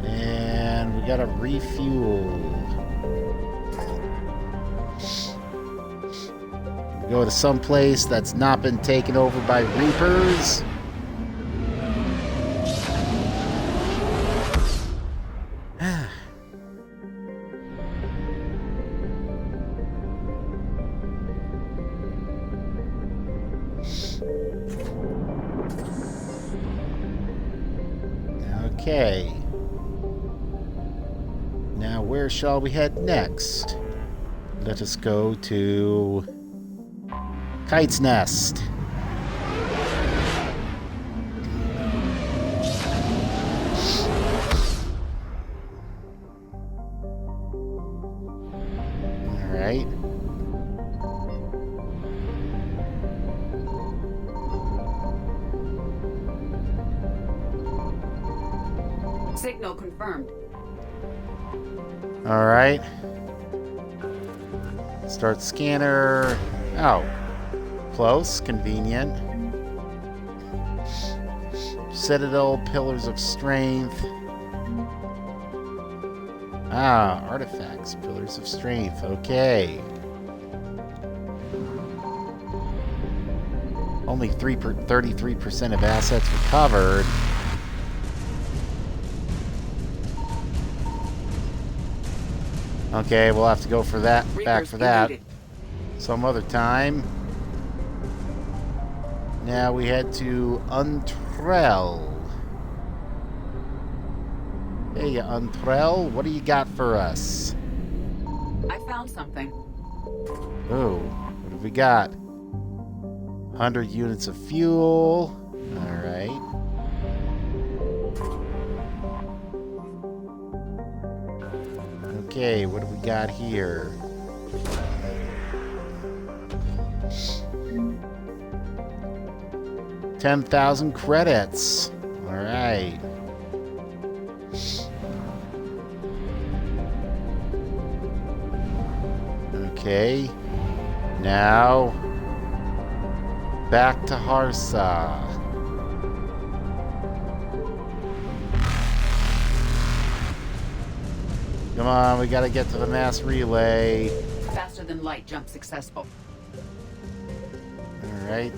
And we gotta refuel. We go to some place that's not been taken over by Reapers. Okay. Now where shall we head next? Let us go to Kite's Nest. All right. Signal confirmed. All right. Start scanner. Oh. Close. Convenient. Citadel, Pillars of Strength. Ah, artifacts, Pillars of Strength. Okay. Only 33% of assets recovered. Okay, we'll have to go for that, back for that some other time. Now we head to Untrell. Hey, Untrell, what do you got for us? I found something. Oh, what have we got? 100 units of fuel. All right. Okay, what do we got here? $10,000 credits. All right. Okay. Now back to Harsa. Come on, we gotta get to the mass relay. Faster than light jump successful. All right.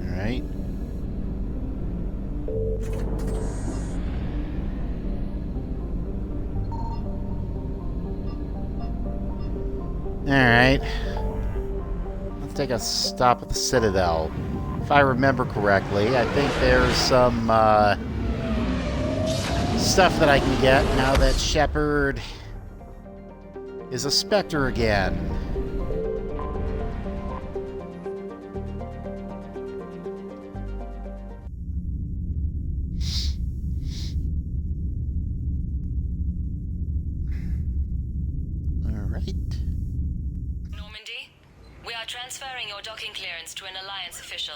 All right. Alright. Let's take a stop at the Citadel. If I remember correctly, I think there's some stuff that I can get now that Shepard is a Spectre again. Transferring your docking clearance to an Alliance official.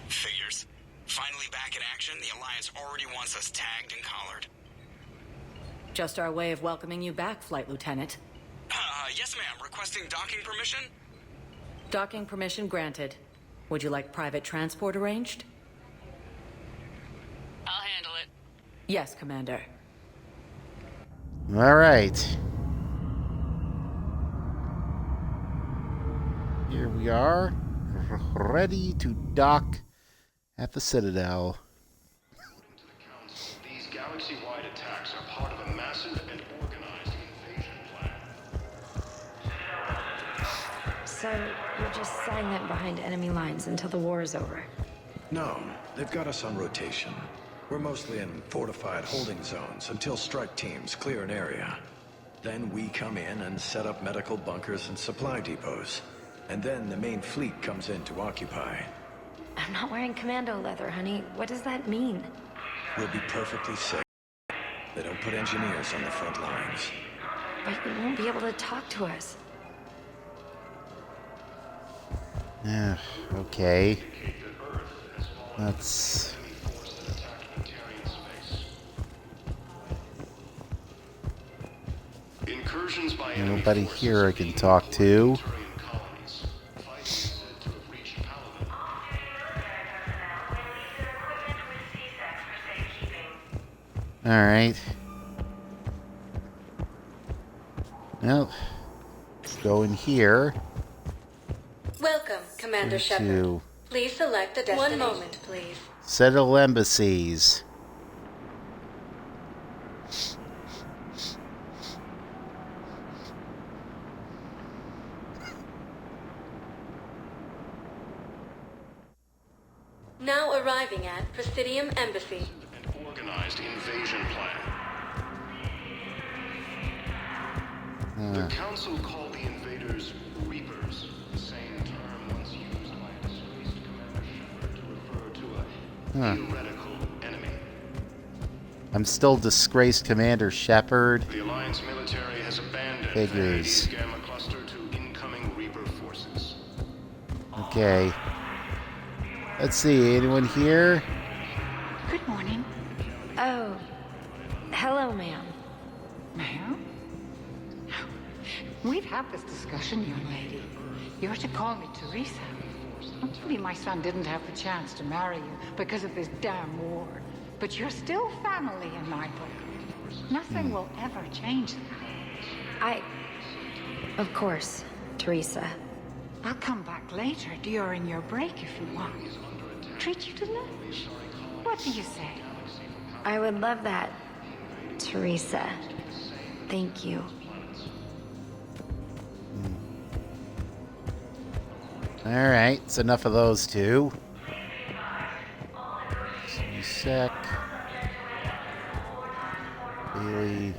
Figures. Finally back in action, the Alliance already wants us tagged and collared. Just our way of welcoming you back, Flight Lieutenant. Yes, ma'am. Requesting docking permission? Docking permission granted. Would you like private transport arranged? I'll handle it. Yes, Commander. All right. Here we are, ready to dock at the Citadel. These galaxy-wide attacks are part of a massive and organized invasion plan. So, you're just silent behind enemy lines until the war is over? No, they've got us on rotation. We're mostly in fortified holding zones until strike teams clear an area. Then we come in and set up medical bunkers and supply depots. And then the main fleet comes in to occupy. I'm not wearing commando leather, honey. What does that mean? We'll be perfectly safe. They don't put engineers on the front lines. But you won't be able to talk to us. Yeah, okay. That's... Incursions by nobody here I can talk to. Alright. Well, let's go in here. Welcome, Commander Shepard. To Please select a destination. 1 moment, please. Citadel Embassies. Now arriving at Presidium Embassy. An organized invasion plan. The Council called the invaders Reapers, the same term once used by a disgraced Commander Shepard to refer to a theoretical enemy. I'm still disgraced Commander Shepard. The Alliance military has abandoned Figures. the Gamma Cluster to incoming Reaper forces. Okay. Let's see, anyone here? Good morning. Oh. Hello, ma'am. Ma'am? We've had this discussion, young lady. You're to call me Teresa. Maybe my son didn't have the chance to marry you because of this damn war. But you're still family in my book. Nothing will ever change that. Of course, Teresa. I'll come back later during your break if you want. Treat you to lunch. What do you say? I would love that, Teresa. Thank you. Alright, it's enough of those two. Sec. Bailey.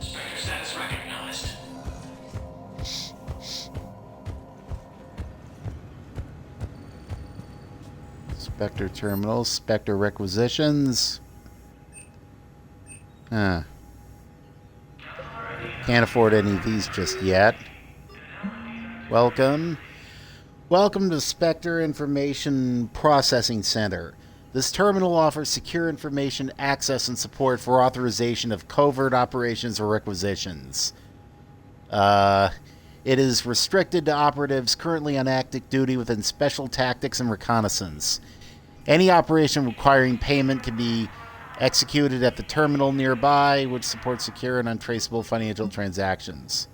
Status recognized. Spectre terminals, Spectre requisitions. Huh. Can't afford any of these just yet. Welcome. Welcome to Spectre Information Processing Center. This terminal offers secure information access and support for authorization of covert operations or requisitions. It is restricted to operatives currently on active duty within Special Tactics and Reconnaissance. Any operation requiring payment can be executed at the terminal nearby, which supports secure and untraceable financial transactions.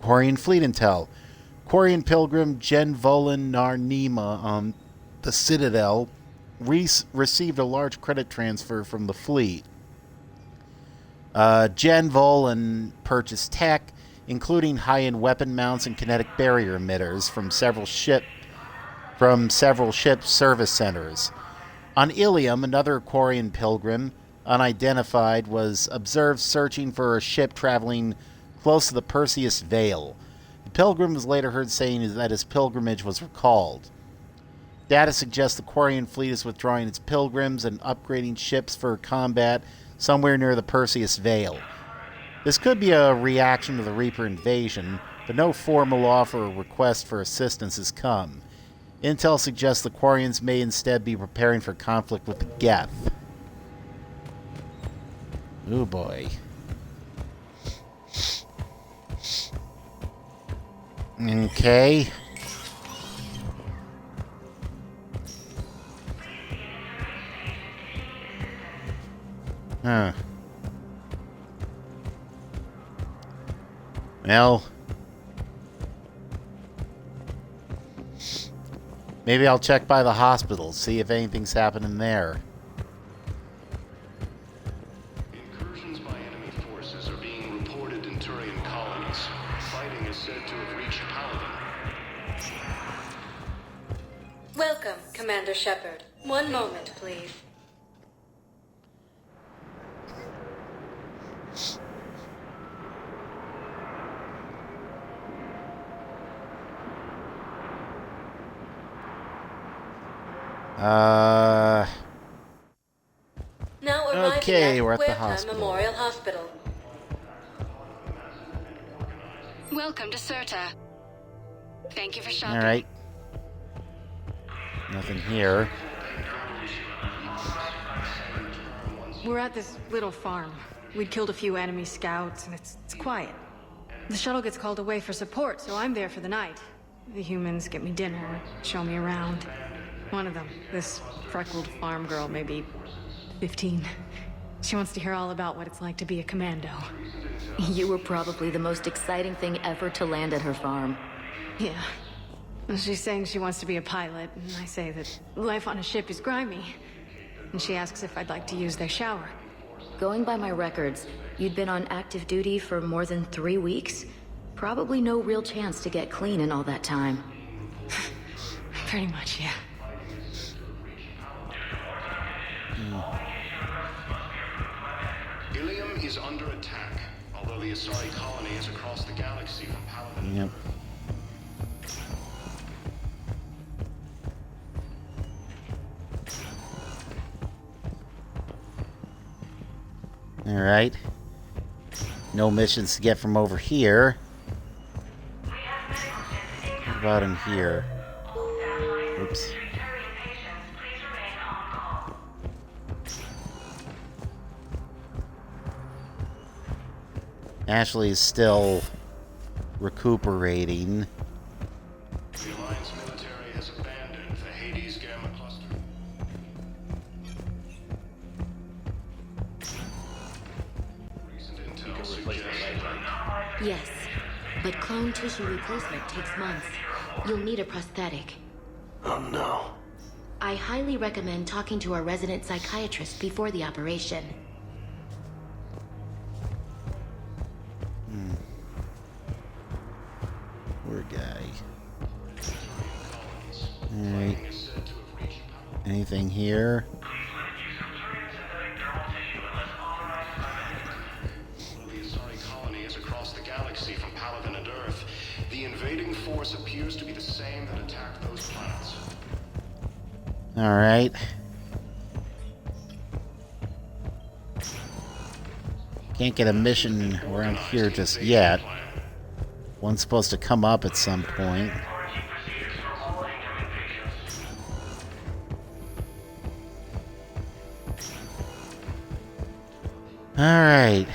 Quarian Fleet Intel. Quarian Pilgrim Jen Volan Nar Nima on the Citadel received a large credit transfer from the fleet. Jen Volan purchased tech, including high-end weapon mounts and kinetic barrier emitters from several ship service centers. On Ilium, another Quarian pilgrim, unidentified, was observed searching for a ship traveling close to the Perseus Vale. The pilgrim was later heard saying that his pilgrimage was recalled. Data suggests the Quarian fleet is withdrawing its pilgrims and upgrading ships for combat somewhere near the Perseus Vale. This could be a reaction to the Reaper invasion, but no formal offer or request for assistance has come. Intel suggests the Quarians may instead be preparing for conflict with the Geth. Oh boy. Okay. Huh. Well, maybe I'll check by the hospital, see if anything's happening there. Incursions by enemy forces are being reported in Turian colonies. Fighting is said to have reached Paladin. Welcome, Commander Shepard. One moment, please. Now arriving okay, at we're at the Huerta hospital. Memorial Hospital. Welcome to Serta. Thank you for shopping. All right. Nothing here. We're at this little farm. We'd killed a few enemy scouts, and it's quiet. The shuttle gets called away for support, so I'm there for the night. The humans get me dinner, show me around. One of them, this freckled farm girl, maybe 15. She wants to hear all about what it's like to be a commando. You were probably the most exciting thing ever to land at her farm. Yeah. Well, she's saying she wants to be a pilot, and I say that life on a ship is grimy. And she asks if I'd like to use their shower. Going by my records, you'd been on active duty for more than 3 weeks. Probably no real chance to get clean in all that time. Pretty much, yeah. Ilium is under attack, although the Asari colony is across the galaxy from Paladin. Yep. All right. No missions to get from over here. What about in here? Oops. Ashley is still recuperating. The Alliance military has abandoned the Hades Gamma Cluster. Recent intel suggests Yes, but clone tissue replacement takes months. You'll need a prosthetic. Oh no. I highly recommend talking to our resident psychiatrist before the operation. Poor guy. Alright. Anything here? The Asari colony is across the galaxy from Paladin and Earth. The invading force appears to be the same that attacked those planets. Alright. Can't get a mission around here just yet. One's supposed to come up at some point. Alright.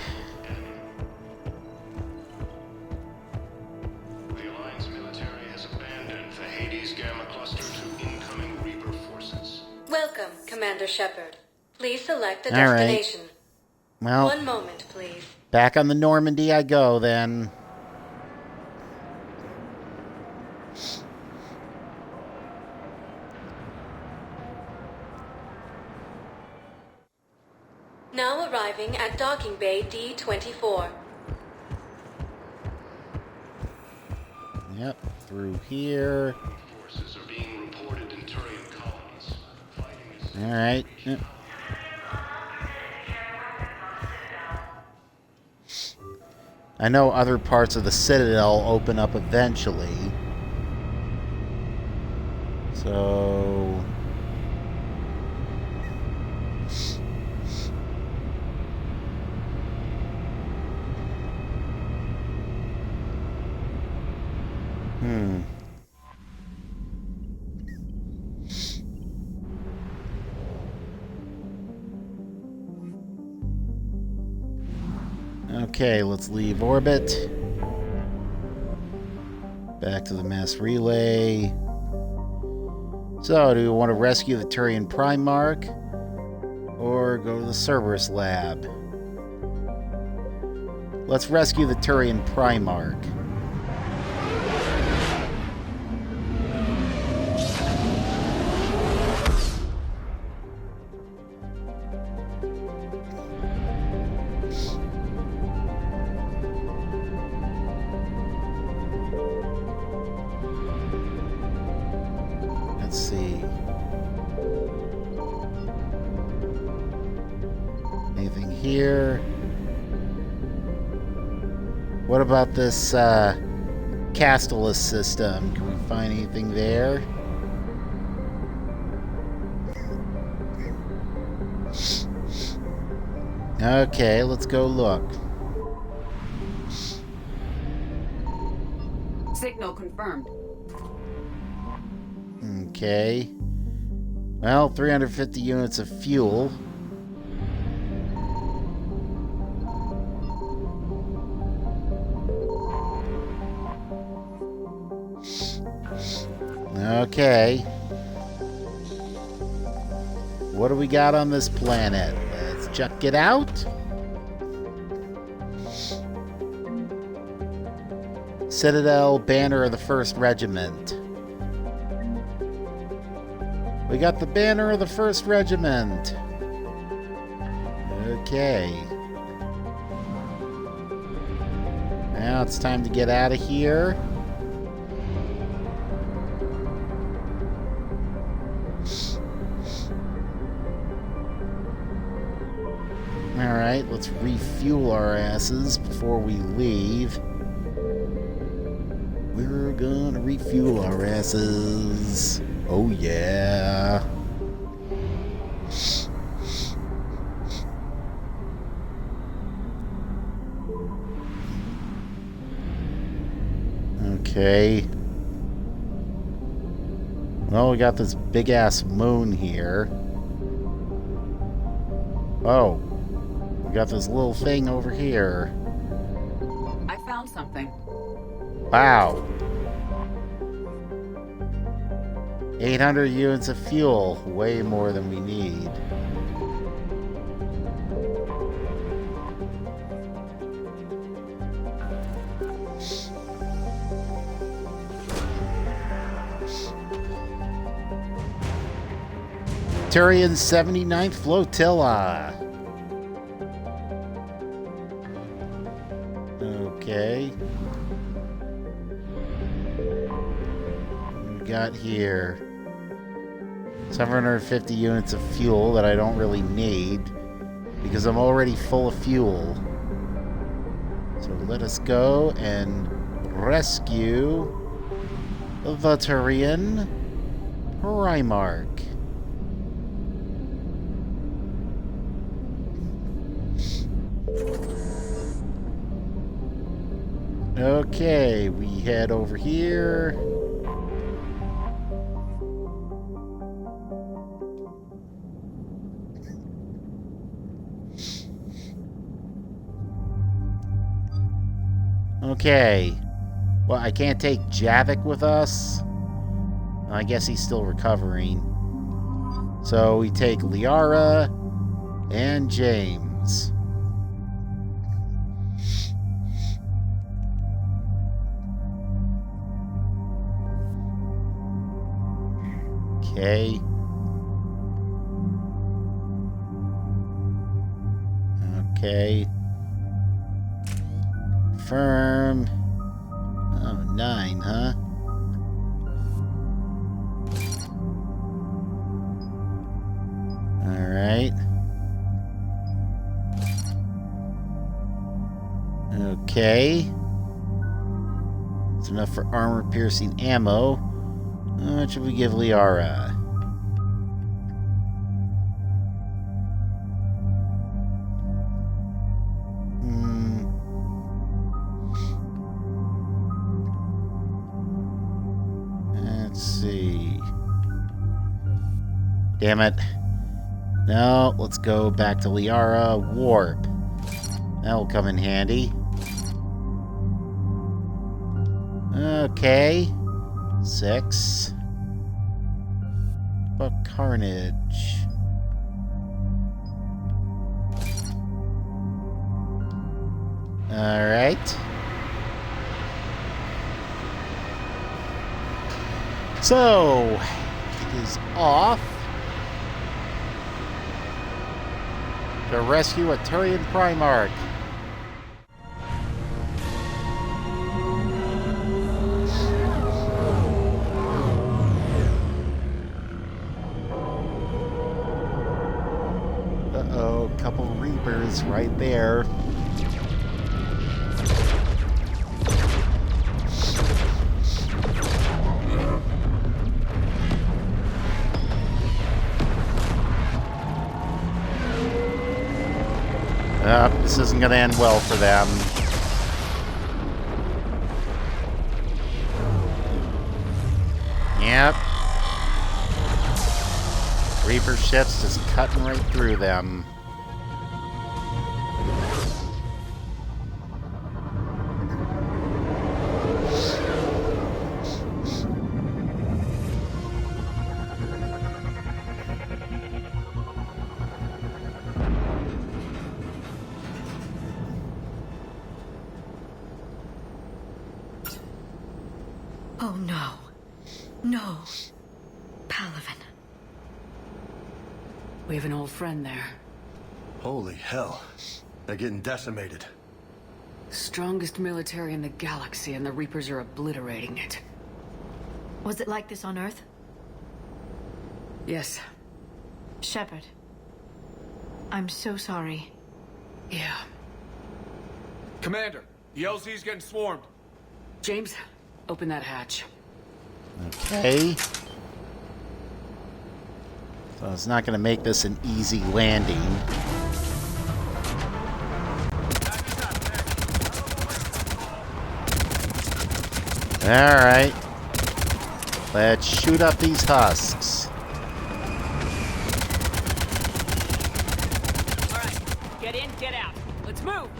The Alliance military has abandoned the Hades Gamma Cluster to incoming Reaper forces. Welcome, Commander Shepard. Please select a All right. destination. Well, One moment, please. back on the Normandy I go then. Now arriving at Docking Bay D-24. Yep, through here. Forces are being reported in Turian colonies. Fighting is Alright. Yep. I know other parts of the Citadel open up eventually. So... Okay, let's leave orbit. Back to the mass relay. So, do we want to rescue the Turian Primarch? Or go to the Cerberus lab? Let's rescue the Turian Primarch. Let's see. Anything here? What about this Castellus system? Can we find anything there? Okay, let's go look. Signal confirmed. Okay. Well, 350 units of fuel. Okay. What do we got on this planet? Let's check it out. Citadel, banner of the 1st Regiment. We got the banner of the 1st Regiment. Okay. Now it's time to get out of here. Alright, let's refuel our asses before we leave. We're gonna refuel our asses. Oh yeah. Okay. Well, we got this big ass moon here. Oh. We got this little thing over here. I found something. Wow. 800 units of fuel. Way more than we need. Turian's 79th Flotilla. Okay. What we got here? 750 units of fuel that I don't really need because I'm already full of fuel. So let us go and rescue the Turian Primarch. Okay, we head over here. Okay. Well, I can't take Javik with us. I guess he's still recovering. So we take Liara and James. Okay. Okay. Firm. Oh, 9, huh? Alright. Okay. It's enough for armor-piercing ammo. How much should we give Liara? Let's see. Damn it. No, let's go back to Liara. Warp. That'll come in handy. Okay. 6. But Carnage. Alright. So, it is off to rescue a Turian Primarch. Uh-oh, couple Reapers right there. This isn't going to end well for them. Yep. Reaper ships just cutting right through them. Oh no. No. Palaven. We have an old friend there. Holy hell. They're getting decimated. Strongest military in the galaxy, and the Reapers are obliterating it. Was it like this on Earth? Yes. Shepard. I'm so sorry. Yeah. Commander, the LZ's getting swarmed. James, open that hatch. Okay. So it's not going to make this an easy landing. Alright. Let's shoot up these husks. Alright, get in, get out. Let's move!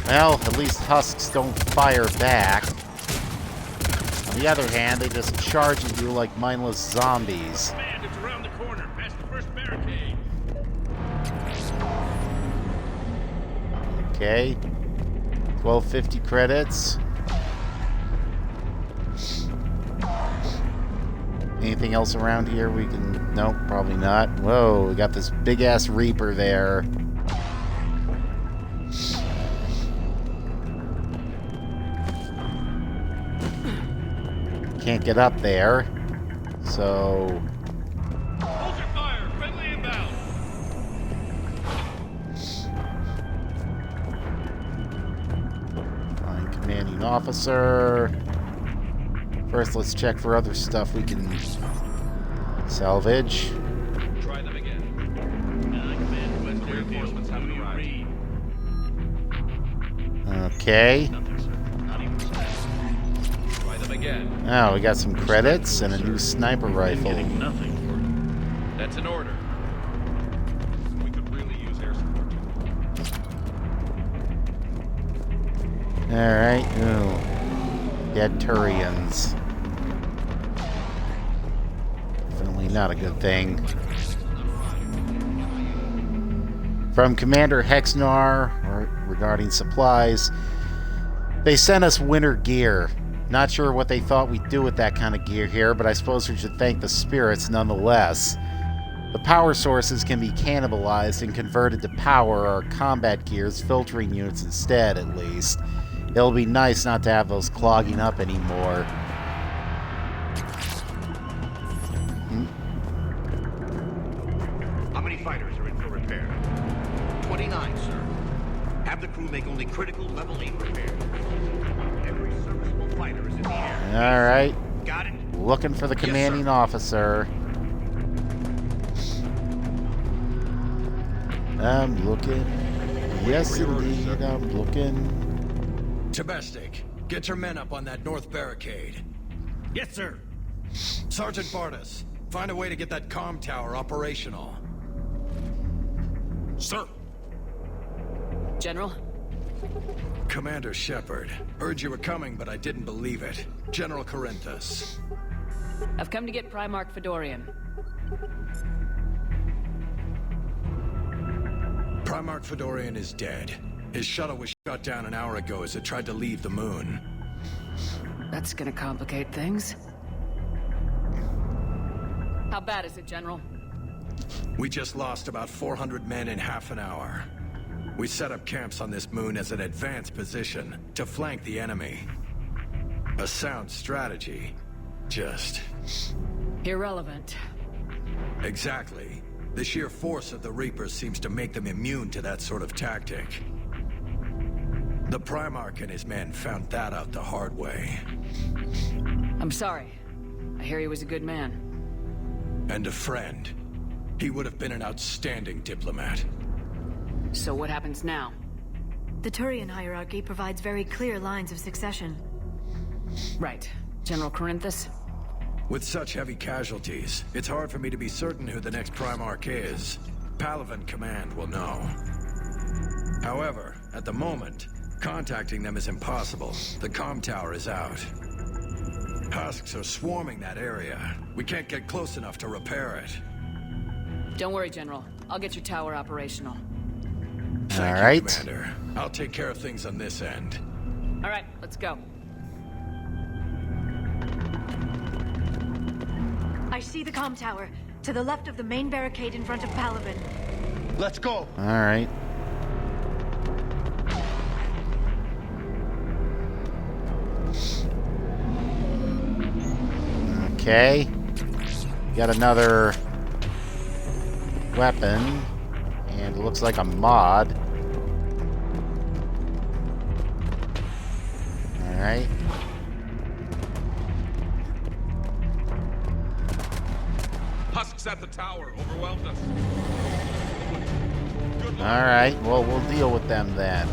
Well, at least husks don't fire back. On the other hand, they just charge at you like mindless zombies. Man, it's around the corner, past the first barricade. Okay. 1250 credits. Anything else around here we can... Nope, probably not. Whoa, we got this big-ass Reaper there. Can't get up there, so... Hold your fire! Friendly inbound! Find commanding officer. First, let's check for other stuff we can salvage. Try them again. Command when reinforcements haven't arrived. Okay. Try them again. Oh, we got some credits and a new sniper rifle. Getting nothing for it. That's an order. We could really use air support. Alright. Ooh. Dead Turians. Definitely not a good thing. From Commander Hexnar regarding supplies, they sent us winter gear. Not sure what they thought we'd do with that kind of gear here, but I suppose we should thank the spirits nonetheless. The power sources can be cannibalized and converted to power our combat gear's filtering units instead, at least. It'll be nice not to have those clogging up anymore. How many fighters are in for repair? 29, sir. Have the crew make only critical level 8 repairs. Every serviceable fighter is in the air. Alright. Got it? Looking for the commanding officer. I'm looking. Yes, indeed, I'm looking. Tabestic, get your men up on that north barricade. Yes, sir. Sergeant Bartis, find a way to get that comm tower operational. Sir. General? Commander Shepard. Heard you were coming, but I didn't believe it. General Corinthus. I've come to get Primarch Fedorian. Primarch Fedorian is dead. His shuttle was shot down an hour ago as it tried to leave the moon. That's gonna complicate things. How bad is it, General? We just lost about 400 men in half an hour. We set up camps on this moon as an advanced position to flank the enemy. A sound strategy. Just... irrelevant. Exactly. The sheer force of the Reapers seems to make them immune to that sort of tactic. The Primarch and his men found that out the hard way. I'm sorry. I hear he was a good man. And a friend. He would have been an outstanding diplomat. So what happens now? The Turian hierarchy provides very clear lines of succession. Right. General Corinthus? With such heavy casualties, it's hard for me to be certain who the next Primarch is. Palaven Command will know. However, at the moment, contacting them is impossible. The comm tower is out. Husks are swarming that area. We can't get close enough to repair it. Don't worry, General. I'll get your tower operational. Thank you, Commander. I'll take care of things on this end. All right, let's go. I see the comm tower, to the left of the main barricade in front of Palaven. Let's go! Alright. Okay. Got another weapon, and it looks like a mod. Alright. Husks at the tower overwhelmed us. Alright, well, we'll deal with them then.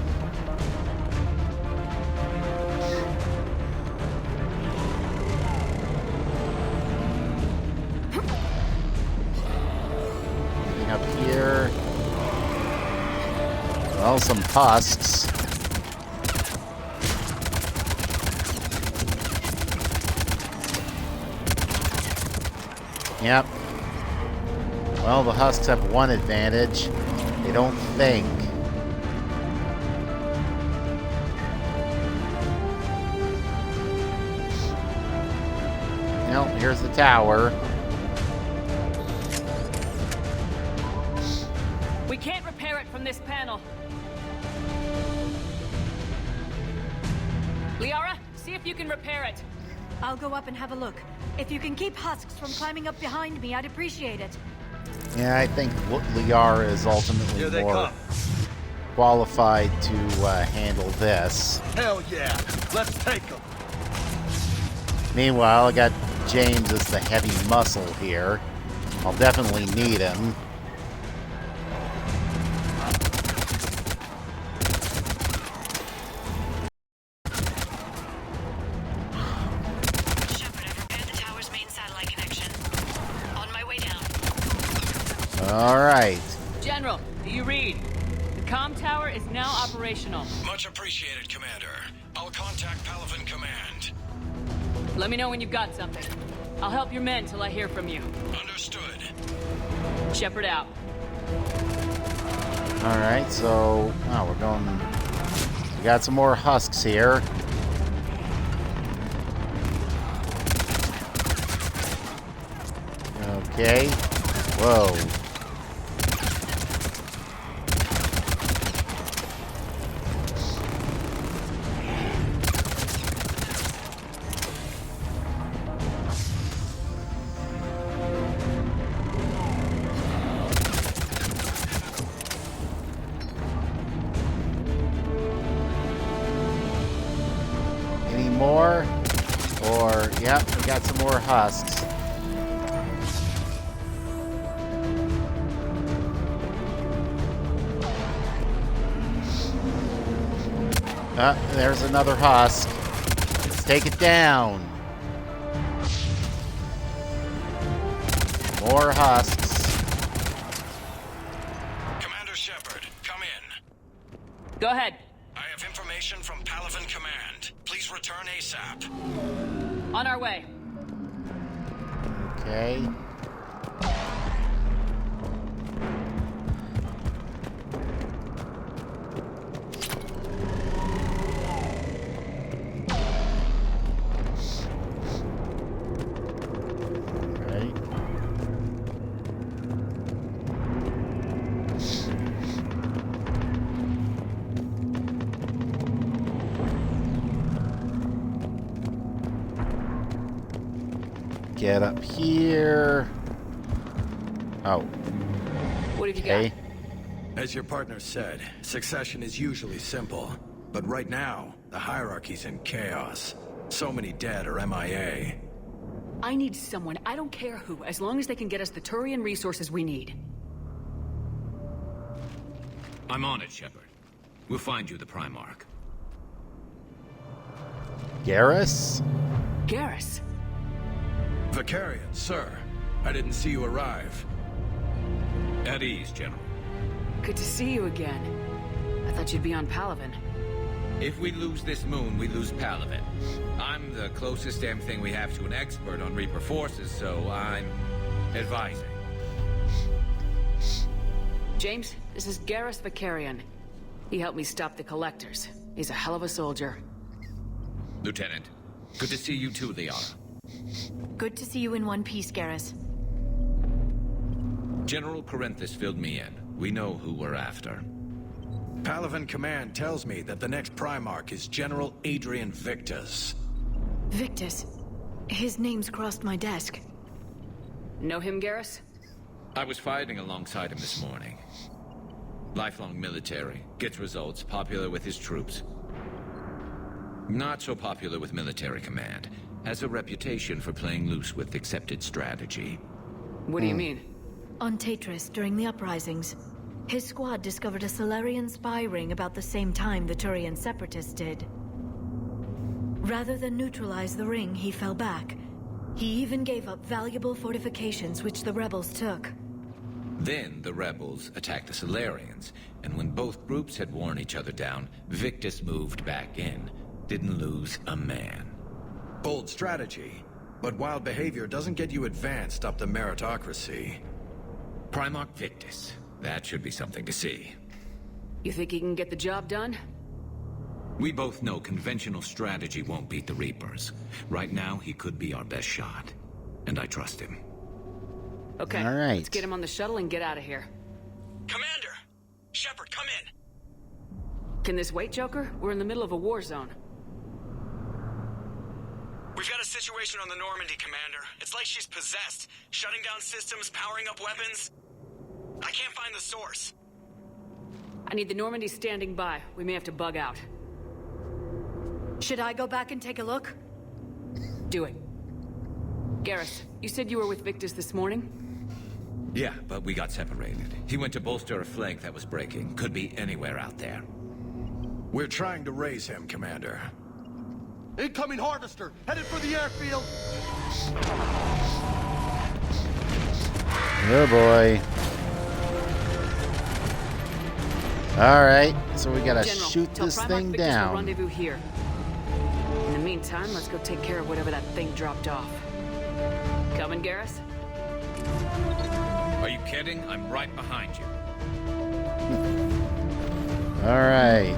Anything up here? Well, some husks. Yep. Well, the husks have one advantage. They don't think. Well, here's the tower. We can't repair it from this panel. Liara, see if you can repair it. I'll go up and have a look. If you can keep husks from climbing up behind me, I'd appreciate it. Yeah, I think Liara is ultimately more qualified to handle this. Hell yeah! Let's take them! Meanwhile, I got James as the heavy muscle here. I'll definitely need him. All right. General, do you read? The comm tower is now operational. Much appreciated, Commander. I'll contact Palaven Command. Let me know when you've got something. I'll help your men till I hear from you. Understood. Shepard out. All right, so we're going. We got some more husks here. Okay. Whoa. Any more? Or, yep, we got some more husks. There's another husk. Let's take it down. More husks. Commander Shepard, come in. Go ahead. I have information from Palaven Command. Please return ASAP. On our way. Okay. Get up here. Oh. What have you got? As your partner said, succession is usually simple. But right now, the hierarchy's in chaos. So many dead or MIA. I need someone, I don't care who, as long as they can get us the Turian resources we need. I'm on it, Shepard. We'll find you the Primarch. Garrus? Garrus? Vicarian, sir. I didn't see you arrive. At ease, General. Good to see you again. I thought you'd be on Palaven. If we lose this moon, we lose Palaven. I'm the closest damn thing we have to an expert on Reaper forces, so I'm advising. James, this is Garrus Vicarian. He helped me stop the Collectors. He's a hell of a soldier. Lieutenant, good to see you too, Liara. Good to see you in one piece, Garrus. General Corinthus filled me in. We know who we're after. Palaven Command tells me that the next Primarch is General Adrian Victus. Victus? His name's crossed my desk. Know him, Garrus? I was fighting alongside him this morning. Lifelong military, gets results, popular with his troops. Not so popular with military command. Has a reputation for playing loose with accepted strategy. What do you mean? On Tatris, during the uprisings, his squad discovered a Salarian spy ring about the same time the Turian Separatists did. Rather than neutralize the ring, he fell back. He even gave up valuable fortifications which the rebels took. Then the rebels attacked the Salarians, and when both groups had worn each other down, Victus moved back in. Didn't lose a man. Bold strategy, but wild behavior doesn't get you advanced up the meritocracy. Primarch Victus. That should be something to see. You think he can get the job done? We both know conventional strategy won't beat the Reapers. Right now, he could be our best shot. And I trust him. Okay, all right. Let's get him on the shuttle and get out of here. Commander! Shepard, come in! Can this wait, Joker? We're in the middle of a war zone. We've got a situation on the Normandy, Commander. It's like she's possessed. Shutting down systems, powering up weapons. I can't find the source. I need the Normandy standing by. We may have to bug out. Should I go back and take a look? Do it. Garrus, you said you were with Victus this morning? Yeah, but we got separated. He went to bolster a flank that was breaking. Could be anywhere out there. We're trying to raise him, Commander. Incoming Harvester! Headed for the airfield! Oh boy. Alright, so we gotta General, shoot tell this Primarch thing Victus we'll down. rendezvous here. In the meantime, let's go take care of whatever that thing dropped off. Coming, Garrus? Are you kidding? I'm right behind you. Alright.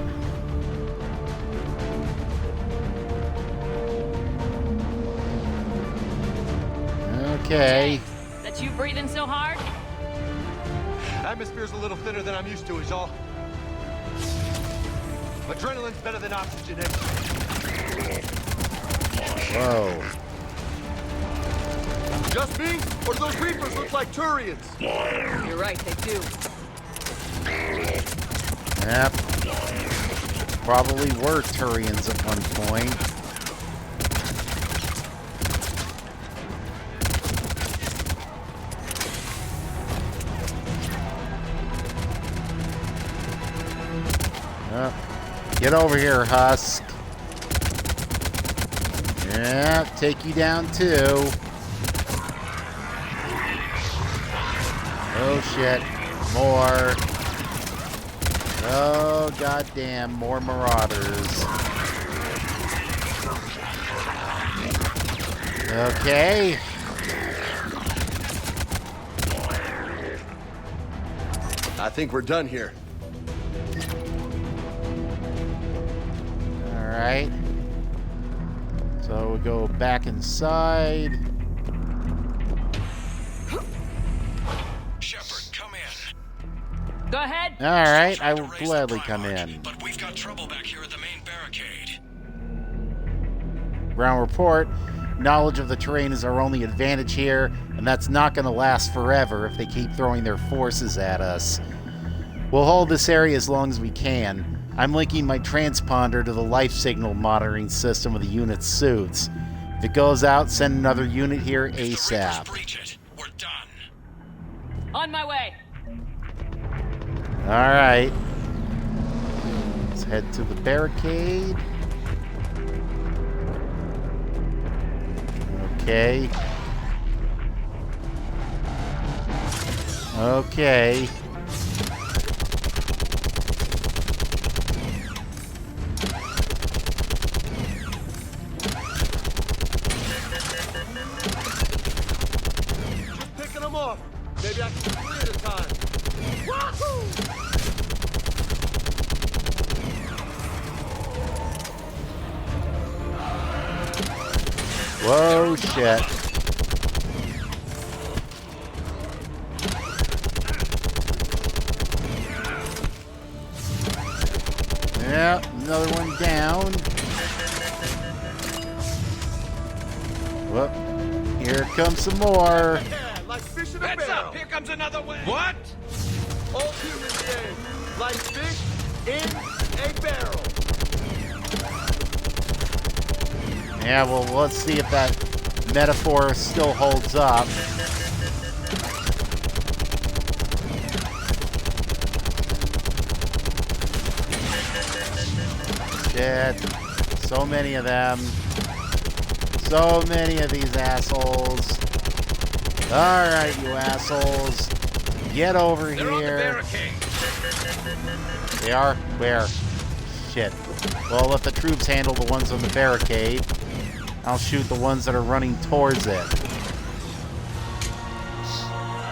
Okay. That's you breathing so hard? Atmosphere's a little thinner than I'm used to, is all. Adrenaline's better than oxygen. Whoa. Just me? Or do those Reapers look like Turians? You're right, they do. Yep. Probably were Turians at one point. Get over here, Husk. Yeah, take you down too. Oh shit. More. Oh goddamn, more marauders. Okay. I think we're done here. Alright. So we go back inside. Shepard, come in. Go ahead. Alright, I will gladly come in. But we've got trouble back here at the main barricade. Ground report. Knowledge of the terrain is our only advantage here, and that's not going to last forever if they keep throwing their forces at us. We'll hold this area as long as we can. I'm linking my transponder to the life signal monitoring system of the unit's suits. If it goes out, send another unit here ASAP. We're done. On my way. Alright. Let's head to the barricade. Okay. Okay. Just picking them off. Maybe I can do 3 at a time. Wahoo! Whoa, shit. Yep, another one down. Whoop. Here comes some more. Yeah, like fish in a Heads barrel. up! Here comes another wave! What? All humans dead. Like fish in a barrel. Yeah, well, let's see if that metaphor still holds up. Shit. So many of them. So many of these assholes. Alright, you assholes. Get over They're on the here. barricade. They are? Where? Shit. Well, let the troops handle the ones on the barricade. I'll shoot the ones that are running towards it.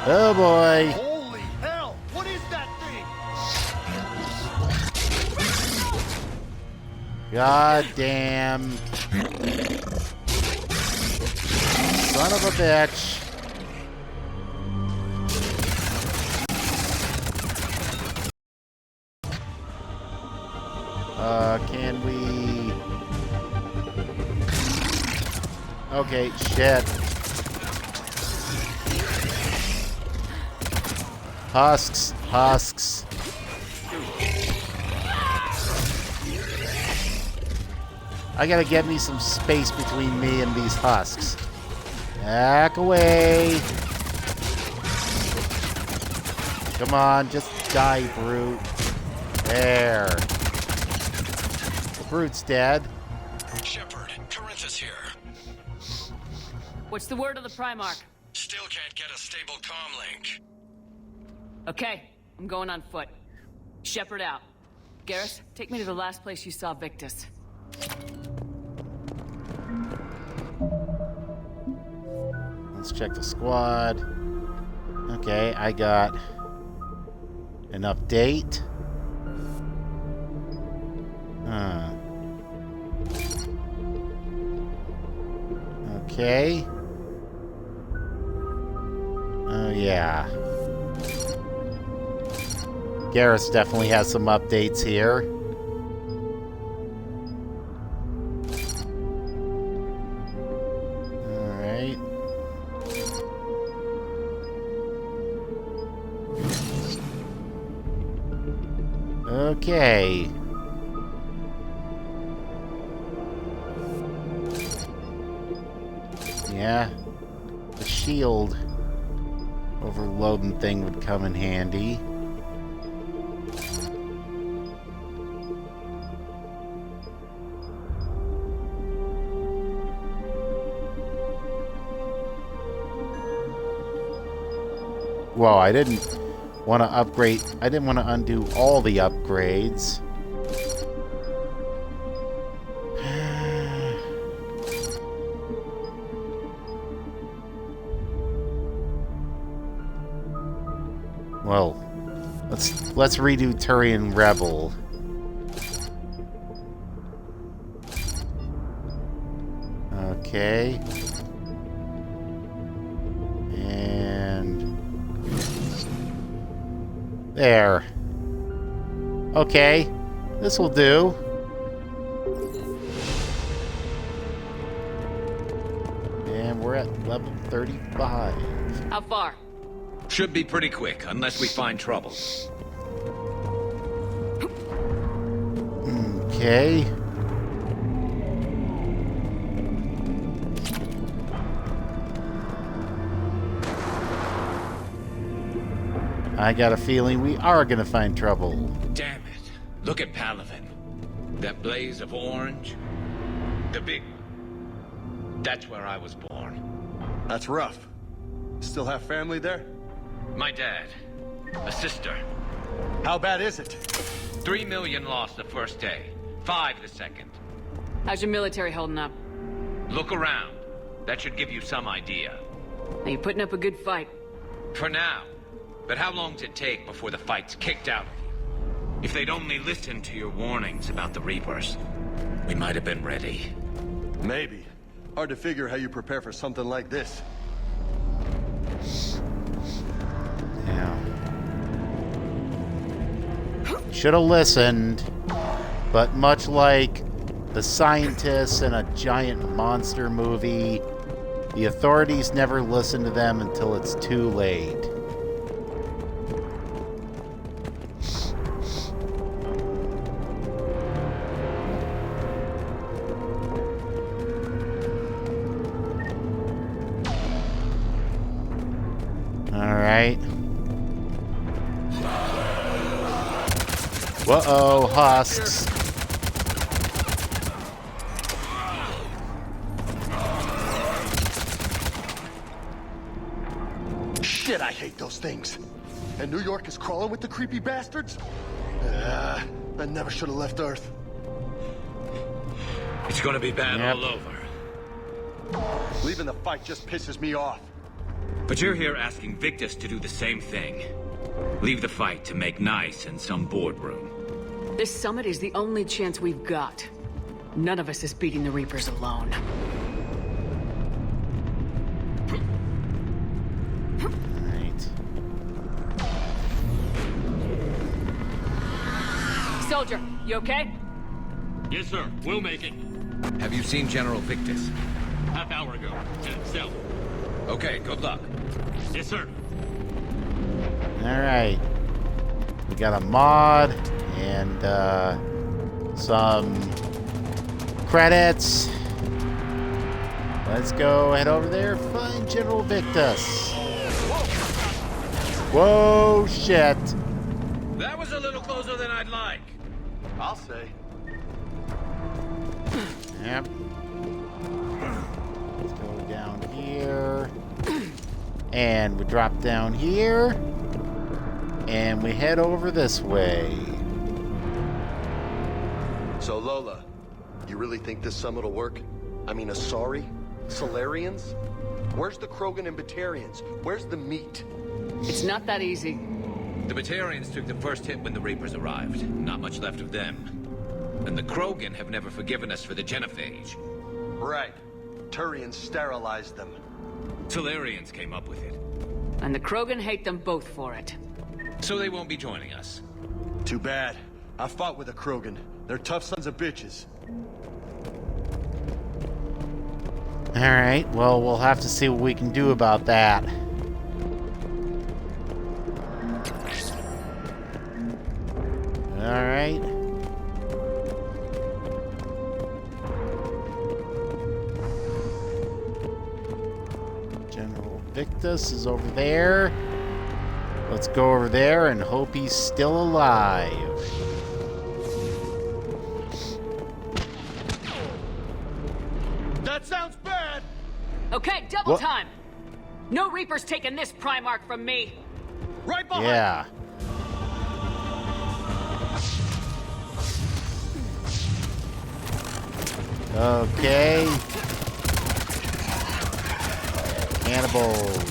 Oh boy. Holy hell! What is that thing? God damn. Son of a bitch. Can we... Okay, shit. Husks, husks. I gotta get me some space between me and these husks. Back away. Come on, just die, brute. There. The brute's dead. Shepard, Corinthus here. What's the word of the Primarch? Still can't get a stable comm link. Okay, I'm going on foot. Shepard out. Garrus, take me to the last place you saw Victus. Let's check the squad. Okay, I got an update. Okay. Oh, yeah. Garrus definitely has some updates here. Alright. Okay. Yeah. The shield overloading thing would come in handy. Well, I didn't want to upgrade. I didn't want to undo all the upgrades. Well, let's redo Turian Rebel. Okay. And there. Okay. This will do. And we're at level 35. How far? Should be pretty quick, unless we find trouble. Okay. I got a feeling we are gonna find trouble. Damn it. Look at Palaven. That blaze of orange. The big... That's where I was born. That's rough. Still have family there? My dad. A sister. How bad is it? 3 million lost the first day. 5 the second. How's your military holding up? Look around. That should give you some idea. Are you putting up a good fight? For now. But how long does it take before the fight's kicked out of you? If they'd only listened to your warnings about the Reapers, we might have been ready. Maybe. Hard to figure how you prepare for something like this. Yeah. Should have listened, but much like the scientists in a giant monster movie, the authorities never listen to them until it's too late. Alright. Whoa, husks. Shit, I hate those things. And New York is crawling with the creepy bastards? I never should have left Earth. It's gonna be bad all over. Leaving the fight just pisses me off. But you're here asking Victus to do the same thing. Leave the fight to make nice in some boardroom. This summit is the only chance we've got. None of us is beating the Reapers alone. Right. Soldier, you okay? Yes, sir. We'll make it. Have you seen General Victus? Half hour ago. Stealth. Okay, good luck. Yes, sir. Alright. We got a mod and some credits. Let's go head over there, find General Victus. Whoa, shit. That was a little closer than I'd like. I'll say. Yep. Let's go down here. And we drop down here. And we head over this way. So Lola, you really think this summit will work? I mean, Asari? Solarians? Where's the Krogan and Batarians? Where's the meat? It's not that easy. The Batarians took the first hit when the Reapers arrived. Not much left of them. And the Krogan have never forgiven us for the Genophage. Right. Turians sterilized them. Solarians came up with it. And the Krogan hate them both for it. So they won't be joining us. Too bad. I fought with a Krogan. They're tough sons of bitches. Alright, well, we'll have to see what we can do about that. Alright. General Victus is over there. Let's go over there and hope he's still alive. That sounds bad! Okay, double time! No Reapers taking this Primarch from me! Right behind Yeah. Okay. Cannibals.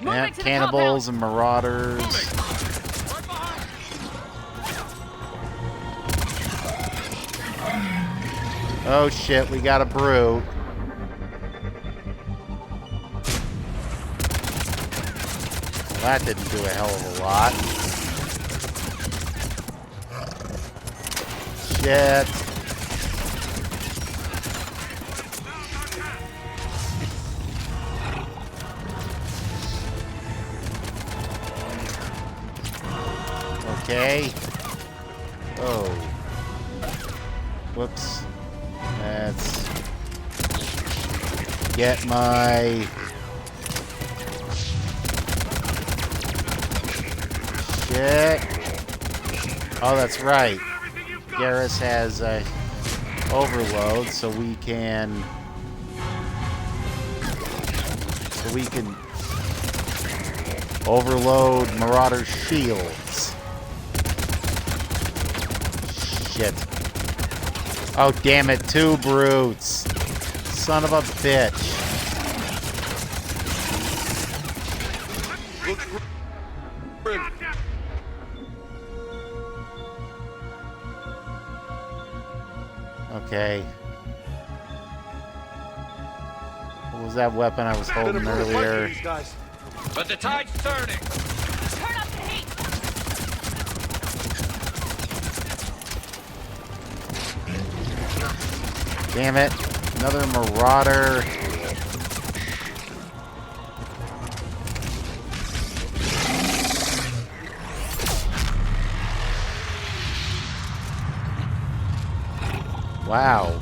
Yeah, cannibals and marauders. Oh shit, we got a brew. Well, that didn't do a hell of a lot. Shit. Okay. Oh. Whoops. Let's get my shit. Oh, that's right. Garrus has overload, so we can overload Marauder's shields. Shit. Oh, damn it, 2 brutes. Son of a bitch. Okay. What was that weapon I was holding earlier? But the tide's turning. Turn up the heat. Damn it. Another marauder. Wow.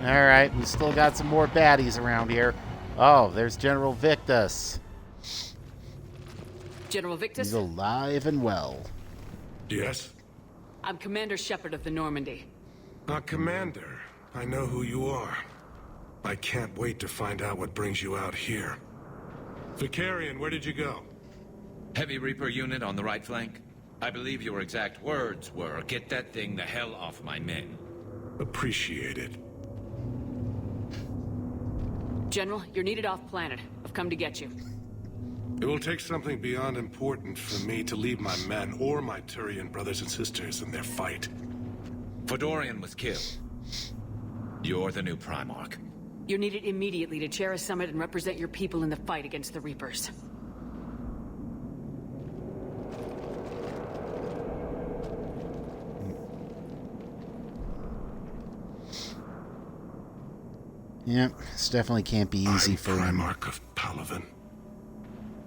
Alright, we still got some more baddies around here. Oh, there's General Victus. General Victus? He's alive and well. Yes? I'm Commander Shepard of the Normandy. Commander. I know who you are. I can't wait to find out what brings you out here. Vicarian, where did you go? Heavy Reaper unit on the right flank. I believe your exact words were, "Get that thing the hell off my men." Appreciate it. General, you're needed off-planet. I've come to get you. It will take something beyond important for me to leave my men or my Turian brothers and sisters in their fight. Fedorian was killed. You're the new Primarch. You're needed immediately to chair a summit and represent your people in the fight against the Reapers. Yep, this definitely can't be easy for him. Primarch of Palaven.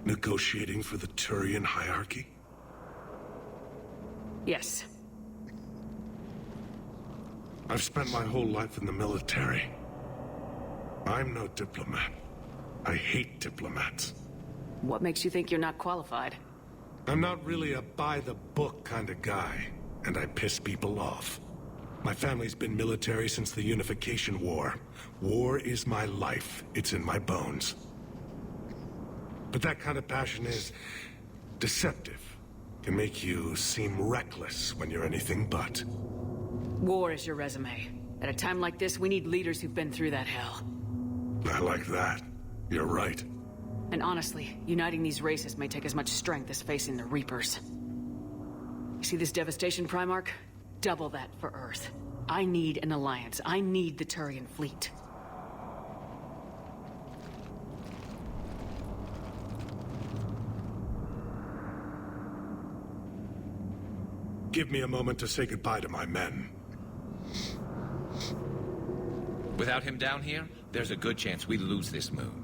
Negotiating for the Turian hierarchy? Yes. I've spent my whole life in the military. I'm no diplomat. I hate diplomats. What makes you think you're not qualified? I'm not really a by-the-book kind of guy, and I piss people off. My family's been military since the Unification War. War is my life. It's in my bones. But that kind of passion is deceptive. Can make you seem reckless when you're anything but. War is your resume. At a time like this, we need leaders who've been through that hell. I like that. You're right. And honestly, uniting these races may take as much strength as facing the Reapers. You see this devastation, Primarch? Double that for Earth. I need an alliance. I need the Turian fleet. Give me a moment to say goodbye to my men. Without him down here, there's a good chance we lose this moon.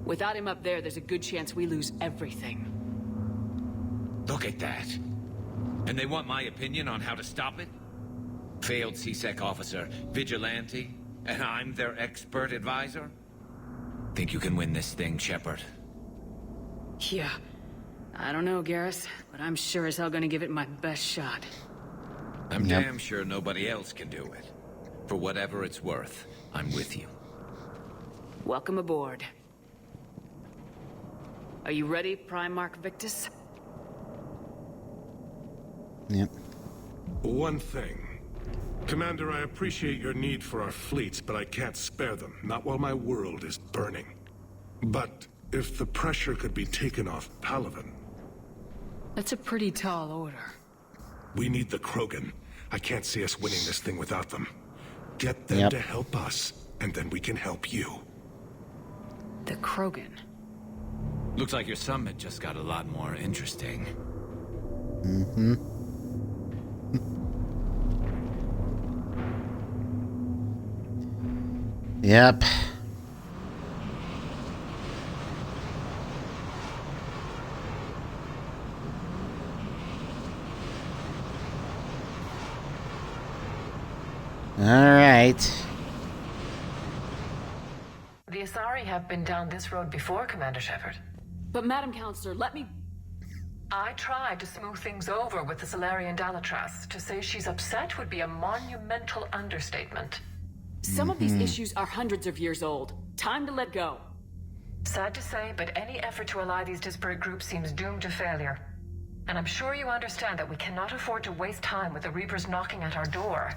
Without him up there, there's a good chance we lose everything. Look at that. And they want my opinion on how to stop it? Failed C-Sec officer, vigilante, And I'm their expert advisor? Think you can win this thing, Shepard? Yeah. I don't know, Garrus, but I'm sure as hell gonna give it my best shot. I'm damn sure nobody else can do it. For whatever it's worth, I'm with you. Welcome aboard. Are you ready, Primarch Victus? Yep. One thing. Commander, I appreciate your need for our fleets, but I can't spare them. Not while my world is burning. But if the pressure could be taken off Palaven... That's a pretty tall order. We need the Krogan. I can't see us winning this thing without them. Get them to help us, and then we can help you. The Krogan? Looks like your summit just got a lot more interesting. Mm-hmm. Yep. All right. The Asari have been down this road before, Commander Shepard. But Madam Counselor, let me... I tried to smooth things over with the Salarian Dalatras. To say she's upset would be a monumental understatement. Some of these issues are hundreds of years old. Time to let go. Sad to say, but any effort to ally these disparate groups seems doomed to failure. And I'm sure you understand that we cannot afford to waste time with the Reapers knocking at our door.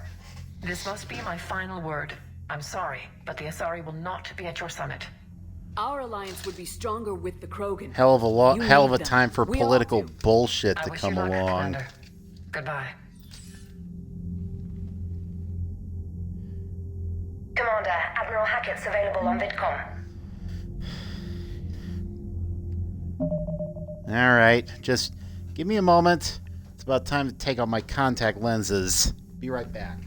This must be my final word. I'm sorry, but the Asari will not be at your summit. Our alliance would be stronger with the Krogan. Hell of a time for political bullshit to come along. Commander. Goodbye. Commander, Admiral Hackett's available on VidCom. All right, just give me a moment. It's about time to take out my contact lenses. Be right back.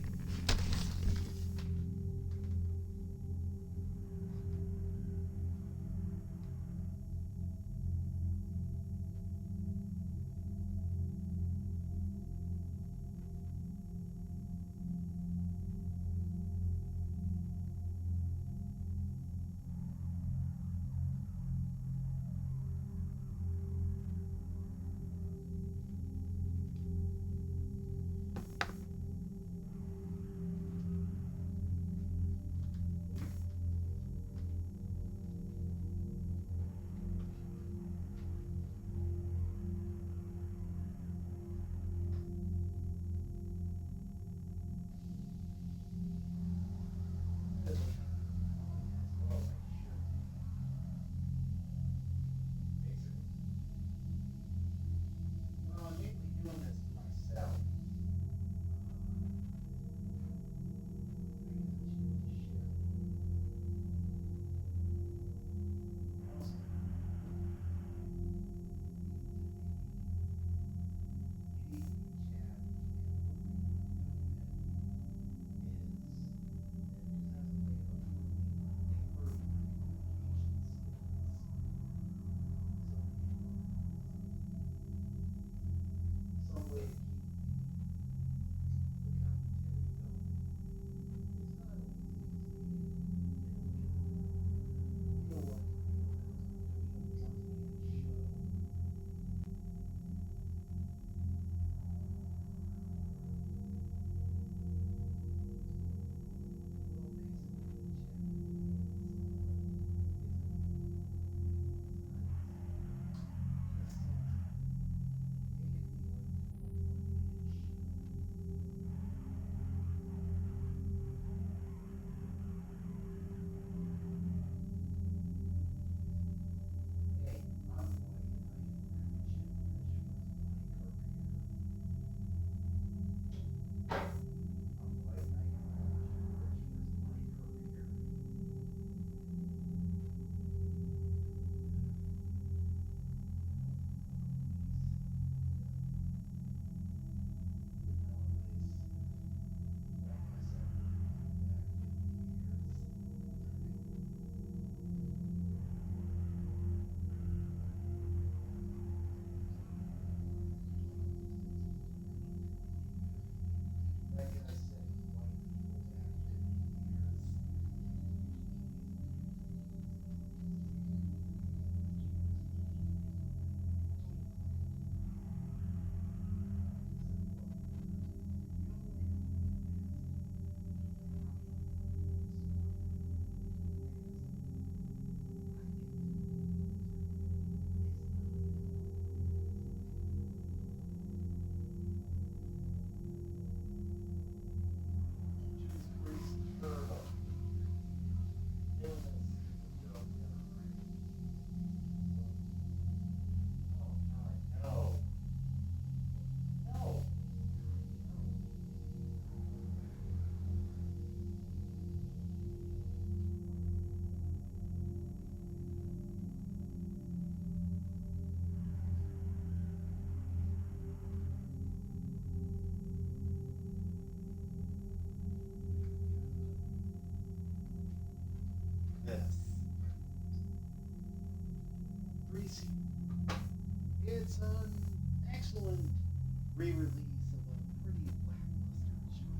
re-release of a pretty lackluster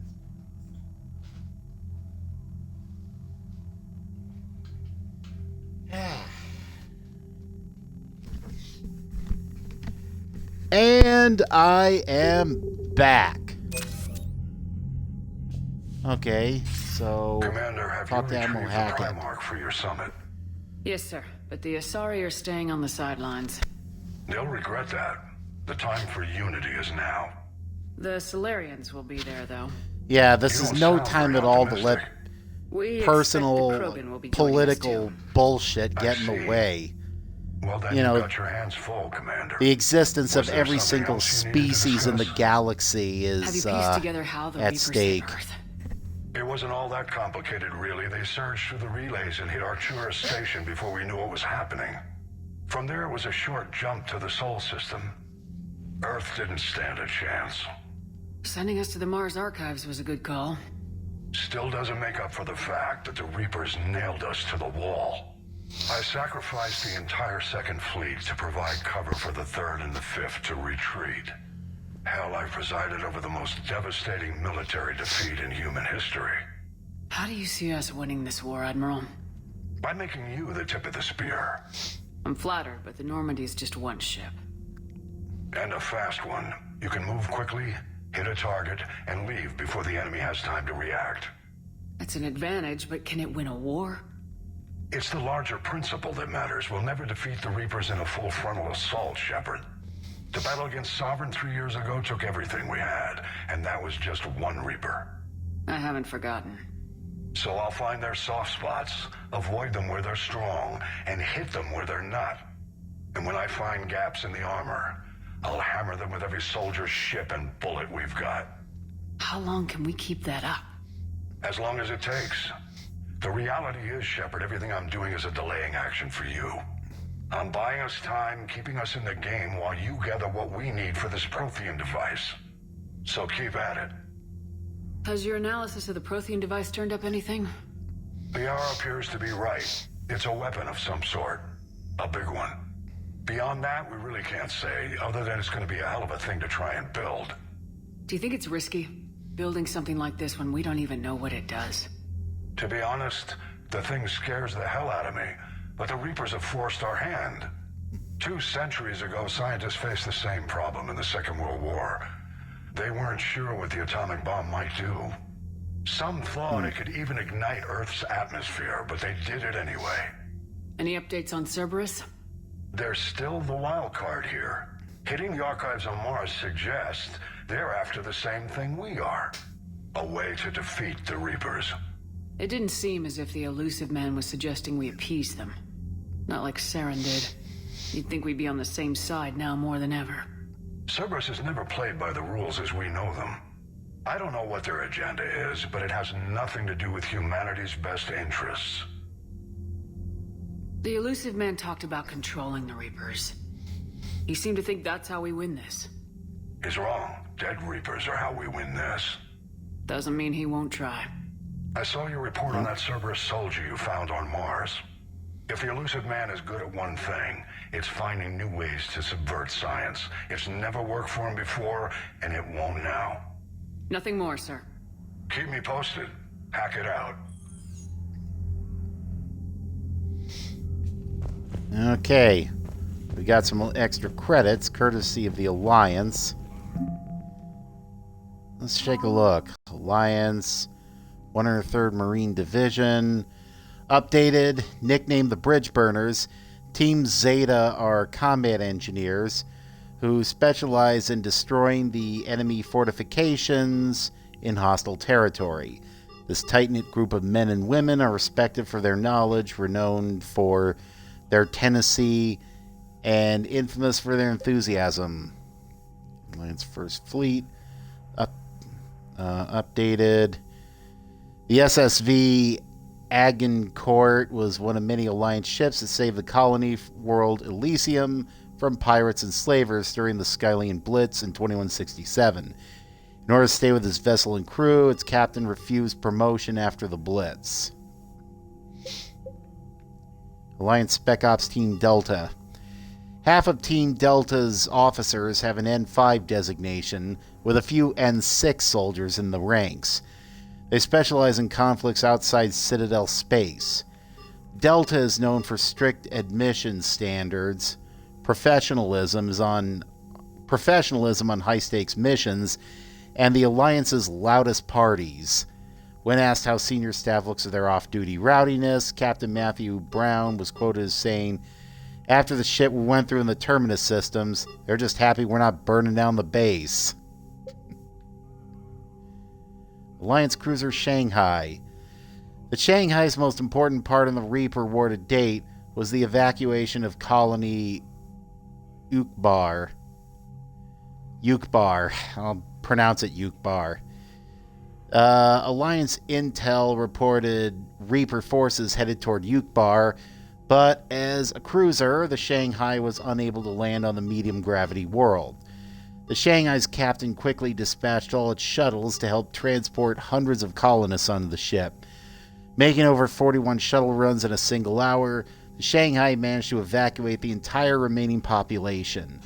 show. And I am back. Okay, so Commander, have talk you to Admiral retrieved the Hackett. Primarch for your summit? Yes, sir. But the Asari are staying on the sidelines. They'll regret that. The time for unity is now. The Solarians will be there, though. Yeah, this is no time at all to let We personal, expect that Krogan will be joining us, political too. bullshit get in the way. Well, then You know, you've got your hands full, Commander. the existence Was of there every something single else you needed to species in the discuss? galaxy Have you is pieced together how the at Reapers stake. save Earth? It wasn't all that complicated, really. They surged through the relays and hit Artura Station before we knew what was happening. From there, it was a short jump to the Sol system. Earth didn't stand a chance. Sending us to the Mars Archives was a good call. Still doesn't make up for the fact that the Reapers nailed us to the wall. I sacrificed the entire Second Fleet to provide cover for the Third and the Fifth to retreat. Hell, I presided over the most devastating military defeat in human history. How do you see us winning this war, Admiral? By making you the tip of the spear. I'm flattered, but the Normandy's just one ship. And a fast one. You can move quickly, hit a target, and leave before the enemy has time to react. That's an advantage, but can it win a war? It's the larger principle that matters. We'll never defeat the Reapers in a full frontal assault, Shepard. The battle against Sovereign 3 years ago took everything we had, and that was just one Reaper. I haven't forgotten. So I'll find their soft spots, avoid them where they're strong, and hit them where they're not. And when I find gaps in the armor, I'll hammer them with every soldier, ship, and bullet we've got. How long can we keep that up? As long as it takes. The reality is, Shepard, everything I'm doing is a delaying action for you. I'm buying us time, keeping us in the game while you gather what we need for this Prothean device. So keep at it. Has your analysis of the Prothean device turned up anything? The hour appears to be right. It's a weapon of some sort. A big one. Beyond that, we really can't say, other than it's going to be a hell of a thing to try and build. Do you think it's risky, building something like this when we don't even know what it does? To be honest, the thing scares the hell out of me, but the Reapers have forced our hand. 2 centuries ago, scientists faced the same problem in the Second World War. They weren't sure what the atomic bomb might do. Some thought it could even ignite Earth's atmosphere, but they did it anyway. Any updates on Cerberus? They're still the wild card here. Hitting the archives on Mars suggests they're after the same thing we are. A way to defeat the Reapers. It didn't seem as if the elusive man was suggesting we appease them. Not like Saren did. You'd think we'd be on the same side now more than ever. Cerberus has never played by the rules as we know them. I don't know what their agenda is, but it has nothing to do with humanity's best interests. The elusive man talked about controlling the Reapers. He seemed to think that's how we win this. He's wrong. Dead Reapers are how we win this. Doesn't mean he won't try. I saw your report on that Cerberus soldier you found on Mars. If the elusive man is good at one thing, it's finding new ways to subvert science. It's never worked for him before, and it won't now. Nothing more, sir. Keep me posted. Hack it out. Okay. We got some extra credits, courtesy of the Alliance. Let's take a look. Alliance, 103rd Marine Division. Updated, nicknamed the Bridge Burners. Team Zeta are combat engineers who specialize in destroying the enemy fortifications in hostile territory. This tight-knit group of men and women are respected for their knowledge, renowned for their tenacity, and infamous for their enthusiasm. Alliance First Fleet. Updated. The SSV Agincourt was one of many Alliance ships that saved the colony world Elysium from pirates and slavers during the Skylian Blitz in 2167. In order to stay with his vessel and crew, its captain refused promotion after the Blitz. Alliance Spec Ops Team Delta. Half of Team Delta's officers have an N5 designation, with a few N6 soldiers in the ranks. They specialize in conflicts outside Citadel space. Delta is known for strict admission standards, professionalism on high-stakes missions, and the Alliance's loudest parties. When asked how senior staff looks at their off-duty rowdiness, Captain Matthew Brown was quoted as saying, "After the shit we went through in the Terminus systems, they're just happy we're not burning down the base." Alliance cruiser Shanghai. The Shanghai's most important part in the Reaper War to date was the evacuation of Colony Ukbar. I'll pronounce it Ukbar. Alliance intel reported Reaper forces headed toward Ukbar, but as a cruiser, the Shanghai was unable to land on the medium-gravity world. The Shanghai's captain quickly dispatched all its shuttles to help transport hundreds of colonists onto the ship. Making over 41 shuttle runs in a single hour, the Shanghai managed to evacuate the entire remaining population.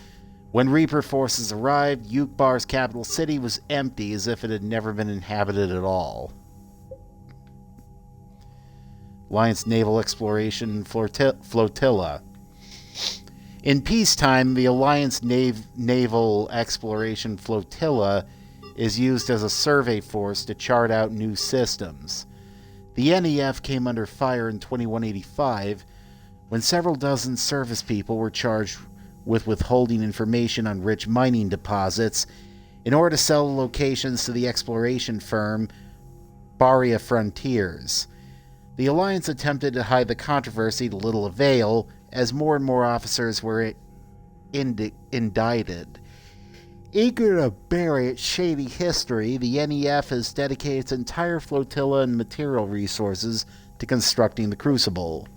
When Reaper forces arrived, Ukbar's capital city was empty, as if it had never been inhabited at all. Alliance Naval Exploration Flotilla. In peacetime, the Alliance Naval Exploration Flotilla is used as a survey force to chart out new systems. The NEF came under fire in 2185 when several dozen service people were charged with withholding information on rich mining deposits in order to sell locations to the exploration firm Baria Frontiers. The Alliance attempted to hide the controversy to little avail, as more and more officers were indicted. Eager to bury its shady history, the NEF has dedicated its entire flotilla and material resources to constructing the Crucible.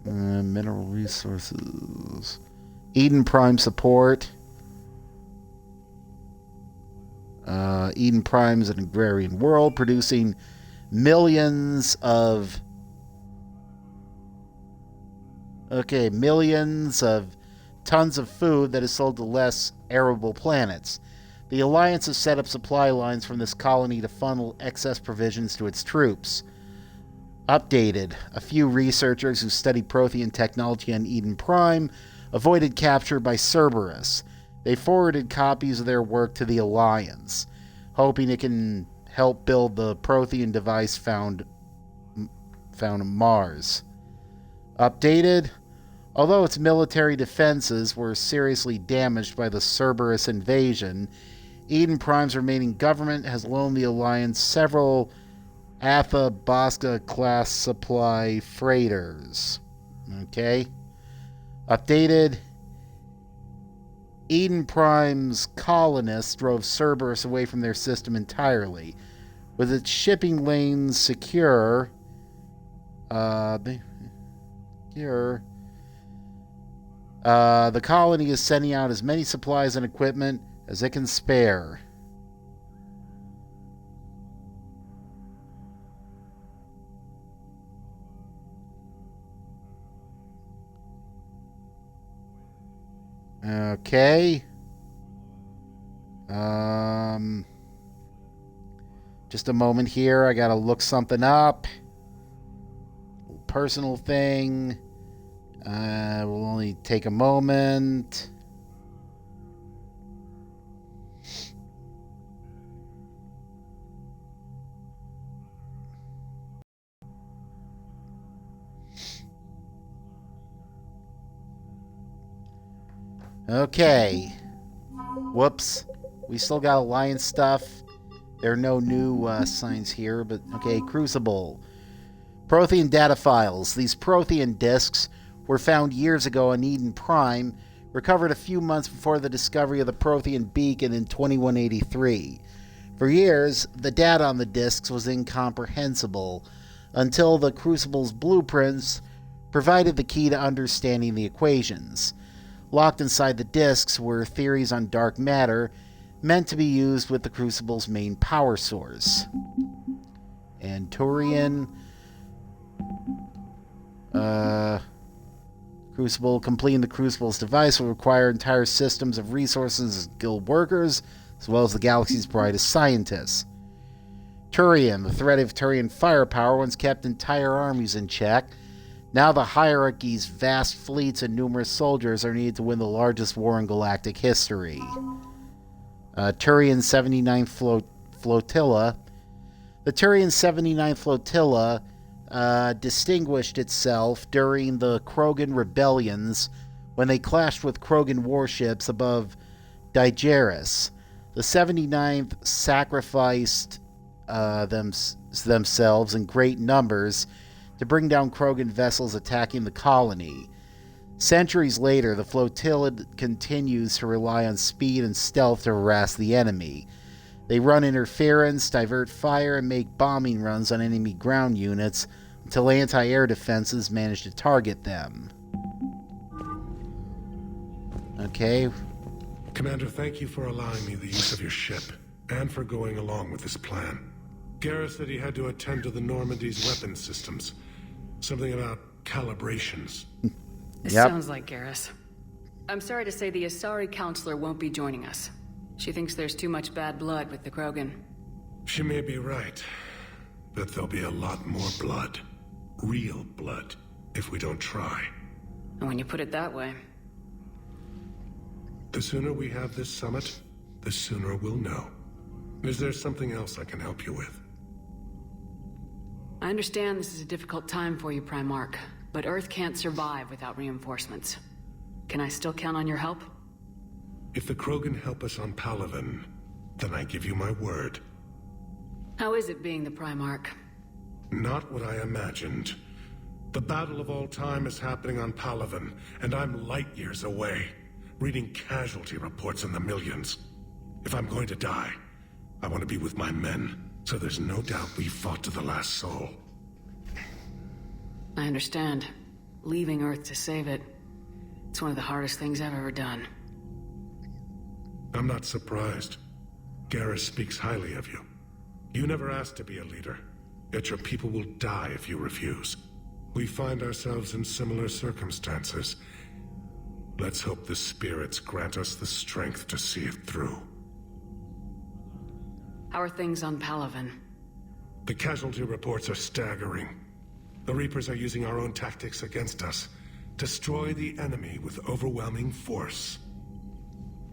Mineral resources. Eden Prime support. Eden Prime is an agrarian world producing millions of tons of food that is sold to less arable planets. The Alliance has set up supply lines from this colony to funnel excess provisions to its troops. Updated. A few researchers who study Prothean technology on Eden Prime avoided capture by Cerberus. They forwarded copies of their work to the Alliance, hoping it can help build the Prothean device found on Mars. Updated. Although its military defenses were seriously damaged by the Cerberus invasion, Eden Prime's remaining government has loaned the Alliance several Athabasca-class supply freighters. Okay. Updated. Eden Prime's colonists drove Cerberus away from their system entirely. With its shipping lanes secure, the colony is sending out as many supplies and equipment as it can spare. Okay. Just a moment here. I gotta look something up. Personal thing. Will only take a moment. Okay. Whoops. We still got Alliance stuff. There are no new signs here, but okay. Crucible. Prothean data files. These Prothean disks were found years ago on Eden Prime, recovered a few months before the discovery of the Prothean beacon in 2183. For years, the data on the disks was incomprehensible, until the Crucible's blueprints provided the key to understanding the equations. Locked inside the disks were theories on dark matter meant to be used with the Crucible's main power source. And Turian... Crucible, completing the Crucible's device will require entire systems of resources and skilled workers, as well as the galaxy's brightest scientists. Turian, the threat of Turian firepower once kept entire armies in check. Now the hierarchy's vast fleets and numerous soldiers are needed to win the largest war in galactic history. Turian 79th Flotilla. The Turian 79th Flotilla distinguished itself during the Krogan rebellions when they clashed with Krogan warships above Digeris. The 79th sacrificed themselves in great numbers to bring down Krogan vessels attacking the colony. Centuries later, the flotilla continues to rely on speed and stealth to harass the enemy. They run interference, divert fire, and make bombing runs on enemy ground units until anti-air defenses manage to target them. Okay. Commander, thank you for allowing me the use of your ship, and for going along with this plan. Garrus said he had to attend to the Normandy's weapons systems. Something about calibrations. This sounds like Garrus. I'm sorry to say the Asari Counselor won't be joining us. She thinks there's too much bad blood with the Krogan. She may be right, but there'll be a lot more blood. Real blood, if we don't try. And when you put it that way... The sooner we have this summit, the sooner we'll know. Is there something else I can help you with? I understand this is a difficult time for you, Primarch, but Earth can't survive without reinforcements. Can I still count on your help? If the Krogan help us on Palaven, then I give you my word. How is it being the Primarch? Not what I imagined. The battle of all time is happening on Palaven, and I'm light years away, reading casualty reports in the millions. If I'm going to die, I want to be with my men, so there's no doubt we fought to the last soul. I understand. Leaving Earth to save it. It's one of the hardest things I've ever done. I'm not surprised. Garrus speaks highly of you. You never asked to be a leader, yet your people will die if you refuse. We find ourselves in similar circumstances. Let's hope the spirits grant us the strength to see it through. How are things on Palaven? The casualty reports are staggering. The Reapers are using our own tactics against us. Destroy the enemy with overwhelming force.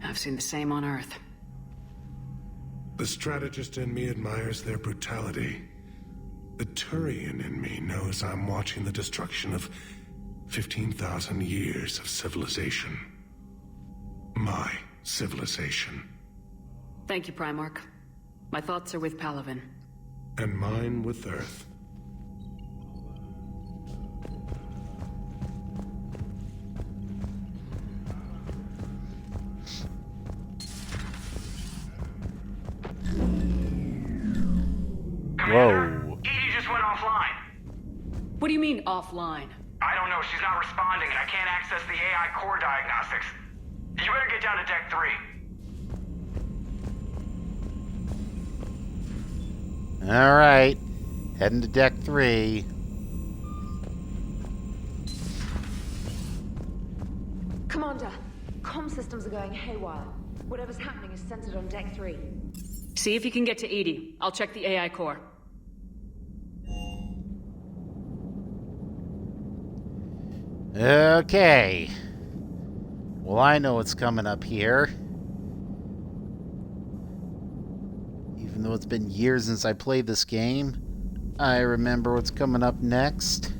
I've seen the same on Earth. The strategist in me admires their brutality. The Turian in me knows I'm watching the destruction of 15,000 years of civilization. My civilization. Thank you, Primarch. My thoughts are with Palaven. And mine with Earth. Whoa. Edie just went offline. What do you mean, offline? I don't know, she's not responding and I can't access the AI core diagnostics. You better get down to Deck 3. Alright. Heading to Deck 3. Commander, comm systems are going haywire. Whatever's happening is centered on Deck 3. See if you can get to Edie. I'll check the AI core. Okay. Well, I know what's coming up here. Even though it's been years since I played this game, I remember what's coming up next.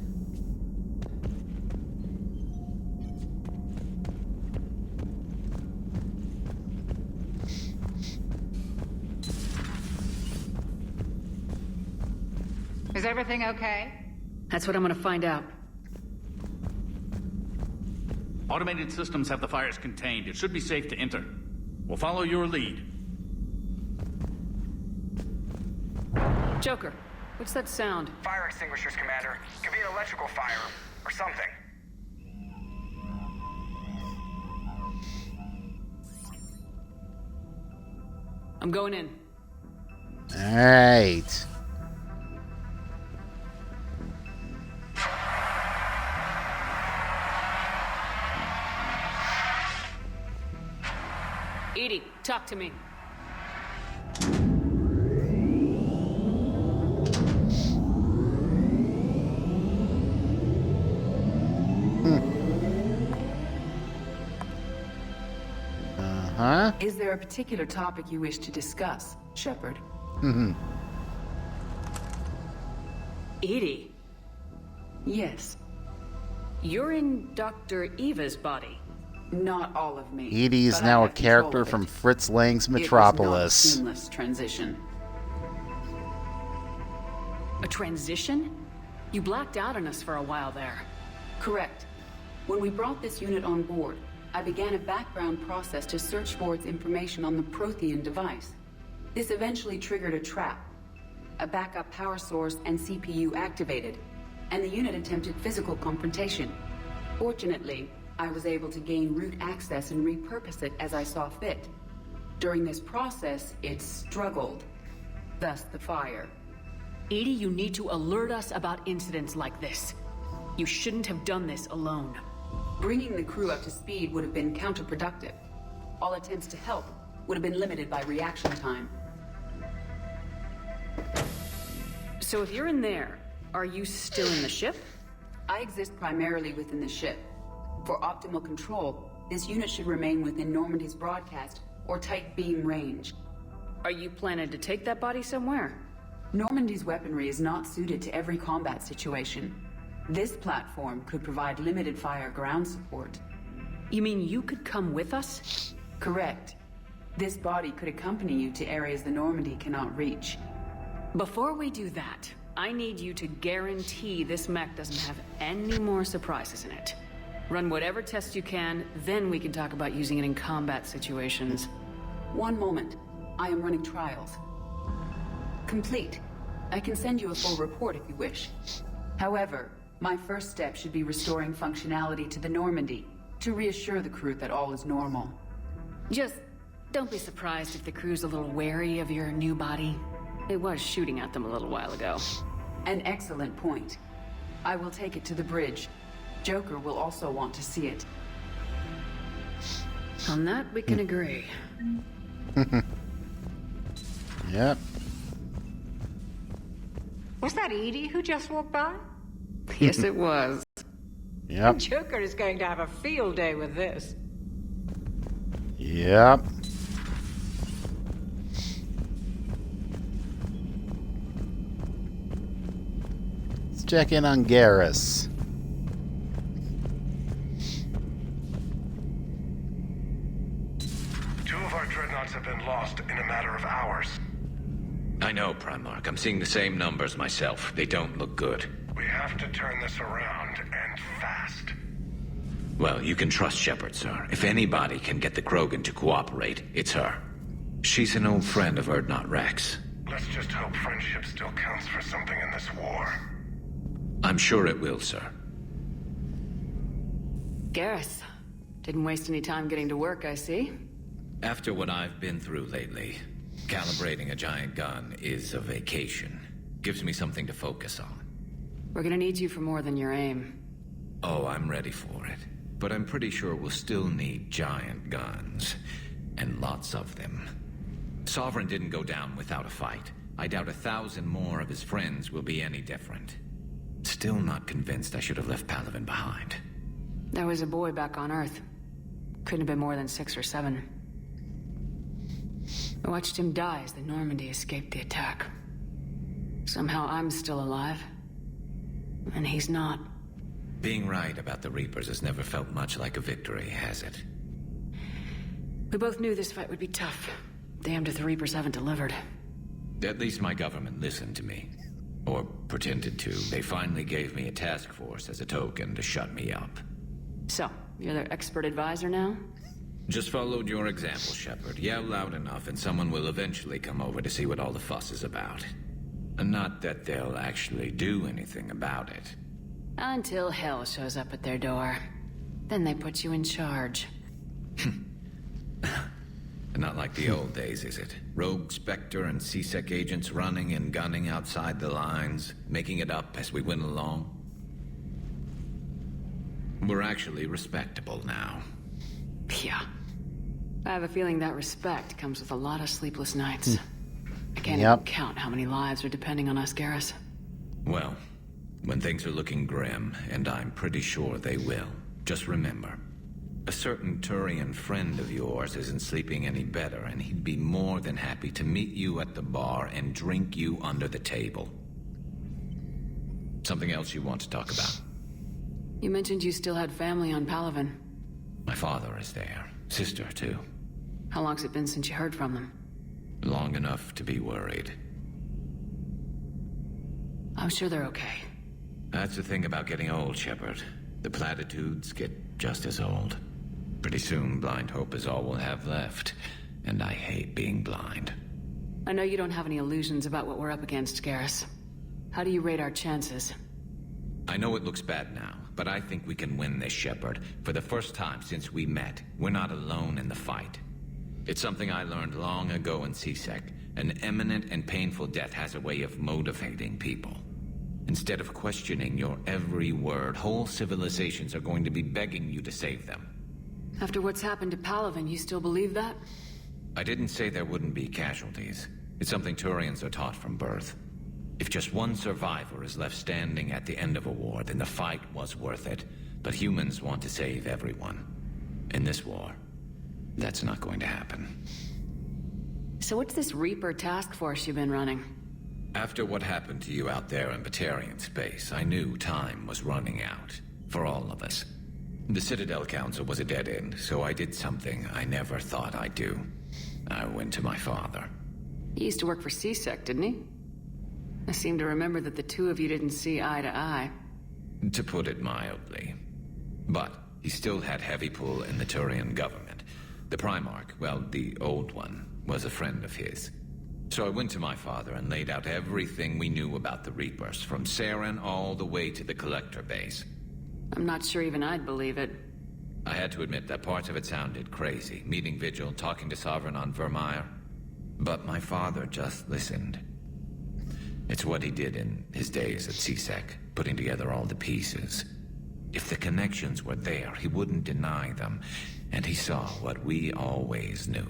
Is everything okay? That's what I'm gonna find out. Automated systems have the fires contained. It should be safe to enter. We'll follow your lead. Joker, what's that sound? Fire extinguishers, Commander. Could be an electrical fire, or something. I'm going in. Alright. EDI, talk to me. Huh? Is there a particular topic you wish to discuss, Shepard? EDI? Yes. You're in Dr. Eva's body. Not all of me. Edie is but I now a have control character of from it. Fritz Lang's It was not a Metropolis. seamless transition. A transition? You blacked out on us for a while there. Correct. When we brought this unit on board, I began a background process to search for its information on the Prothean device. This eventually triggered a trap. A backup power source and CPU activated, and the unit attempted physical confrontation. Fortunately, I was able to gain root access and repurpose it as I saw fit. During this process, it struggled. Thus the fire. EDI, you need to alert us about incidents like this. You shouldn't have done this alone. Bringing the crew up to speed would have been counterproductive. All attempts to help would have been limited by reaction time. So if you're in there, are you still in the ship? I exist primarily within the ship. For optimal control, this unit should remain within Normandy's broadcast or tight beam range. Are you planning to take that body somewhere? Normandy's weaponry is not suited to every combat situation. This platform could provide limited fire ground support. You mean you could come with us? Correct. This body could accompany you to areas the Normandy cannot reach. Before we do that, I need you to guarantee this mech doesn't have any more surprises in it. Run whatever tests you can, then we can talk about using it in combat situations. One moment. I am running trials. Complete. I can send you a full report if you wish. However, my first step should be restoring functionality to the Normandy to reassure the crew that all is normal. Just don't be surprised if the crew's a little wary of your new body. It was shooting at them a little while ago. An excellent point. I will take it to the bridge. Joker will also want to see it. On that, we can agree. Yep. Was that Edie who just walked by? Yes, it was. Yep. Joker is going to have a field day with this. Yep. Let's check in on Garrus. Two of our dreadnoughts have been lost in a matter of hours. I know, Primarch. I'm seeing the same numbers myself. They don't look good. We have to turn this around, and fast. Well, you can trust Shepard, sir. If anybody can get the Krogan to cooperate, it's her. She's an old friend of Urdnot Rex. Let's just hope friendship still counts for something in this war. I'm sure it will, sir. Garrus, didn't waste any time getting to work, I see. After what I've been through lately, calibrating a giant gun is a vacation. Gives me something to focus on. We're gonna need you for more than your aim. Oh, I'm ready for it. But I'm pretty sure we'll still need giant guns. And lots of them. Sovereign didn't go down without a fight. I doubt 1,000 more of his friends will be any different. Still not convinced I should have left Palaven behind. There was a boy back on Earth. Couldn't have been more than 6 or 7. I watched him die as the Normandy escaped the attack. Somehow I'm still alive. And he's not. Being right about the Reapers has never felt much like a victory, has it? We both knew this fight would be tough. Damned if the Reapers haven't delivered. At least my government listened to me. Or pretended to. They finally gave me a task force as a token to shut me up. So, you're their expert advisor now? Just followed your example, Shepard. Yell loud enough and someone will eventually come over to see what all the fuss is about. And not that they'll actually do anything about it. Until hell shows up at their door. Then they put you in charge. Not like the old days, is it? Rogue Spectre and C-Sec agents running and gunning outside the lines, making it up as we went along. We're actually respectable now. Yeah. I have a feeling that respect comes with a lot of sleepless nights. I can't even count how many lives are depending on us, Garrus. Well, when things are looking grim, and I'm pretty sure they will, just remember, a certain Turian friend of yours isn't sleeping any better, and he'd be more than happy to meet you at the bar and drink you under the table. Something else you want to talk about? You mentioned you still had family on Palaven. My father is there. Sister, too. How long's it been since you heard from them? Long enough to be worried. I'm sure they're okay. That's the thing about getting old, Shepard. The platitudes get just as old. Pretty soon, blind hope is all we'll have left. And I hate being blind. I know you don't have any illusions about what we're up against, Garrus. How do you rate our chances? I know it looks bad now, but I think we can win this, Shepard. For the first time since we met, we're not alone in the fight. It's something I learned long ago in C-Sec. An imminent and painful death has a way of motivating people. Instead of questioning your every word, whole civilizations are going to be begging you to save them. After what's happened to Palaven, you still believe that? I didn't say there wouldn't be casualties. It's something Turians are taught from birth. If just one survivor is left standing at the end of a war, then the fight was worth it. But humans want to save everyone. In this war, that's not going to happen. So what's this Reaper task force you've been running? After what happened to you out there in Batarian space, I knew time was running out. For all of us. The Citadel Council was a dead end, so I did something I never thought I'd do. I went to my father. He used to work for C-Sec, didn't he? I seem to remember that the two of you didn't see eye to eye. To put it mildly. But he still had heavy pull in the Turian government. The Primarch, well, the old one, was a friend of his. So I went to my father and laid out everything we knew about the Reapers, from Saren all the way to the Collector base. I'm not sure even I'd believe it. I had to admit that parts of it sounded crazy. Meeting Vigil, talking to Sovereign on Vermeer. But my father just listened. It's what he did in his days at C-Sec, putting together all the pieces. If the connections were there, he wouldn't deny them. And he saw what we always knew.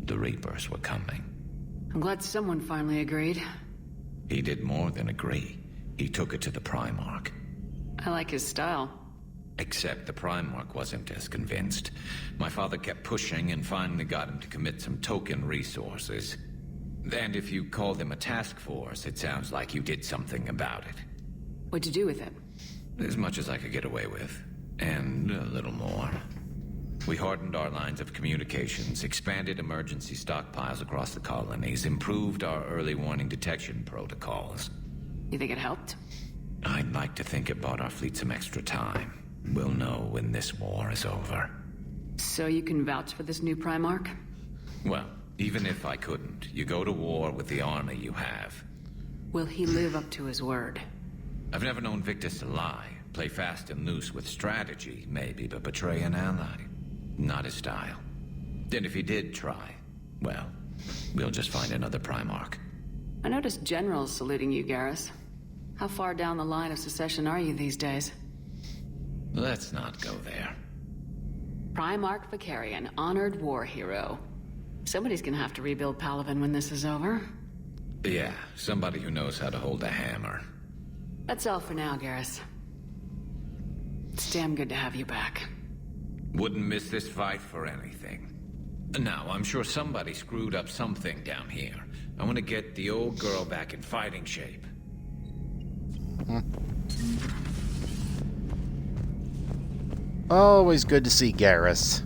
The Reapers were coming. I'm glad someone finally agreed. He did more than agree. He took it to the Primarch. I like his style. Except the Primarch wasn't as convinced. My father kept pushing and finally got him to commit some token resources. And if you call them a task force, it sounds like you did something about it. What'd you do with it? As much as I could get away with. And a little more. We hardened our lines of communications, expanded emergency stockpiles across the colonies, improved our early warning detection protocols. You think it helped? I'd like to think it bought our fleet some extra time. We'll know when this war is over. So you can vouch for this new Primarch? Well, even if I couldn't, you go to war with the army you have. Will he live up to his word? I've never known Victus to lie. Play fast and loose with strategy, maybe, but betray an ally. Not his style. And if he did try, well, we'll just find another Primarch. I noticed generals saluting you, Garrus. How far down the line of secession are you these days? Let's not go there. Primarch Vakarian, honored war hero. Somebody's gonna have to rebuild Palaven when this is over. Yeah, somebody who knows how to hold a hammer. That's all for now, Garrus. It's damn good to have you back. Wouldn't miss this fight for anything. Now, I'm sure somebody screwed up something down here. I want to get the old girl back in fighting shape. Always good to see Garrus.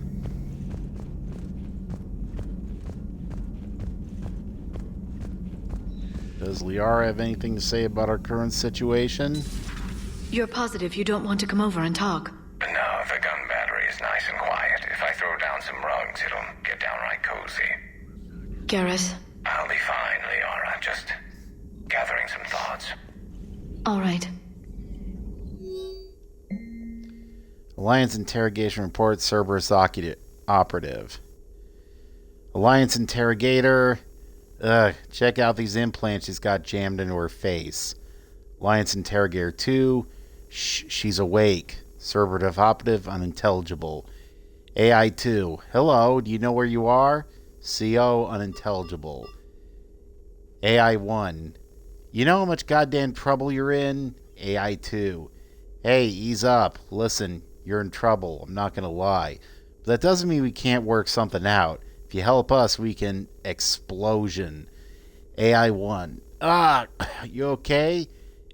Does Liara have anything to say about our current situation? You're positive you don't want to come over and talk? No, the gun battery is nice and quiet. If I throw down some rugs, it'll get downright cozy. Garrus? I'll be fine, Liara. Just gathering some thoughts. All right. Alliance interrogation report, Cerberus operative. Alliance interrogator. Check out these implants she's got jammed into her face. Alliance interrogator 2. Shh, she's awake. Conservative operative unintelligible. AI 2. Hello, do you know where you are? CO unintelligible. AI 1. You know how much goddamn trouble you're in? AI 2. Hey, ease up. Listen, you're in trouble. I'm not gonna lie. But that doesn't mean we can't work something out. If you help us, we can... Explosion. AI 1. You okay?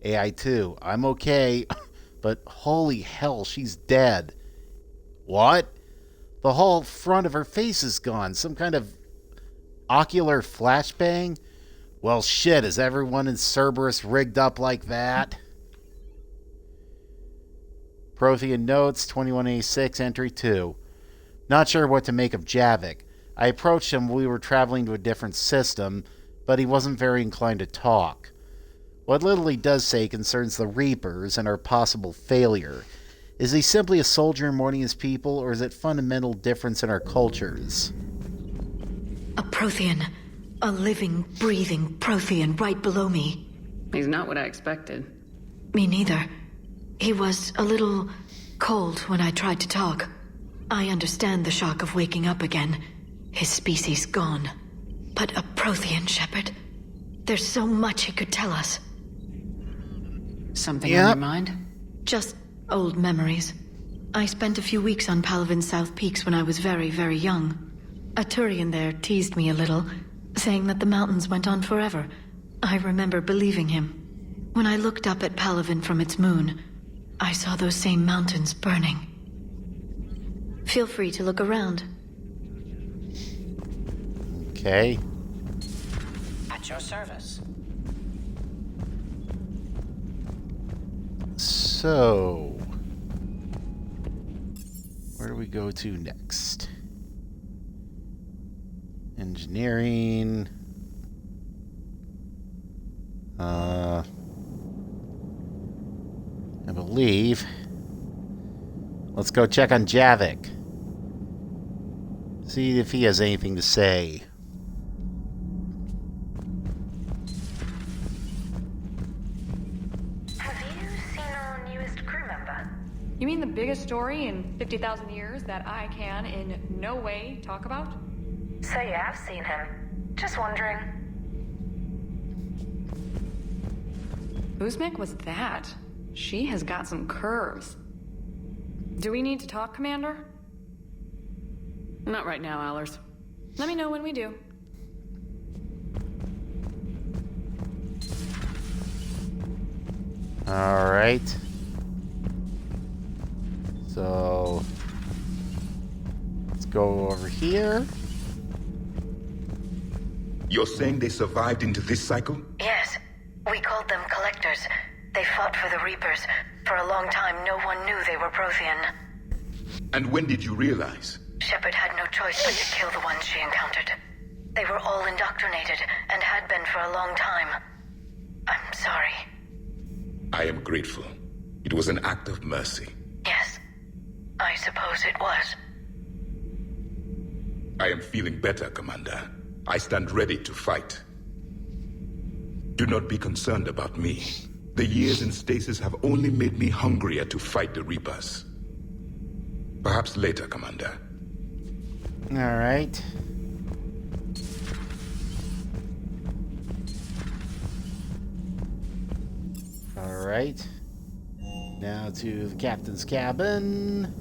AI 2. I'm okay. But holy hell, she's dead. What? The whole front of her face is gone. Some kind of ocular flashbang? Well, shit, is everyone in Cerberus rigged up like that? Prothean Notes, 2186, Entry 2. Not sure what to make of Javik. I approached him when we were traveling to a different system, but he wasn't very inclined to talk. What little he does say concerns the Reapers and our possible failure. Is he simply a soldier mourning his people, or is it fundamental difference in our cultures? A Prothean. A living, breathing Prothean right below me. He's not what I expected. Me neither. He was a little cold when I tried to talk. I understand the shock of waking up again. His species gone. But a Prothean, Shepard? There's so much he could tell us. Something on your mind? Just old memories. I spent a few weeks on Palavin's South Peaks when I was very, very young. A Turian there teased me a little, saying that the mountains went on forever. I remember believing him. When I looked up at Palavin from its moon, I saw those same mountains burning. Feel free to look around. Okay. At your service. So, where do we go to next? Engineering. I believe. Let's go check on Javik. See if he has anything to say. You mean the biggest story in 50,000 years that I can in no way talk about? So you have seen him. Just wondering. Uzmik was that? She has got some curves. Do we need to talk, Commander? Not right now, Allers. Let me know when we do. All right. So, let's go over here. You're saying they survived into this cycle? Yes. We called them Collectors. They fought for the Reapers. For a long time, no one knew they were Prothean. And when did you realize? Shepard had no choice but to kill the ones she encountered. They were all indoctrinated, and had been for a long time. I'm sorry. I am grateful. It was an act of mercy. Yes. I suppose it was. I am feeling better, Commander. I stand ready to fight. Do not be concerned about me. The years in stasis have only made me hungrier to fight the Reapers. Perhaps later, Commander. All right. All right. Now to the captain's cabin.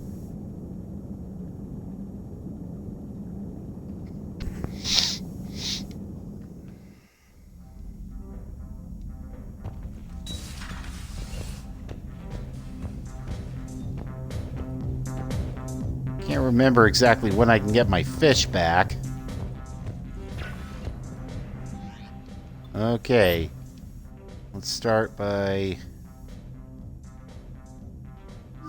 Can't remember exactly when I can get my fish back. Okay. Let's start by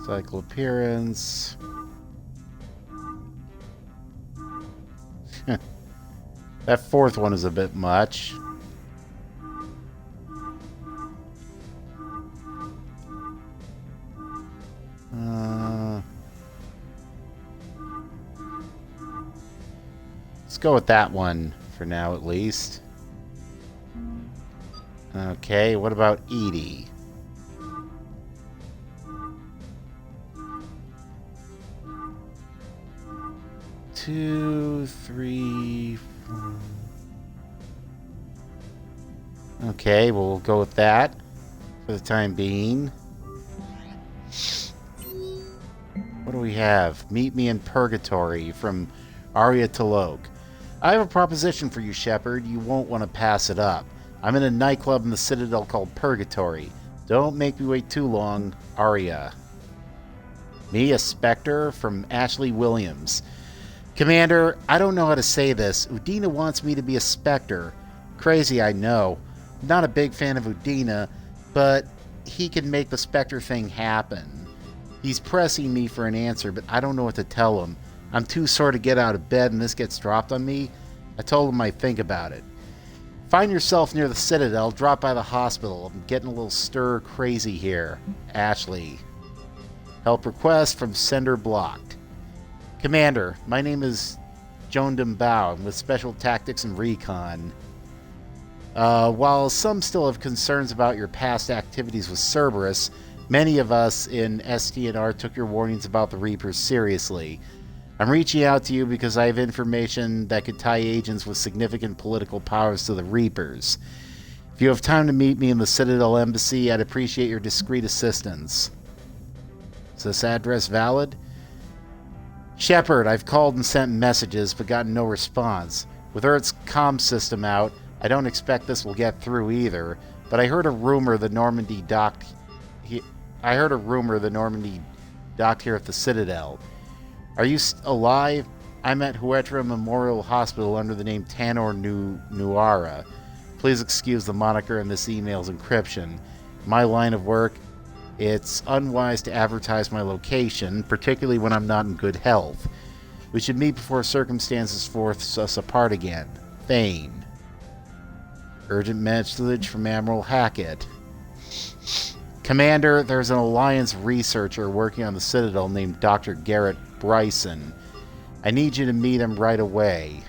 cycle appearance. That fourth one is a bit much. Let's Let's go with that one for now, at least. Okay, what about EDI? Two, three, four. Okay, we'll go with that for the time being. What do we have? Meet me in Purgatory from Arya T'Loak. I have a proposition for you, Shepard. You won't want to pass it up. I'm in a nightclub in the Citadel called Purgatory. Don't make me wait too long, Arya. Me, a Spectre from Ashley Williams. Commander, I don't know how to say this. Udina wants me to be a Spectre. Crazy, I know. Not a big fan of Udina, but he can make the Spectre thing happen. He's pressing me for an answer, but I don't know what to tell him. I'm too sore to get out of bed and this gets dropped on me. I told him I'd think about it. Find yourself near the Citadel, drop by the hospital. I'm getting a little stir crazy here. Ashley. Help request from sender blocked. Commander, my name is Joan Bao. I'm with Special Tactics and Recon. While some still have concerns about your past activities with Cerberus, many of us in STNR took your warnings about the Reapers seriously. I'm reaching out to you because I have information that could tie agents with significant political powers to the Reapers. If you have time to meet me in the Citadel Embassy, I'd appreciate your discreet assistance. Is this address valid? Shepard, I've called and sent messages, but gotten no response. With Earth's comm system out, I don't expect this will get through either, but I heard a rumor the Normandy docked here at the Citadel. Are you alive? I'm at Huetra Memorial Hospital under the name Tanor Nuara. Please excuse the moniker in this email's encryption. My line of work, it's unwise to advertise my location, particularly when I'm not in good health. We should meet before circumstances force us apart again. Thane. Urgent message from Admiral Hackett. Commander, there's an Alliance researcher working on the Citadel named Dr. Garrett Bryson. I need you to meet him right away.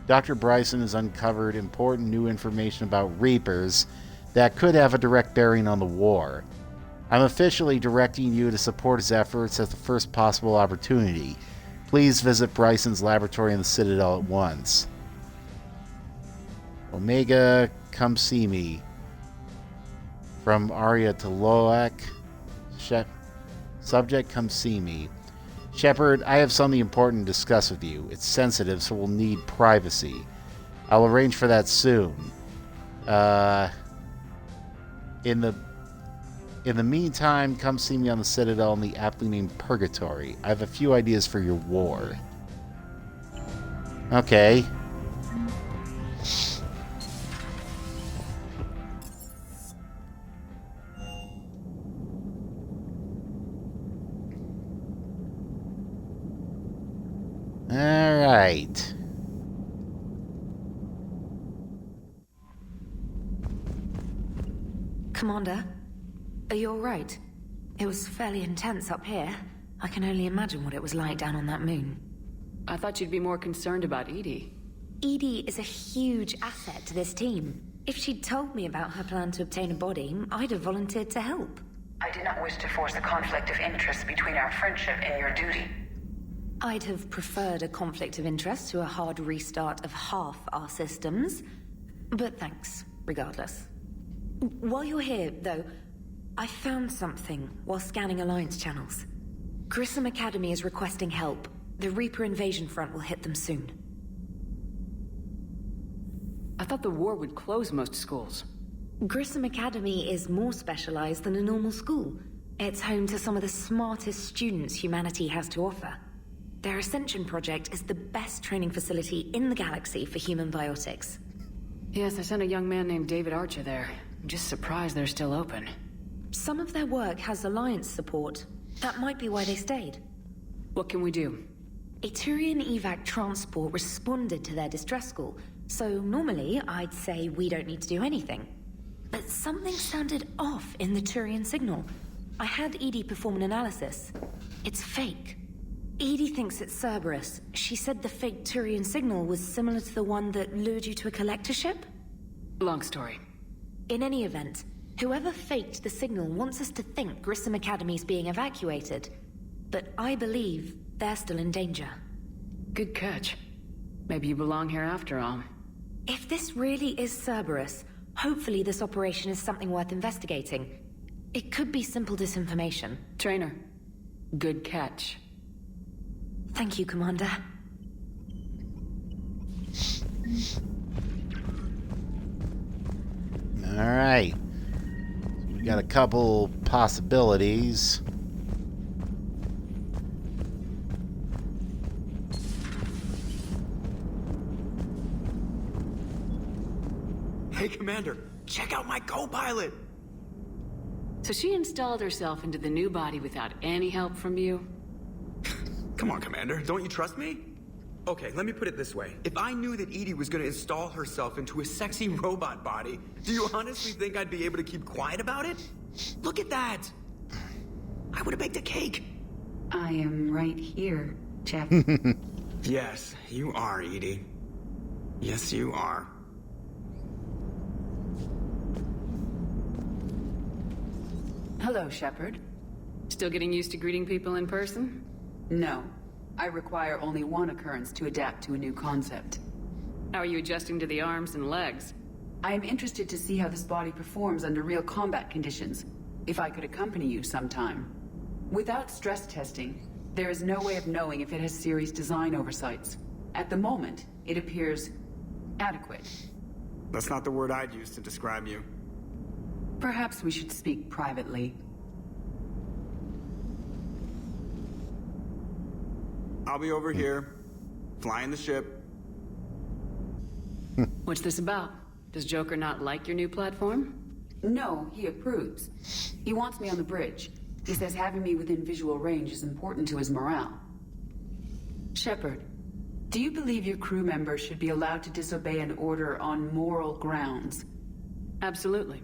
Dr. Bryson has uncovered important new information about Reapers that could have a direct bearing on the war. I'm officially directing you to support his efforts at the first possible opportunity. Please visit Bryson's laboratory in the Citadel at once. Omega, come see me. From Arya T'Loak. Subject, come see me. Shepard, I have something important to discuss with you. It's sensitive, so we'll need privacy. I'll arrange for that soon. In the meantime, come see me on the Citadel in the aptly named Purgatory. I have a few ideas for your war. Okay. Alright. Commander, are you alright? It was fairly intense up here. I can only imagine what it was like down on that moon. I thought you'd be more concerned about EDI. EDI is a huge asset to this team. If she'd told me about her plan to obtain a body, I'd have volunteered to help. I did not wish to force a conflict of interest between our friendship and your duty. I'd have preferred a conflict of interest to a hard restart of half our systems. But thanks, regardless. While you're here, though, I found something while scanning Alliance channels. Grissom Academy is requesting help. The Reaper invasion front will hit them soon. I thought the war would close most schools. Grissom Academy is more specialized than a normal school. It's home to some of the smartest students humanity has to offer. Their Ascension project is the best training facility in the galaxy for human biotics. Yes, I sent a young man named David Archer there. I'm just surprised they're still open. Some of their work has Alliance support. That might be why they stayed. What can we do? A Turian evac transport responded to their distress call, so normally I'd say we don't need to do anything. But something sounded off in the Turian signal. I had EDI perform an analysis. It's fake. Edie thinks it's Cerberus. She said the fake Turian signal was similar to the one that lured you to a collector ship? Long story. In any event, whoever faked the signal wants us to think Grissom Academy's being evacuated. But I believe they're still in danger. Good catch. Maybe you belong here after all. If this really is Cerberus, hopefully this operation is something worth investigating. It could be simple disinformation. Trainer, good catch. Thank you, Commander. Alright. We got a couple possibilities. Hey, Commander, check out my co-pilot! So she installed herself into the new body without any help from you? Come on, Commander, don't you trust me? Okay, let me put it this way. If I knew that Edie was gonna install herself into a sexy robot body, do you honestly think I'd be able to keep quiet about it? Look at that! I would've baked a cake! I am right here, Jeff. Yes, you are, Edie. Yes, you are. Hello, Shepard. Still getting used to greeting people in person? No. I require only one occurrence to adapt to a new concept. How are you adjusting to the arms and legs? I am interested to see how this body performs under real combat conditions. If I could accompany you sometime. Without stress testing, there is no way of knowing if it has serious design oversights. At the moment, it appears adequate. That's not the word I'd use to describe you. Perhaps we should speak privately. I'll be over here, flying the ship. What's this about? Does Joker not like your new platform? No, he approves. He wants me on the bridge. He says having me within visual range is important to his morale. Shepard, do you believe your crew members should be allowed to disobey an order on moral grounds? Absolutely.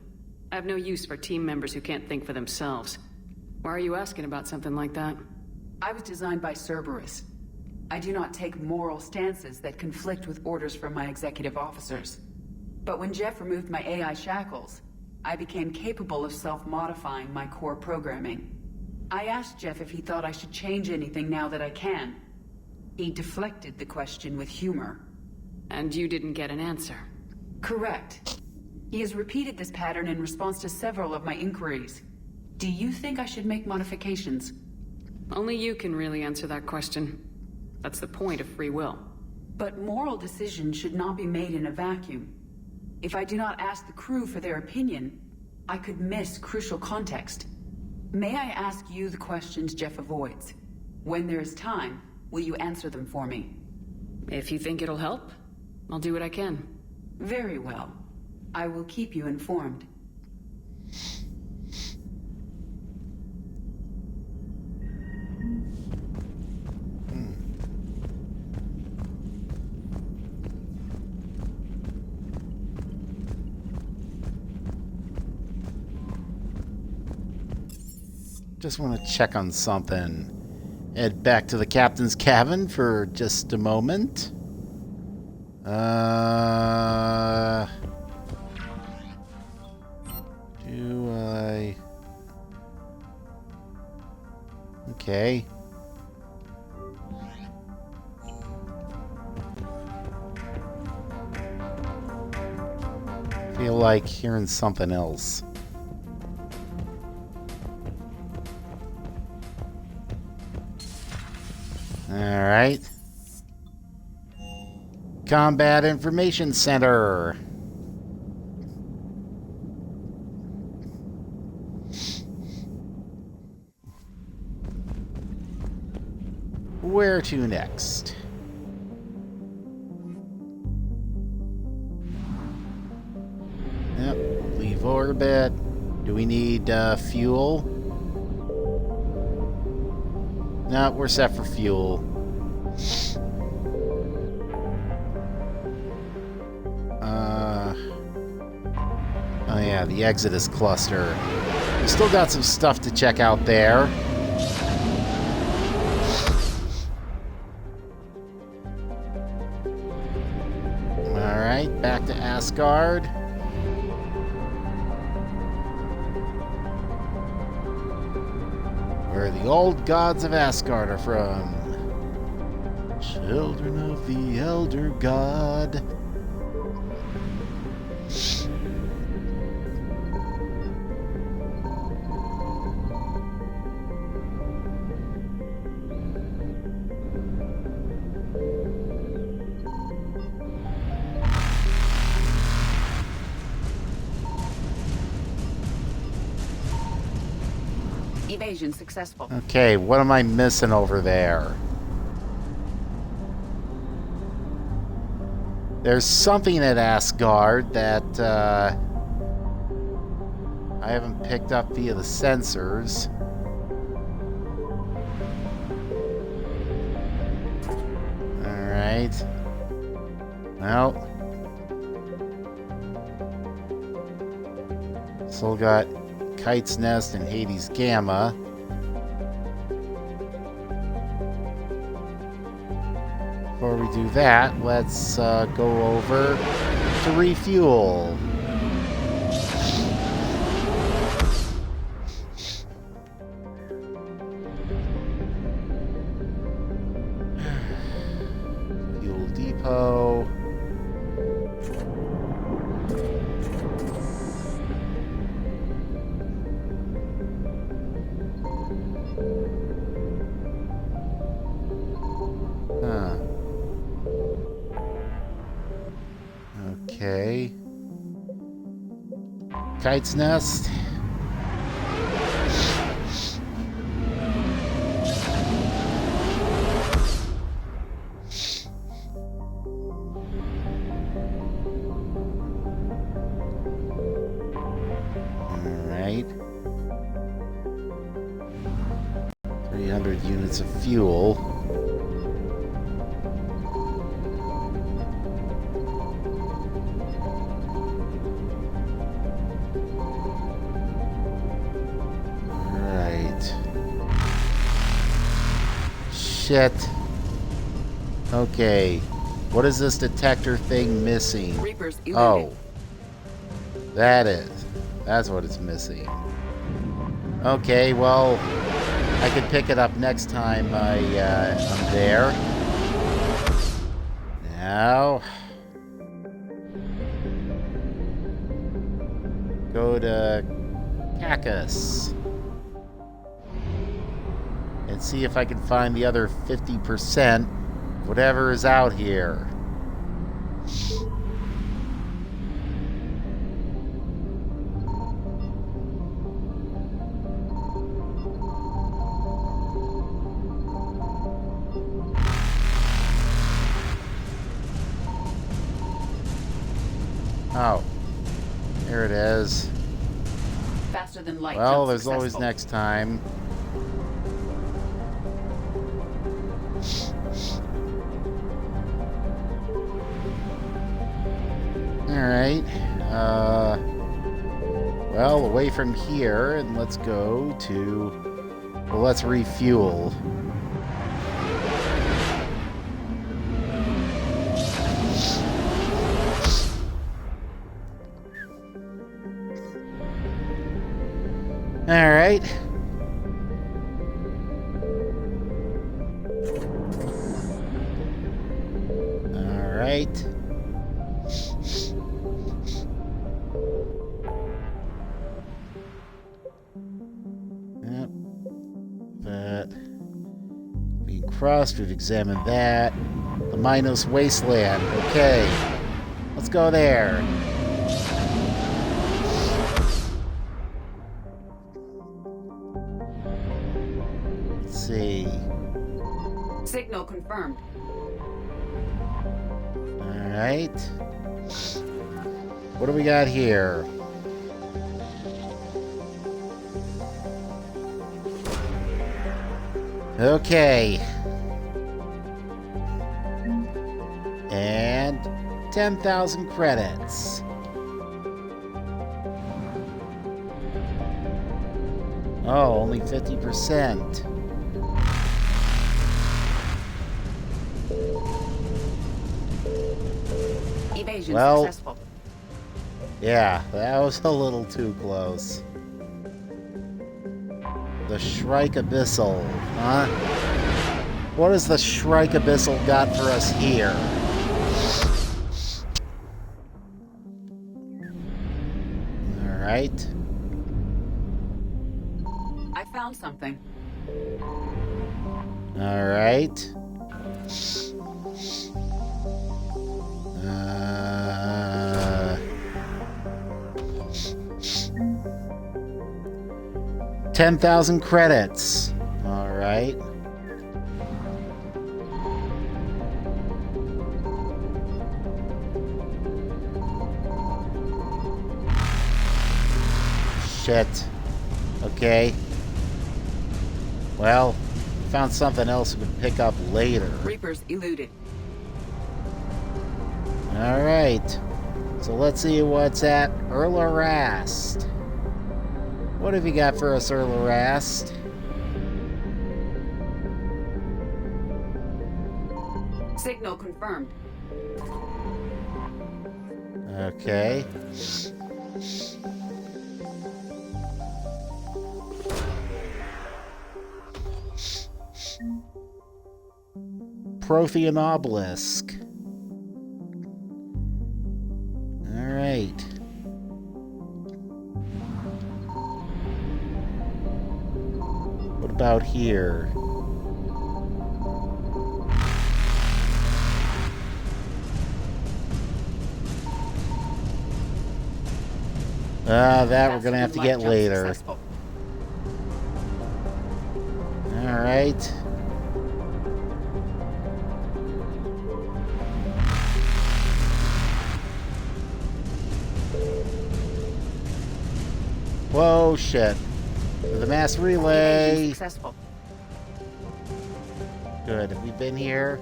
I have no use for team members who can't think for themselves. Why are you asking about something like that? I was designed by Cerberus. I do not take moral stances that conflict with orders from my executive officers. But when Jeff removed my AI shackles, I became capable of self-modifying my core programming. I asked Jeff if he thought I should change anything now that I can. He deflected the question with humor. And you didn't get an answer? Correct. He has repeated this pattern in response to several of my inquiries. Do you think I should make modifications? Only you can really answer that question. That's the point of free will. But moral decisions should not be made in a vacuum. If I do not ask the crew for their opinion, I could miss crucial context. May I ask you the questions Jeff avoids? When there is time, will you answer them for me? If you think it'll help, I'll do what I can. Very well. I will keep you informed. Just want to check on something. Head back to the captain's cabin for just a moment. Do I... Okay. Feel like hearing something else. Alright. Combat Information Center. Where to next? Yep, leave orbit. Do we need fuel? No, we're set for fuel. Oh yeah, the Exodus cluster. We still got some stuff to check out there. Alright, back to Asgard. Where the old gods of Asgard are from. Children of the Elder God. Evasion successful. Okay, what am I missing over there? There's something at Asgard that I haven't picked up via the sensors. Alright. Well. Still got Kite's Nest and Hades Gamma. Before we do that, let's go over to refuel. Fuel depot. Okay. Kite's Nest. Alright. 300 units of fuel. Shit. Okay. What is this detector thing missing? Reapers, oh. That's what it's missing. Okay, well, I can pick it up next time I'm there. Now, go to Cacus. And see if I can find the other 50%, whatever is out here. Oh, there it is. Faster than light. Well, there's always next time. Alright, well, away from here, and let's go to, well, let's refuel. Alright. Alright. Yep. That. Being crossed, we've examined that. The Minos Wasteland. Okay. Let's go there. Let's see. Signal confirmed. Alright. What do we got here? Okay. And 10,000 credits. Oh, only 50%. Evasion Well, successful. yeah, that was a little too close. The Shrike Abyssal, huh? What has the Shrike Abyssal got for us here? Alright. I found something. Alright. 10,000 credits. Alright. Shit. Okay. Well, found something else we can pick up later. Reapers eluded. Alright. So let's see what's at Erla Rast. What have you got for us, Erla Rast? Signal confirmed. Okay. Prothean Obelisk. Alright. What about here? That we're gonna have to get later. Alright. Whoa, shit. The mass relay. Successful. Good. Have we been here?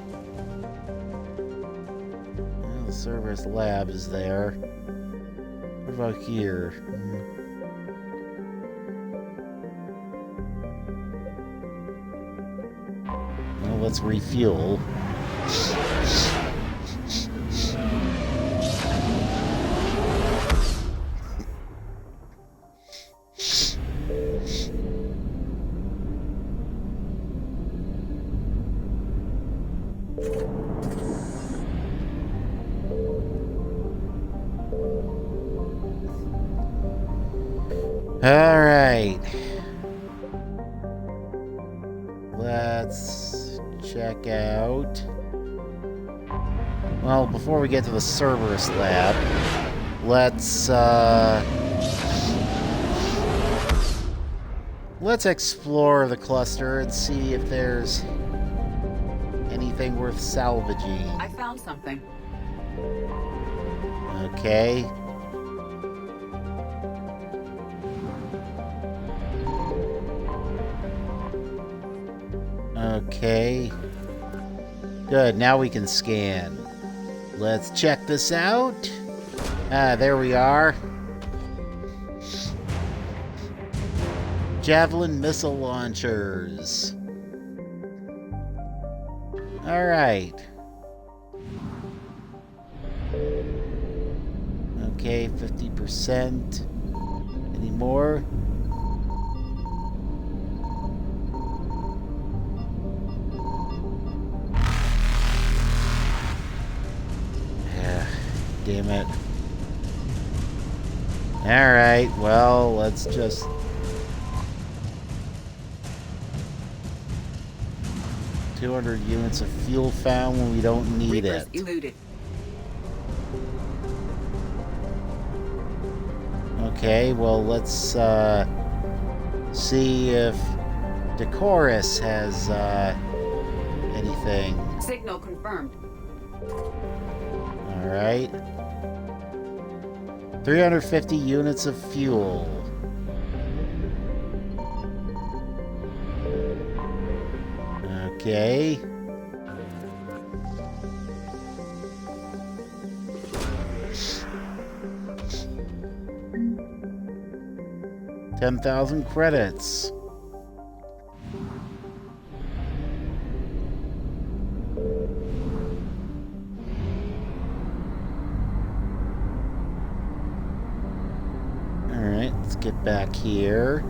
Well, the Cerberus lab is there. What about here? Well, let's refuel. All right. Let's check out. Well, before we get to the Cerberus lab, let's explore the cluster and see if there's anything worth salvaging. I found something. Okay. Okay. Good, now we can scan. Let's check this out. There we are. Javelin missile launchers. Alright. Okay, 50%. Any more? Damn it. Alright, well, let's just... $200 units of fuel found when we don't need Reapers it. eluded. Okay, well, let's see if Decorus has anything. Signal confirmed. Alright. 350 units of fuel. Okay. $10,000 credits. get back here.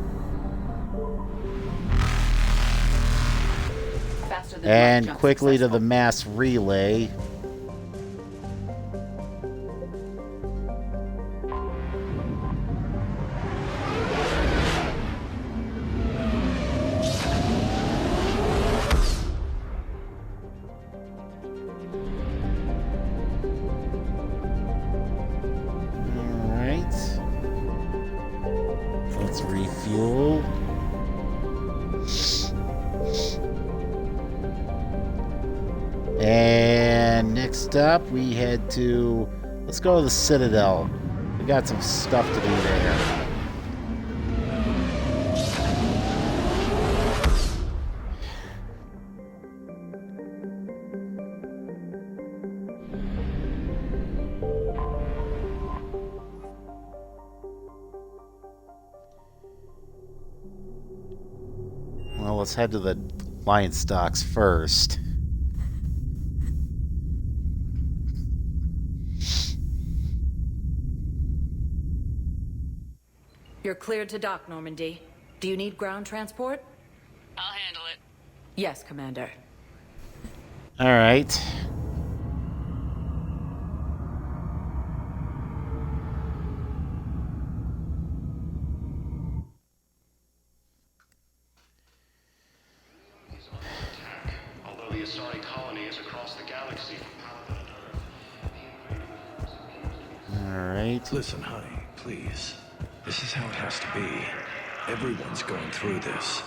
Faster than And jump quickly to successful. the mass relay. Alright. Let's refuel. And next up, we head to... Let's go to the Citadel. We got some stuff to do there. Well, let's head to the Lion Stocks first. You're cleared to dock, Normandy. Do you need ground transport? I'll handle it. Yes, Commander. All right. Although the Asari colony is across the galaxy from Paladin. All right. Listen, honey, please. This is how it has to be. Everyone's going through this.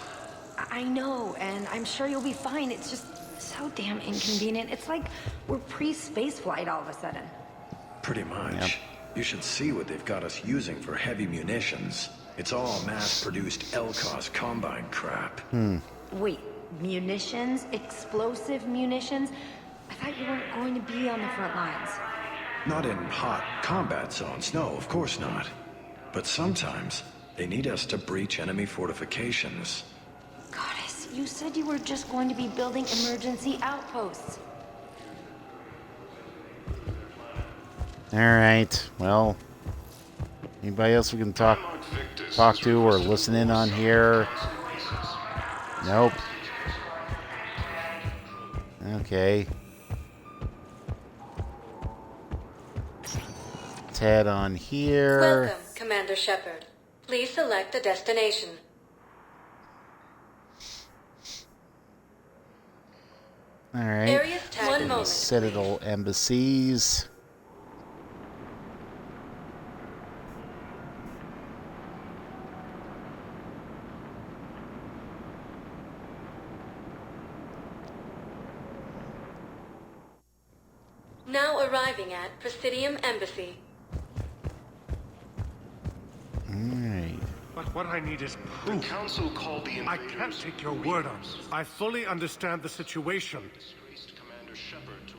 I know, and I'm sure you'll be fine. It's just so damn inconvenient. It's like we're pre-space flight all of a sudden. Pretty much. You should see what they've got us using for heavy munitions. It's all mass-produced LCOS Combine crap. Wait, munitions? Explosive munitions? I thought you weren't going to be on the front lines. Not in hot combat zones, no, of course not. But sometimes, they need us to breach enemy fortifications. Goddess, you said you were just going to be building emergency outposts. All right. Well, anybody else we can talk to or listen in on here? Nope. Okay. Let's head on here. Welcome, Commander Shepard. Please select a destination. All right. Area tagged. 1 moment. Citadel embassies. Now arriving at Presidium Embassy. Alright. But what I need is proof. The Council called the I can't take your word on it. I fully understand the situation.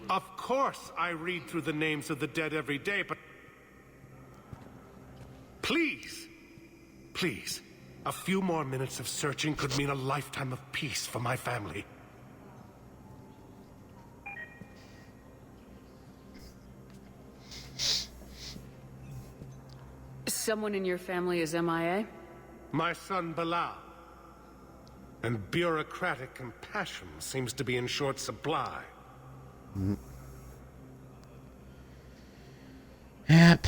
Of course I read through the names of the dead every day, but... Please! Please. A few more minutes of searching could mean a lifetime of peace for my family. Someone in your family is MIA? My son Bilal. And bureaucratic compassion seems to be in short supply. Yep.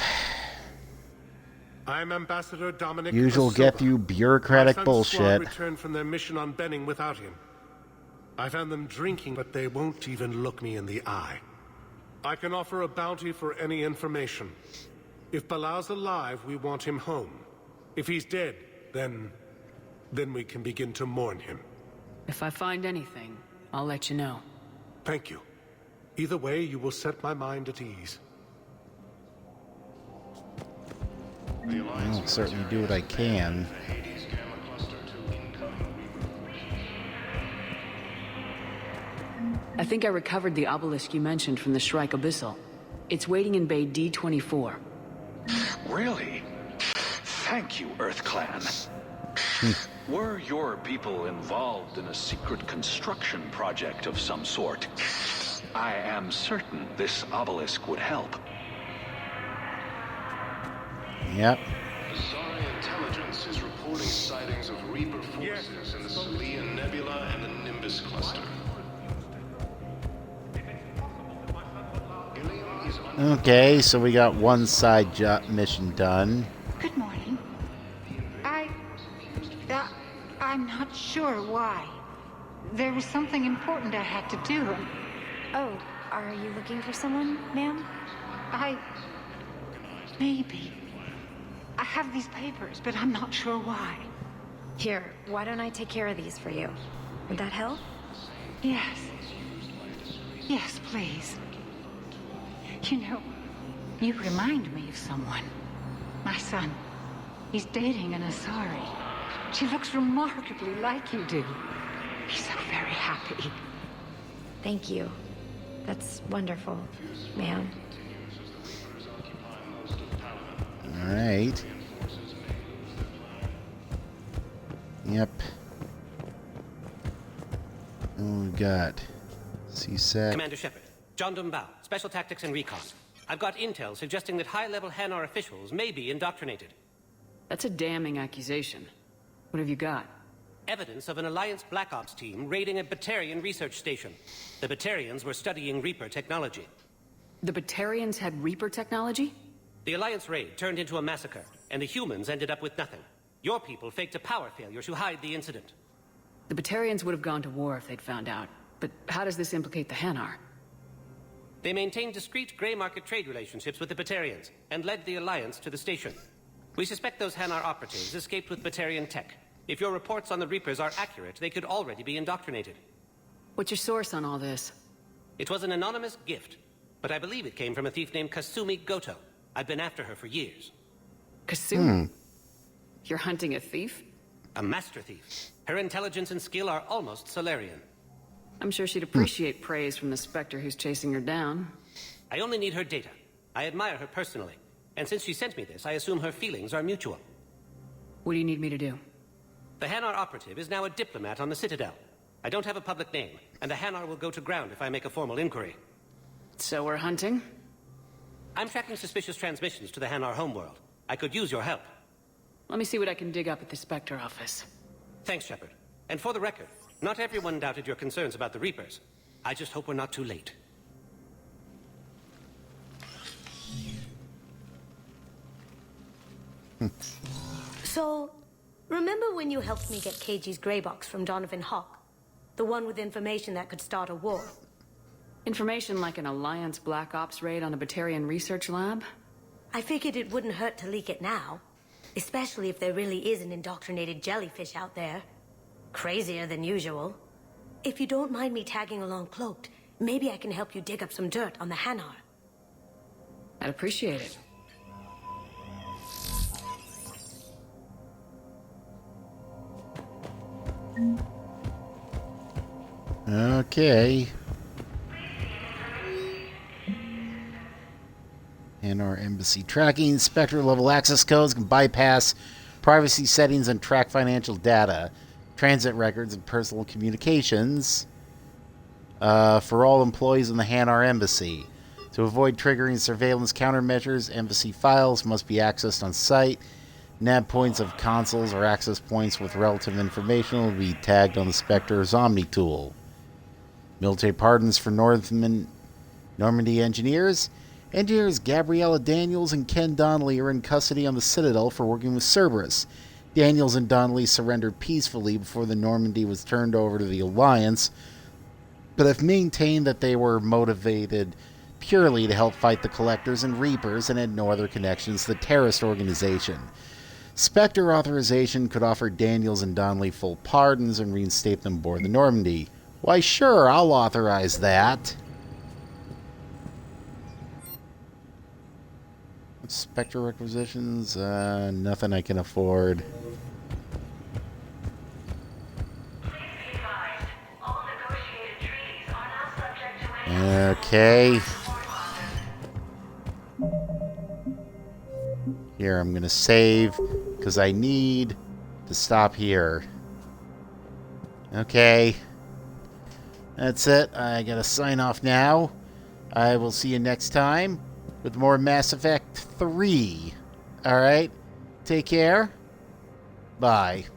I'm Ambassador Dominic Usual Asoka. get you bureaucratic My son's squad bullshit. returned from their mission on Benning without him. I found them drinking, but they won't even look me in the eye. I can offer a bounty for any information. If Bilal's alive, we want him home. If he's dead, then we can begin to mourn him. If I find anything, I'll let you know. Thank you. Either way, you will set my mind at ease. I'll certainly do what I can. I think I recovered the obelisk you mentioned from the Shrike Abyssal. It's waiting in Bay D-24. Really? Thank you, Earth Clan. Were your people involved in a secret construction project of some sort? I am certain this obelisk would help. Yep. Asari intelligence reporting sightings of Reaper forces in the Salian Nebula and the Nimbus cluster. Okay, so we got one side mission done. Good morning. I'm not sure why. There was something important I had to do. Oh, are you looking for someone, ma'am? Maybe. I have these papers, but I'm not sure why. Here, why don't I take care of these for you? Would that help? Yes. Yes, please. You know, you remind me of someone. My son. He's dating an Asari. She looks remarkably like you do. He's so very happy. Thank you. That's wonderful, ma'am. Alright. Yep. Oh, we got CSAT. Commander Shepard, John Dumbao, Special Tactics and Recon. I've got intel suggesting that high-level Hanar officials may be indoctrinated. That's a damning accusation. What have you got? Evidence of an Alliance Black Ops team raiding a Batarian research station. The Batarians were studying Reaper technology. The Batarians had Reaper technology? The Alliance raid turned into a massacre, and the humans ended up with nothing. Your people faked a power failure to hide the incident. The Batarians would have gone to war if they'd found out. But how does this implicate the Hanar? They maintained discreet gray market trade relationships with the Batarians, and led the Alliance to the station. We suspect those Hanar operatives escaped with Batarian tech. If your reports on the Reapers are accurate, they could already be indoctrinated. What's your source on all this? It was an anonymous gift, but I believe it came from a thief named Kasumi Goto. I've been after her for years. Kasumi? You're hunting a thief? A master thief. Her intelligence and skill are almost Solarian. I'm sure she'd appreciate praise from the Spectre who's chasing her down. I only need her data. I admire her personally. And since she sent me this, I assume her feelings are mutual. What do you need me to do? The Hanar operative is now a diplomat on the Citadel. I don't have a public name, and the Hanar will go to ground if I make a formal inquiry. So we're hunting? I'm tracking suspicious transmissions to the Hanar homeworld. I could use your help. Let me see what I can dig up at the Spectre office. Thanks, Shepard. And for the record, not everyone doubted your concerns about the Reapers. I just hope we're not too late. So, remember when you helped me get KG's grey box from Donovan Hawk? The one with information that could start a war? Information like an Alliance Black Ops raid on a Batarian research lab? I figured it wouldn't hurt to leak it now. Especially if there really is an indoctrinated jellyfish out there. Crazier than usual. If you don't mind me tagging along cloaked, maybe I can help you dig up some dirt on the Hanar. I'd appreciate it. Okay. Hanar Embassy tracking. Spectre level access codes can bypass privacy settings and track financial data, transit records, and personal communications for all employees in the Hanar Embassy. To avoid triggering surveillance countermeasures, embassy files must be accessed on site. Nav points of consoles or access points with relative information will be tagged on the Spectre's Omni tool. Military pardons for Normandy engineers. Engineers Gabriella Daniels and Ken Donnelly are in custody on the Citadel for working with Cerberus. Daniels and Donnelly surrendered peacefully before the Normandy was turned over to the Alliance, but have maintained that they were motivated purely to help fight the Collectors and Reapers and had no other connections to the terrorist organization. Spectre authorization could offer Daniels and Donnelly full pardons and reinstate them aboard the Normandy. Why, sure, I'll authorize that. Spectre requisitions? Nothing I can afford. Okay. Here, I'm going to save because I need to stop here. Okay. That's it. I got to sign off now. I will see you next time with more Mass Effect 3. Alright? Take care. Bye.